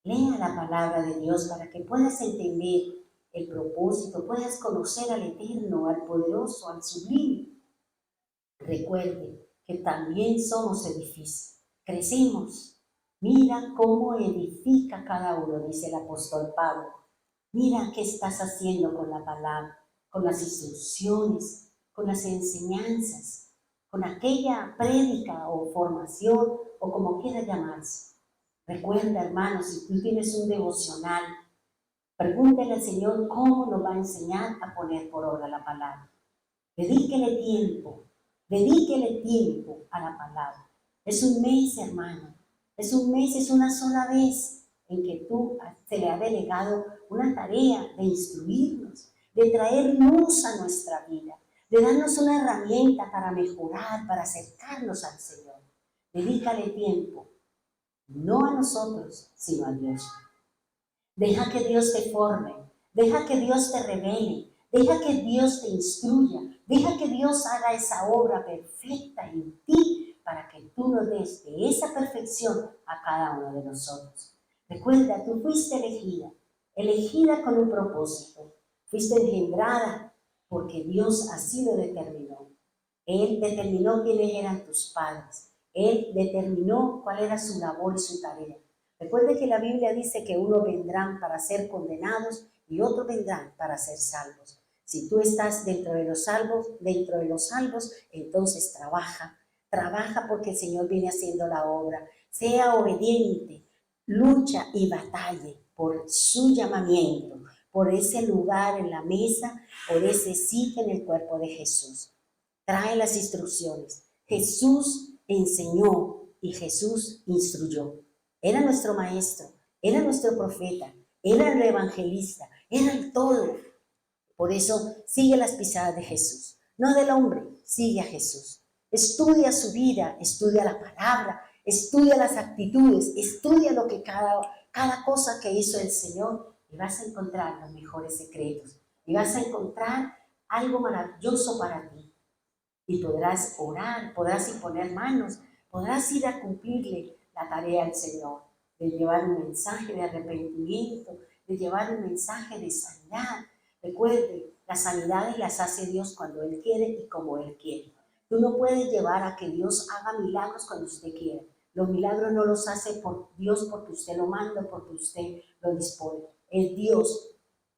Speaker 2: Lea la palabra de Dios para que puedas entender el propósito, puedas conocer al Eterno, al Poderoso, al Sublime. Recuerde que también somos edificios. Crecemos. Mira cómo edifica cada uno, dice el apóstol Pablo. Mira qué estás haciendo con la palabra, con las instrucciones, con las enseñanzas, con aquella prédica o formación o como quiera llamarse. Recuerda, hermano, si tú tienes un devocional, pregúntale al Señor cómo nos va a enseñar a poner por obra la palabra. Dedíquele tiempo a la palabra. Es un mes, hermano, es un mes, es una sola vez en que se le ha delegado una tarea de instruirnos, de traer luz a nuestra vida, de darnos una herramienta para mejorar, para acercarnos al Señor. Dedícale tiempo, no a nosotros, sino a Dios. Deja que Dios te forme, deja que Dios te revele, deja que Dios te instruya, deja que Dios haga esa obra perfecta en ti para que tú nos des de esa perfección a cada uno de nosotros. Recuerda, tú fuiste elegida con un propósito, fuiste engendrada porque Dios así lo determinó. Él determinó quiénes eran tus padres, Él determinó cuál era su labor y su tarea. Recuerde que la Biblia dice que unos vendrán para ser condenados y otros vendrán para ser salvos. Si tú estás dentro de los salvos, entonces trabaja porque el Señor viene haciendo la obra. Sea obediente, lucha y batalle por su llamamiento, por ese lugar en la mesa, por ese sitio en el cuerpo de Jesús. Trae las instrucciones. Jesús enseñó y Jesús instruyó. Era nuestro maestro, era nuestro profeta, era el evangelista, era el todo. Por eso sigue las pisadas de Jesús, no del hombre, sigue a Jesús. Estudia su vida, estudia la palabra, estudia las actitudes, estudia lo que cada cosa que hizo el Señor y vas a encontrar los mejores secretos y vas a encontrar algo maravilloso para ti. Y podrás orar, podrás imponer manos, podrás ir a cumplirle la tarea al Señor, de llevar un mensaje de arrepentimiento, de llevar un mensaje de sanidad. Recuerde, las sanidades las hace Dios cuando Él quiere y como Él quiere. Tú no puedes llevar a que Dios haga milagros cuando usted quiera. Los milagros no los hace por Dios porque usted lo manda, porque usted lo dispone. Es Dios,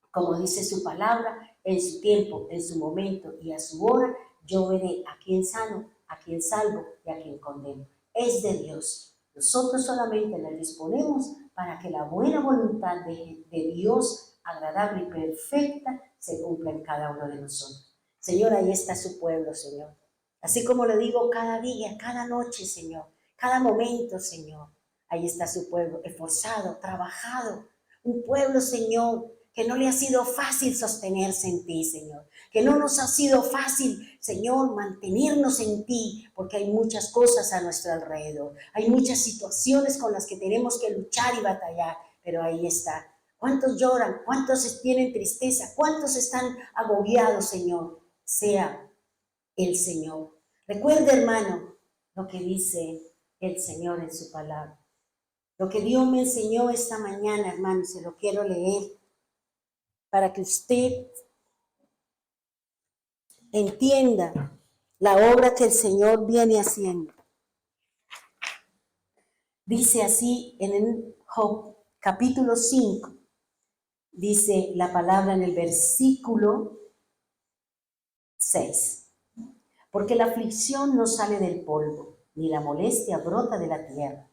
Speaker 2: como dice su palabra, en su tiempo, en su momento y a su hora, yo veré a quien sano, a quien salvo y a quien condeno. Es de Dios. Nosotros solamente la disponemos para que la buena voluntad de Dios, agradable y perfecta, se cumpla en cada uno de nosotros. Señor, ahí está su pueblo, Señor. Así como le digo cada día, cada noche, Señor, cada momento, Señor. Ahí está su pueblo, esforzado, trabajado. Un pueblo, Señor, que no le ha sido fácil sostenerse en ti, Señor. Que no nos ha sido fácil, Señor, mantenernos en ti, porque hay muchas cosas a nuestro alrededor. Hay muchas situaciones con las que tenemos que luchar y batallar, pero ahí está. ¿Cuántos lloran? ¿Cuántos tienen tristeza? ¿Cuántos están agobiados, Señor? Sea el Señor. Recuerde, hermano, lo que dice el Señor en su palabra. Lo que Dios me enseñó esta mañana, hermano, se lo quiero leer para que usted entienda la obra que el Señor viene haciendo. Dice así en el Job, capítulo 5, dice la palabra en el versículo 6. Porque la aflicción no sale del polvo, ni la molestia brota de la tierra.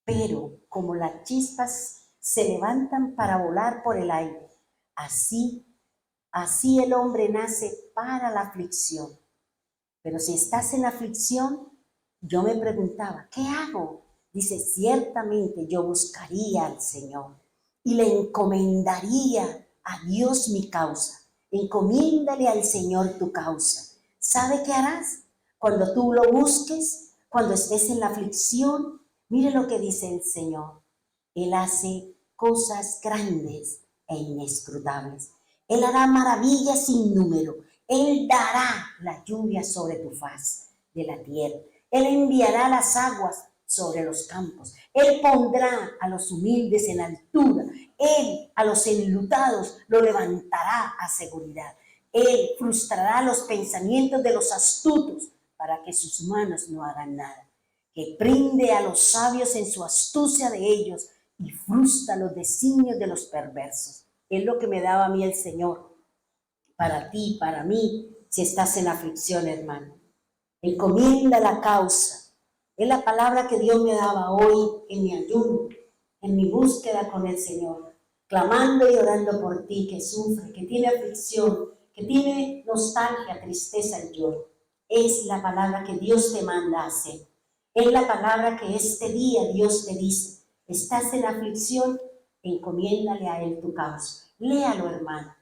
Speaker 2: Pero como las chispas se levantan para volar por el aire, así el hombre nace para la aflicción. Pero si estás en aflicción, yo me preguntaba, ¿qué hago? Dice, ciertamente yo buscaría al Señor y le encomendaría a Dios mi causa. Encomiéndale al Señor tu causa. ¿Sabe qué harás? Cuando tú lo busques, cuando estés en la aflicción, mire lo que dice el Señor. Él hace cosas grandes e inescrutables. Él hará maravillas sin número. Él dará la lluvia sobre tu faz de la tierra. Él enviará las aguas sobre los campos. Él pondrá a los humildes en altura. Él a los enlutados lo levantará a seguridad. Él frustrará los pensamientos de los astutos para que sus manos no hagan nada. Que prende a los sabios en su astucia de ellos y frustra los designios de los perversos. Es lo que me daba a mí el Señor, para ti, para mí, si estás en aflicción, hermano. Encomienda la causa. Es la palabra que Dios me daba hoy en mi ayuno, en mi búsqueda con el Señor, clamando y orando por ti que sufre, que tiene aflicción, que tiene nostalgia, tristeza y lloro. Es la palabra que Dios te manda a hacer. Es la palabra que este día Dios te dice. Estás en aflicción, encomiéndale a Él tu causa. Léalo, hermano.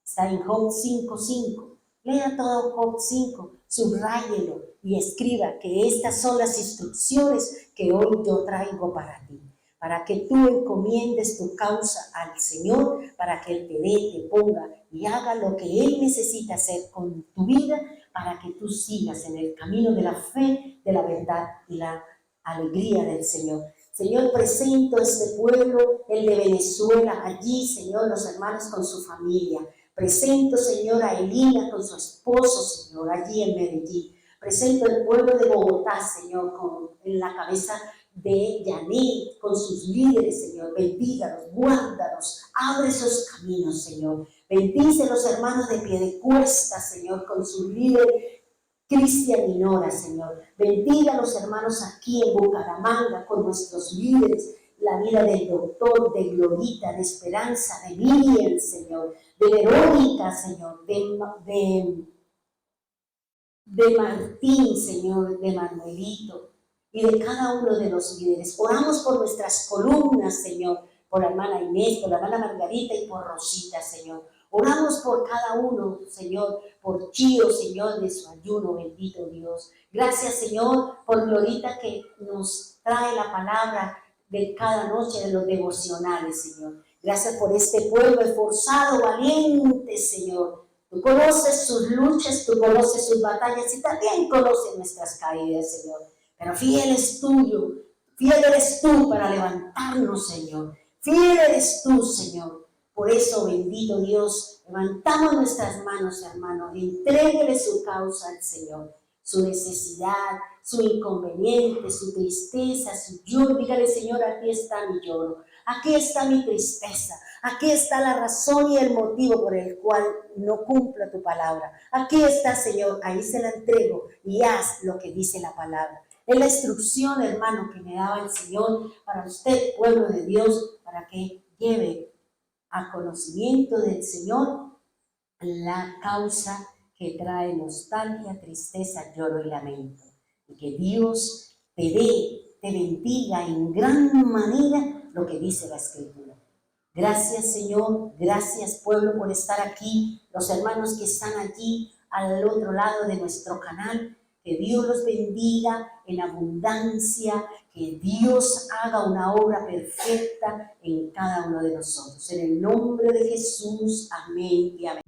Speaker 2: Está en Job 5:5. Lea todo Job 5, subráyelo y escriba que estas son las instrucciones que hoy yo traigo para ti. Para que tú encomiendes tu causa al Señor, para que Él te dé, te ponga y haga lo que Él necesita hacer con tu vida, para que tú sigas en el camino de la fe, de la verdad y la alegría del Señor. Señor, presento a este pueblo, el de Venezuela, allí, Señor, los hermanos con su familia. Presento, Señor, a Elina con su esposo, Señor, allí en Medellín. Presento el pueblo de Bogotá, Señor, en la cabeza de Yanet, con sus líderes, Señor. Bendígalos, guárdalos, abre esos caminos, Señor. Bendice a los hermanos de Piedecuesta, Señor, con su líder Cristian y Nora, Señor. Bendiga a los hermanos aquí en Bucaramanga con nuestros líderes. La vida del doctor, de Glorita, de Esperanza, de Miriam, Señor. De Verónica, Señor. De Martín, Señor. De Manuelito. Y de cada uno de los líderes. Oramos por nuestras columnas, Señor. Por la hermana Inés, por la hermana Margarita y por Rosita, Señor. Oramos por cada uno, Señor, por Chío, Señor, de su ayuno, bendito Dios. Gracias, Señor, por Glorita que nos trae la palabra de cada noche de los devocionales, Señor. Gracias por este pueblo esforzado, valiente, Señor. Tú conoces sus luchas, tú conoces sus batallas y también conoces nuestras caídas, Señor. Pero fiel es fiel eres tú para levantarnos, Señor. Fiel eres tú, Señor. Por eso, bendito Dios, levantamos nuestras manos, hermano, y entréguele su causa al Señor, su necesidad, su inconveniente, su tristeza, su lloro. Dígale, Señor, aquí está mi lloro, aquí está mi tristeza, aquí está la razón y el motivo por el cual no cumplo tu palabra. Aquí está, Señor, ahí se la entrego y haz lo que dice la palabra. Es la instrucción, hermano, que me daba el Señor para usted, pueblo de Dios, para que lleve a conocimiento del Señor la causa que trae nostalgia, tristeza, lloro y lamento. Y que Dios te dé, te bendiga en gran manera lo que dice la Escritura. Gracias, Señor, gracias, pueblo, por estar aquí, los hermanos que están allí al otro lado de nuestro canal. Que Dios los bendiga en abundancia, que Dios haga una obra perfecta en cada uno de nosotros. En el nombre de Jesús, amén y amén.